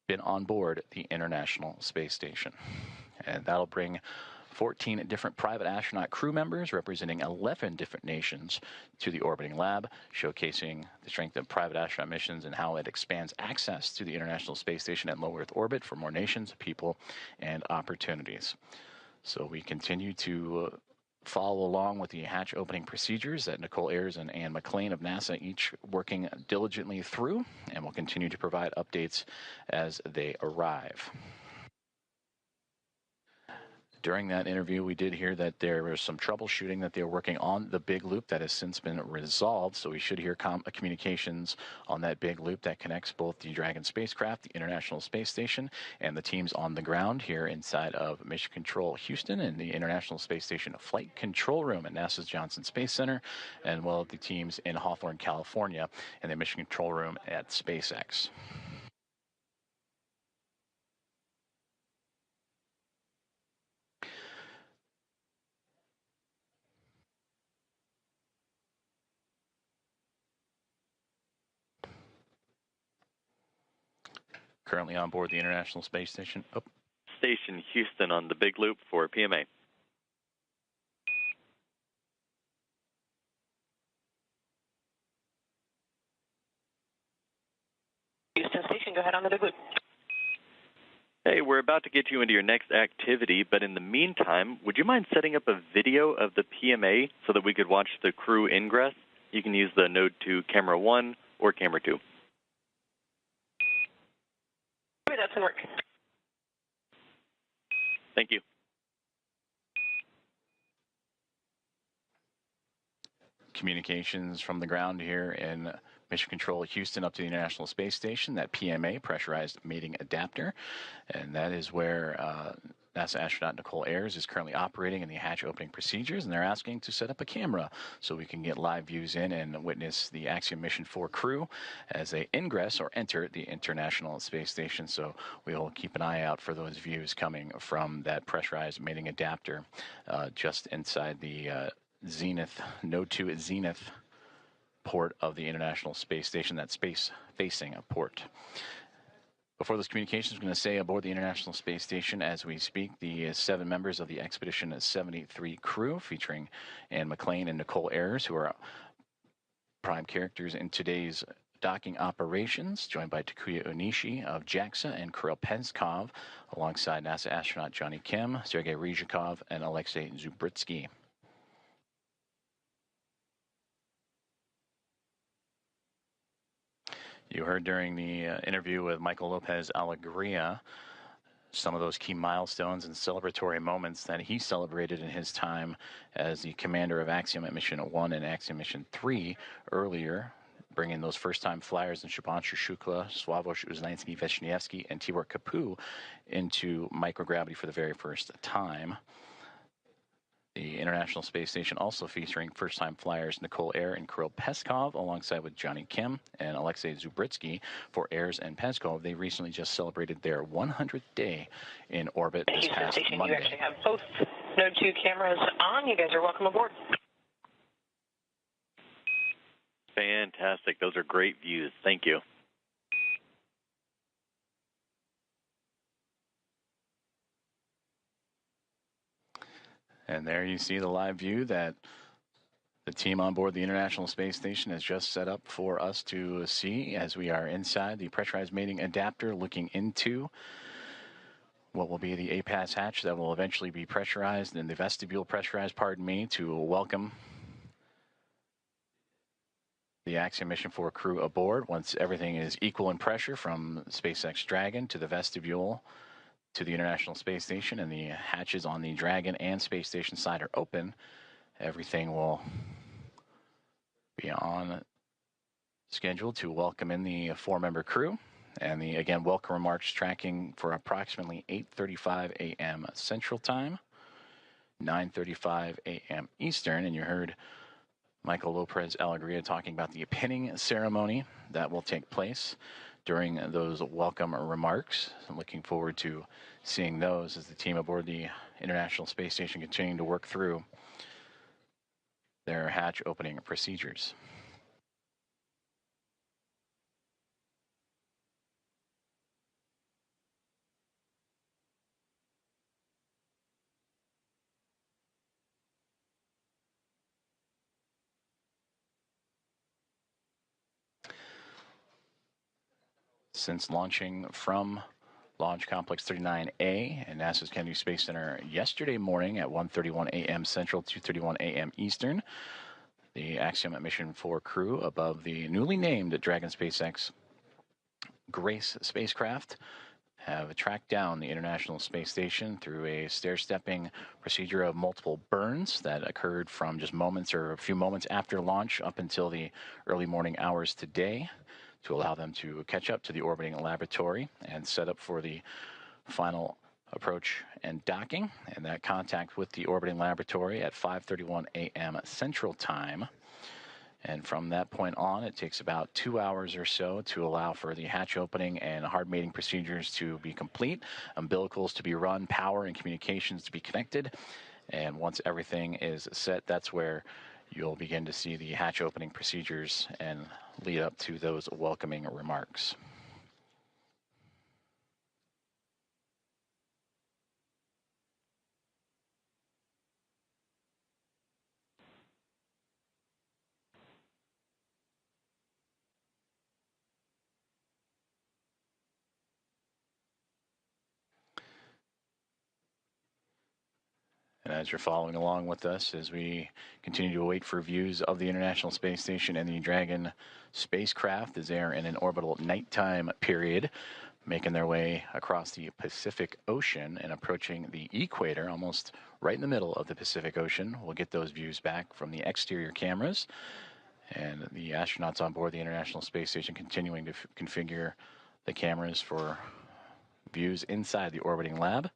been on board the International Space Station. And that'll bring 14 different private astronaut crew members representing 11 different nations to the orbiting lab, showcasing the strength of private astronaut missions and how it expands access to the International Space Station and low Earth orbit for more nations, people, and opportunities. So we continue to follow along with the hatch opening procedures that Nicole Ayers and Anne McLean of NASA each working diligently through, and we'll continue to provide updates as they arrive. During that interview, we did hear that there was some troubleshooting that they were working on the big loop that has since been resolved. So we should hear communications on that big loop that connects both the Dragon spacecraft, the International Space Station, and the teams on the ground here inside of Mission Control Houston and the International Space Station Flight Control Room at NASA's Johnson Space Center, and well, the teams in Hawthorne, California, and the Mission Control Room at SpaceX. Currently on board the International Space Station. Oh. Station Houston on the big loop for PMA. Houston Station, go ahead on the big loop. Hey, we're about to get you into your next activity, but in the meantime, would you mind setting up a video of the PMA so that we could watch the crew ingress? You can use the Node 2 Camera 1 or Camera 2. That doesn't work. Thank you. Communications from the ground here in Mission Control Houston up to the International Space Station, that PMA, pressurized mating adapter, and that is where NASA astronaut Nicole Ayers is currently operating in the hatch opening procedures, and they're asking to set up a camera so we can get live views in and witness the Axiom Mission 4 crew as they ingress or enter the International Space Station. So we'll keep an eye out for those views coming from that pressurized mating adapter just inside the Node 2 Zenith port of the International Space Station, that space-facing port. Before those communications, I'm going to say aboard the International Space Station as we speak, the 7 members of the Expedition 73 crew, featuring Anne McLean and Nicole Ayers, who are prime characters in today's docking operations, joined by Takuya Onishi of JAXA and Kirill Peskov, alongside NASA astronaut Johnny Kim, Sergei Ryzhikov, and Alexei Zubritsky. You heard during the interview with Michael Lopez Alegria some of those key milestones and celebratory moments that he celebrated in his time as the commander of Axiom at Mission 1 and Axiom Mission 3 earlier, bringing those first-time flyers in Shubhanshu Shukla, Sławosz Uznański-Wiśniewski, and Tibor Kapu into microgravity for the very first time. The International Space Station also featuring first-time flyers Nicole Ayer and Kirill Peskov, alongside with Johnny Kim and Alexei Zubritsky for Ayers and Peskov. They recently just celebrated their 100th day in orbit this past Monday. You actually have both Node 2 cameras on. You guys are welcome aboard. Fantastic. Those are great views. Thank you. And there you see the live view that the team on board the International Space Station has just set up for us to see as we are inside the pressurized mating adapter looking into what will be the APAS hatch that will eventually be pressurized and the vestibule pressurized, pardon me, to welcome the Axiom Mission 4 crew aboard once everything is equal in pressure from SpaceX Dragon to the vestibule to the International Space Station, and the hatches on the Dragon and Space Station side are open. Everything will be on schedule to welcome in the 4-member crew. And the, again, welcome remarks tracking for approximately 8:35 a.m. Central Time, 9:35 a.m. Eastern. And you heard Michael Lopez Alegria talking about the pinning ceremony that will take place during those welcome remarks. I'm looking forward to seeing those as the team aboard the International Space Station continuing to work through their hatch opening procedures. Since launching from Launch Complex 39A and NASA's Kennedy Space Center yesterday morning at 1:31 a.m. Central, 2:31 a.m. Eastern, the Axiom Mission 4 crew above the newly named Dragon SpaceX Grace spacecraft have tracked down the International Space Station through a stair-stepping procedure of multiple burns that occurred from just moments or a few moments after launch up until the early morning hours today, to allow them to catch up to the orbiting laboratory and set up for the final approach and docking, and that contact with the orbiting laboratory at 5:31 a.m. Central Time. And from that point on, it takes about 2 hours or so to allow for the hatch opening and hard mating procedures to be complete, umbilicals to be run, power and communications to be connected. And once everything is set, that's where you'll begin to see the hatch opening procedures and lead up to those welcoming remarks. And as you're following along with us, as we continue to wait for views of the International Space Station and the Dragon spacecraft as they are in an orbital nighttime period, making their way across the Pacific Ocean and approaching the equator, almost right in the middle of the Pacific Ocean. We'll get those views back from the exterior cameras. And the astronauts on board the International Space Station continuing to configure the cameras for views inside the orbiting lab.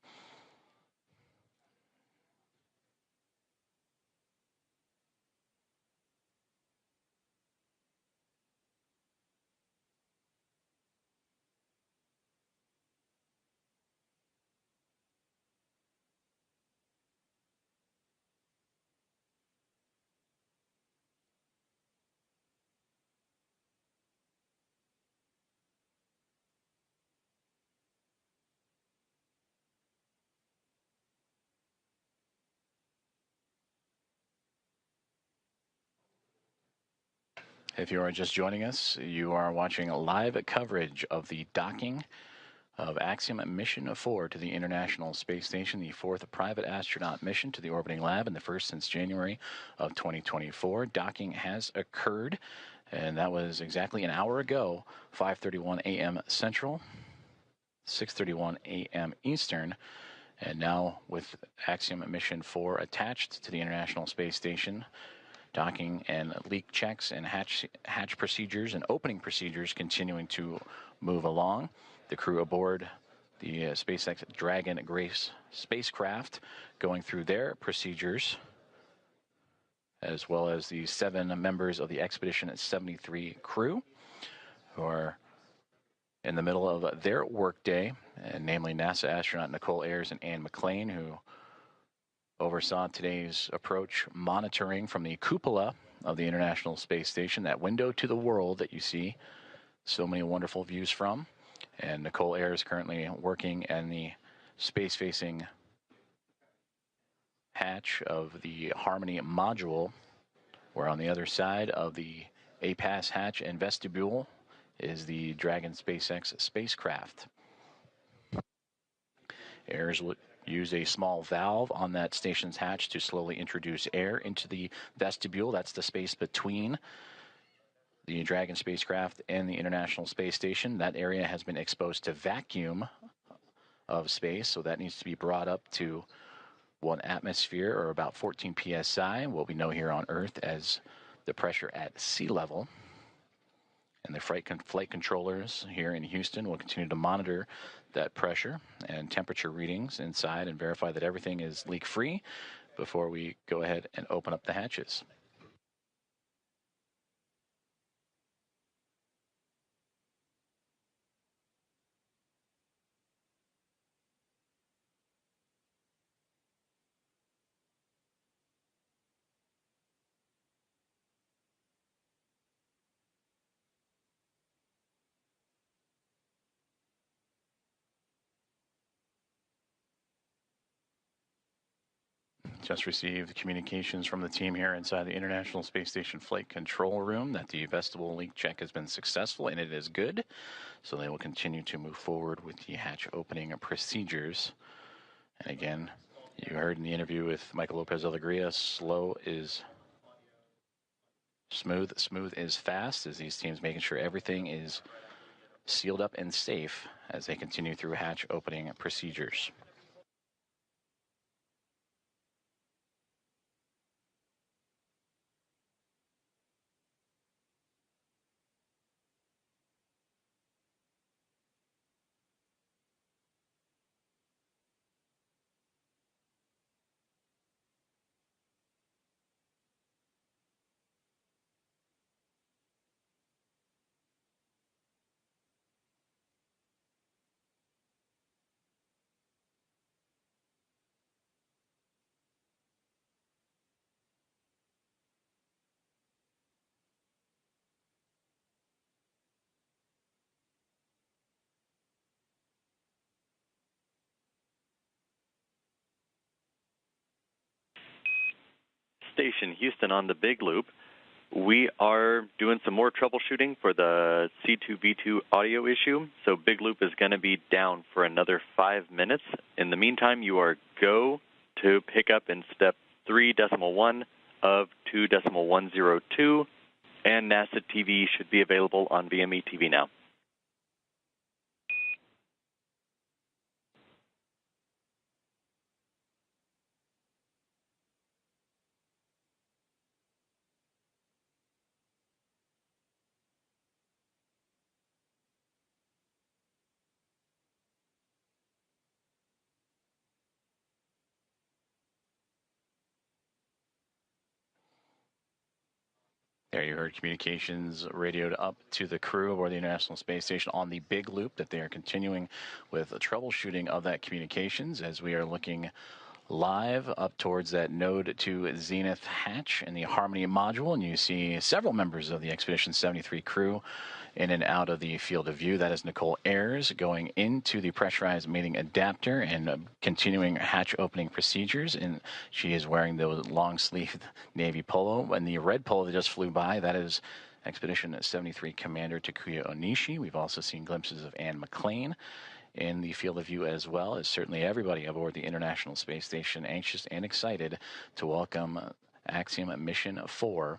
If you are just joining us, you are watching live coverage of the docking of Axiom Mission 4 to the International Space Station, the 4th private astronaut mission to the orbiting lab and the first since January of 2024. Docking has occurred And that was exactly an hour ago, 5:31 a.m. Central, 6:31 a.m. Eastern. And now with Axiom Mission 4 attached to the International Space Station, docking and leak checks and hatch procedures and opening procedures continuing to move along. The crew aboard the SpaceX Dragon Grace spacecraft going through their procedures, as well as the 7 members of the Expedition 73 crew who are in the middle of their workday, and namely NASA astronaut Nicole Ayers and Anne McLean, who oversaw today's approach monitoring from the cupola of the International Space Station, that window to the world that you see so many wonderful views from. And Nicole Ayers currently working in the space-facing hatch of the Harmony module, where on the other side of the APAS hatch and vestibule is the Dragon SpaceX spacecraft. Ayers will use a small valve on that station's hatch to slowly introduce air into the vestibule. That's the space between the Dragon spacecraft and the International Space Station. That area has been exposed to vacuum of space, so that needs to be brought up to 1 atmosphere, or about 14 psi, what we know here on Earth as the pressure at sea level. And the flight controllers here in Houston will continue to monitor that pressure and temperature readings inside and verify that everything is leak-free before we go ahead and open up the hatches. Just received communications from the team here inside the International Space Station Flight Control Room that the vestibule leak check has been successful, and it is good. So they will continue to move forward with the hatch opening procedures. And again, you heard in the interview with Michael Lopez Alegria, slow is smooth, smooth is fast, as these teams making sure everything is sealed up and safe as they continue through hatch opening procedures. Station Houston on the Big Loop. We are doing some more troubleshooting for the C2V2 audio issue, so Big Loop is going to be down for another 5 minutes. In the meantime, you are go to pick up in step 3.1 of 2.102, and NASA TV should be available on VME TV now. There you heard communications radioed up to the crew aboard the International Space Station on the Big Loop that they are continuing with the troubleshooting of that communications as we are looking live up towards that node to Zenith hatch in the Harmony module, and you see several members of the Expedition 73 crew in and out of the field of view. That is Nicole Ayers going into the pressurized mating adapter and continuing hatch opening procedures, and she is wearing the long-sleeved navy polo. And the red polo that just flew by, that is Expedition 73 Commander Takuya Onishi. We've also seen glimpses of Anne McLean in the field of view, as well as certainly everybody aboard the International Space Station anxious and excited to welcome Axiom Mission 4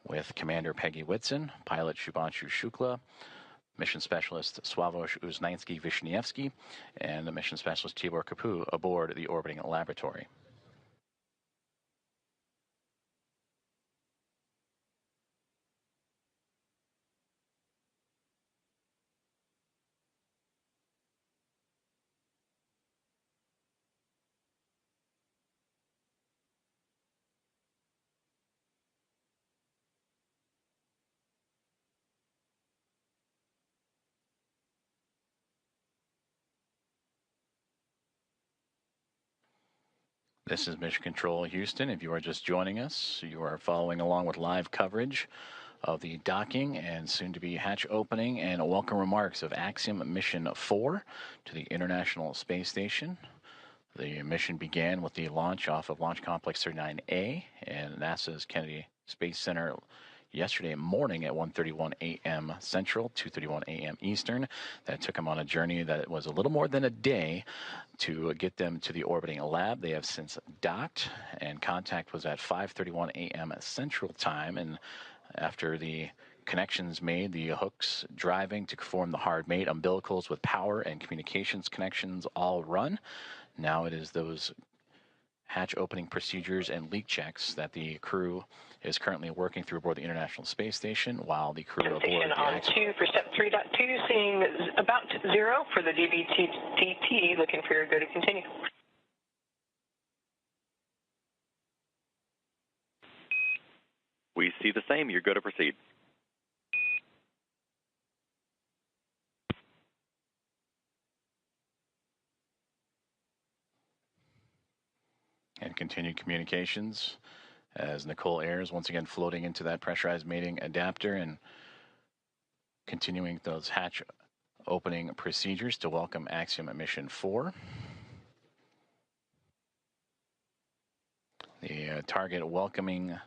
with Commander Peggy Whitson, pilot Shubhanshu Shukla, mission specialist Sławosz Uznański-Wiśniewski, and the mission specialist Tibor Kapu aboard the orbiting laboratory. This is Mission Control Houston. If you are just joining us, you are following along with live coverage of the docking and soon-to-be hatch opening and welcome remarks of Axiom Mission 4 to the International Space Station. The mission began with the launch off of Launch Complex 39A and NASA's Kennedy Space Center yesterday morning at 1:31 a.m. Central, 2:31 a.m. Eastern. That took them on a journey that was a little more than a day to get them to the orbiting lab. They have since docked, and contact was at 5:31 a.m. Central Time. And after the connections made, the hooks driving to form the hard mate, umbilicals with power and communications connections all run. Now it is those hatch opening procedures and leak checks that the crew is currently working through aboard the International Space Station, while the crew aboard the on 2 for step 3.2, seeing about 0 for the DVTT, looking for your go to continue. We see the same. You're good to proceed. And continued communications as Nicole Ayers once again floating into that pressurized mating adapter and continuing those hatch opening procedures to welcome Axiom Mission 4. The target welcoming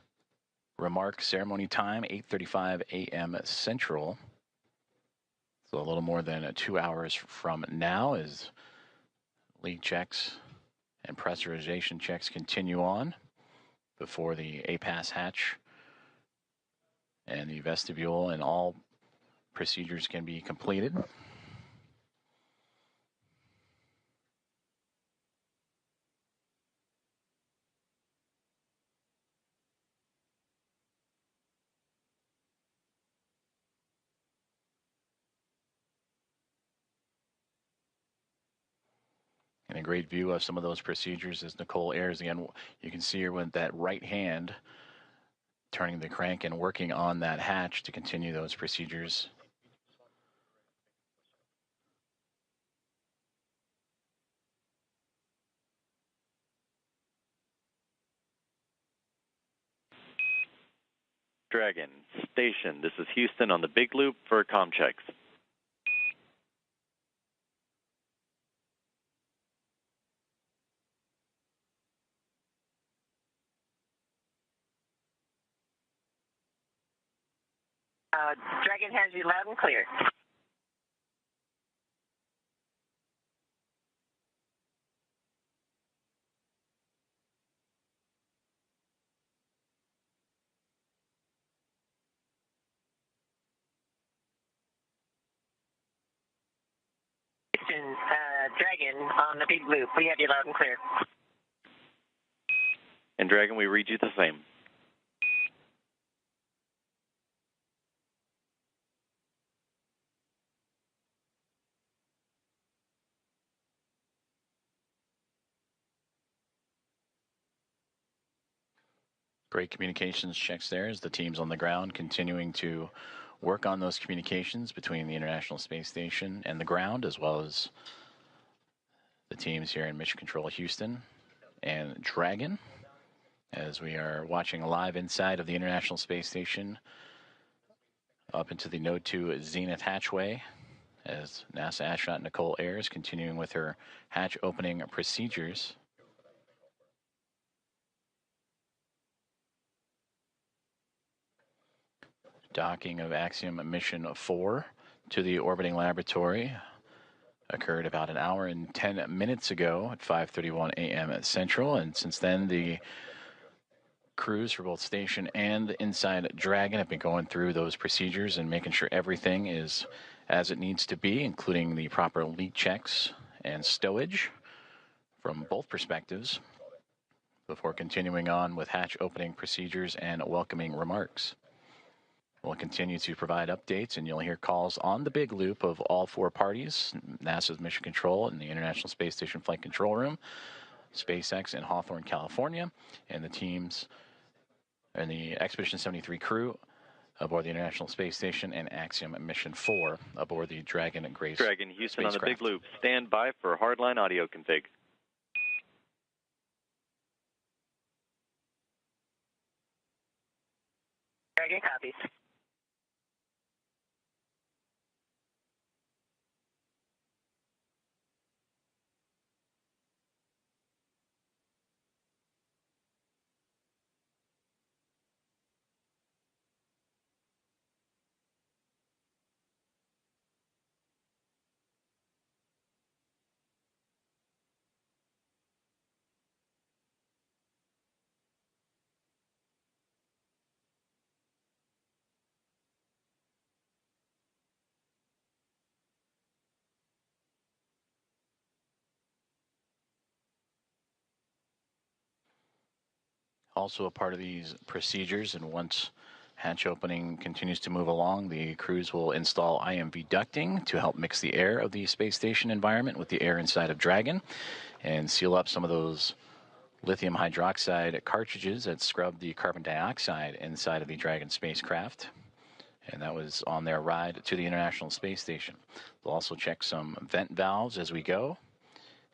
remark ceremony time, 8:35 a.m. Central. So a little more than 2 hours from now as leak checks and pressurization checks continue on before the APAS hatch and the vestibule and all procedures can be completed. And a great view of some of those procedures is Nicole Ayers. Again, you can see her with that right hand turning the crank and working on that hatch to continue those procedures. Dragon, station, this is Houston on the big loop for comm checks. Dragon has you loud and clear. Dragon on the big loop. We have you loud and clear. And Dragon, we read you the same. Great communications checks there as the teams on the ground continuing to work on those communications between the International Space Station and the ground, as well as the teams here in Mission Control Houston and Dragon, as we are watching live inside of the International Space Station up into the Node 2 Zenith hatchway as NASA astronaut Nicole Ayers continuing with her hatch opening procedures. Docking of Axiom Mission 4 to the orbiting laboratory occurred about an hour and 10 minutes ago at 5:31 a.m. Central, and since then the crew crews for both station and inside Dragon have been going through those procedures and making sure everything is as it needs to be, including the proper leak checks and stowage from both perspectives, before continuing on with hatch opening procedures and welcoming remarks. We'll continue to provide updates, and you'll hear calls on the big loop of all four parties: NASA's Mission Control and the International Space Station Flight Control Room, SpaceX in Hawthorne, California, and the teams and the Expedition 73 crew aboard the International Space Station, and Axiom Mission 4 aboard the Dragon and Grace Dragon Houston spacecraft. On the big loop. Stand by for hardline audio config. Dragon copies. Also a part of these procedures, and once hatch opening continues to move along, the crews will install IMV ducting to help mix the air of the space station environment with the air inside of Dragon and seal up some of those lithium hydroxide cartridges that scrub the carbon dioxide inside of the Dragon spacecraft. And that was on their ride to the International Space Station. They'll also check some vent valves as we go,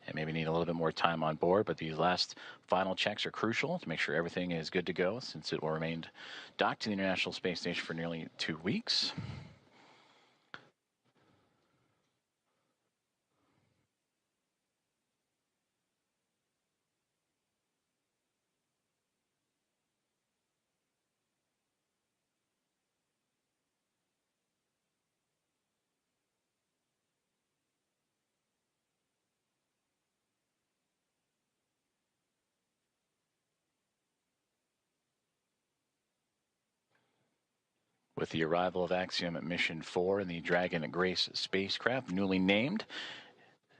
and maybe need a little bit more time on board, but these last final checks are crucial to make sure everything is good to go, since it will remain docked to the International Space Station for nearly 2 weeks. With the arrival of Axiom Mission 4 and the Dragon and Grace spacecraft, newly named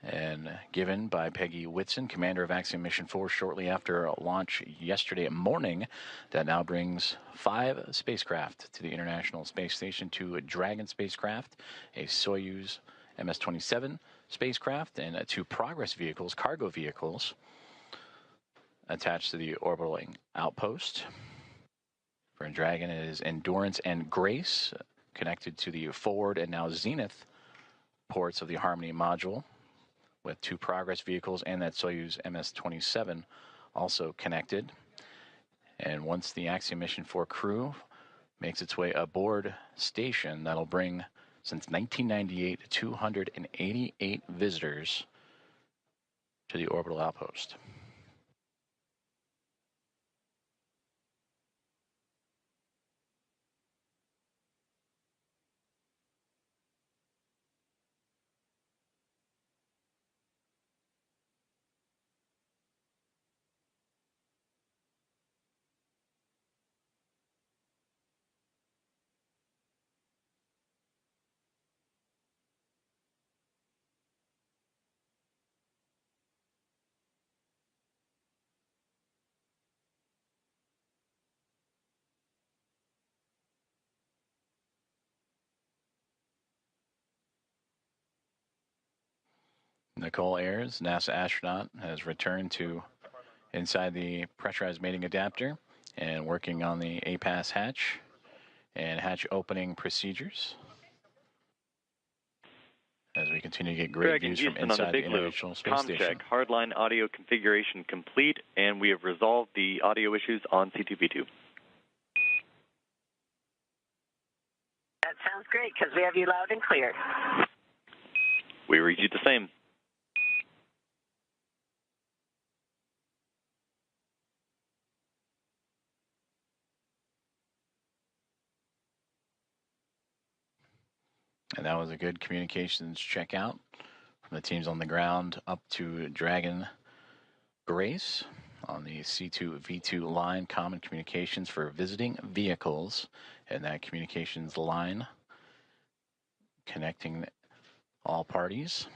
and given by Peggy Whitson, commander of Axiom Mission 4, shortly after launch yesterday morning, that now brings 5 spacecraft to the International Space Station: 2 Dragon spacecraft, a Soyuz MS-27 spacecraft, and 2 Progress vehicles, cargo vehicles, attached to the orbiting outpost. For Dragon, it is Endurance and Grace, connected to the forward and now zenith ports of the Harmony module, with 2 Progress vehicles and that Soyuz MS-27 also connected. And once the Axiom Mission 4 crew makes its way aboard station, that'll bring, since 1998, 288 visitors to the orbital outpost. Nicole Ayers, NASA astronaut, has returned to inside the pressurized mating adapter and working on the APAS hatch and hatch opening procedures as we continue to get great Dragon views Houston from inside on the the big loop. International Space Com Station. check. Hardline audio configuration complete, and we have resolved the audio issues on C2V2. That sounds great, because we have you loud and clear. We read you the same. And that was a good communications checkout from the teams on the ground up to Dragon Grace. on the C2V2 line, common communications for visiting vehicles, and that communications line connecting all parties.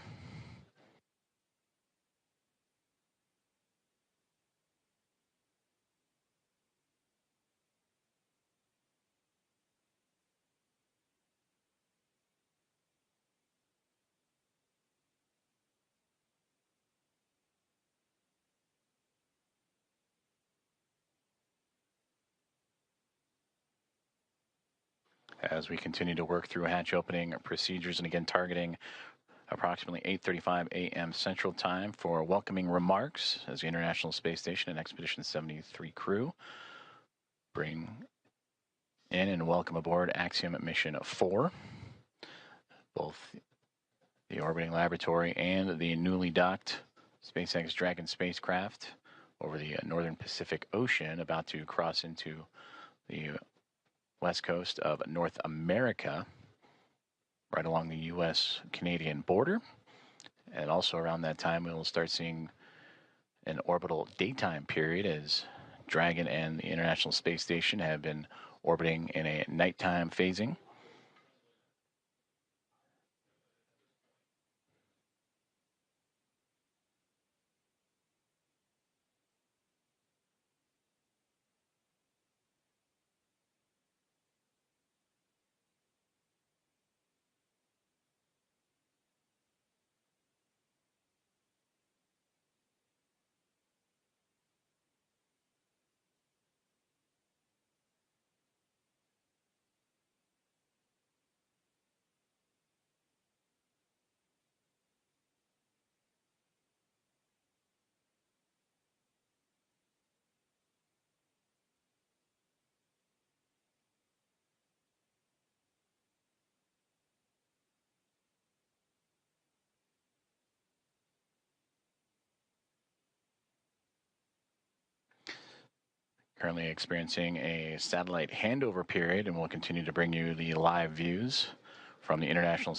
As we continue to work through hatch opening procedures, and again targeting approximately 8:35 a.m. Central Time for welcoming remarks as the International Space Station and Expedition 73 crew bring in and welcome aboard Axiom Mission 4. Both the orbiting laboratory and the newly docked SpaceX Dragon spacecraft over the northern Pacific Ocean, about to cross into the west coast of North America, right along the U.S.-Canadian border. And also around that time, we will start seeing an orbital daytime period as Dragon and the International Space Station have been orbiting in a nighttime phasing. Currently experiencing a satellite handover period, and we'll continue to bring you the live views from the International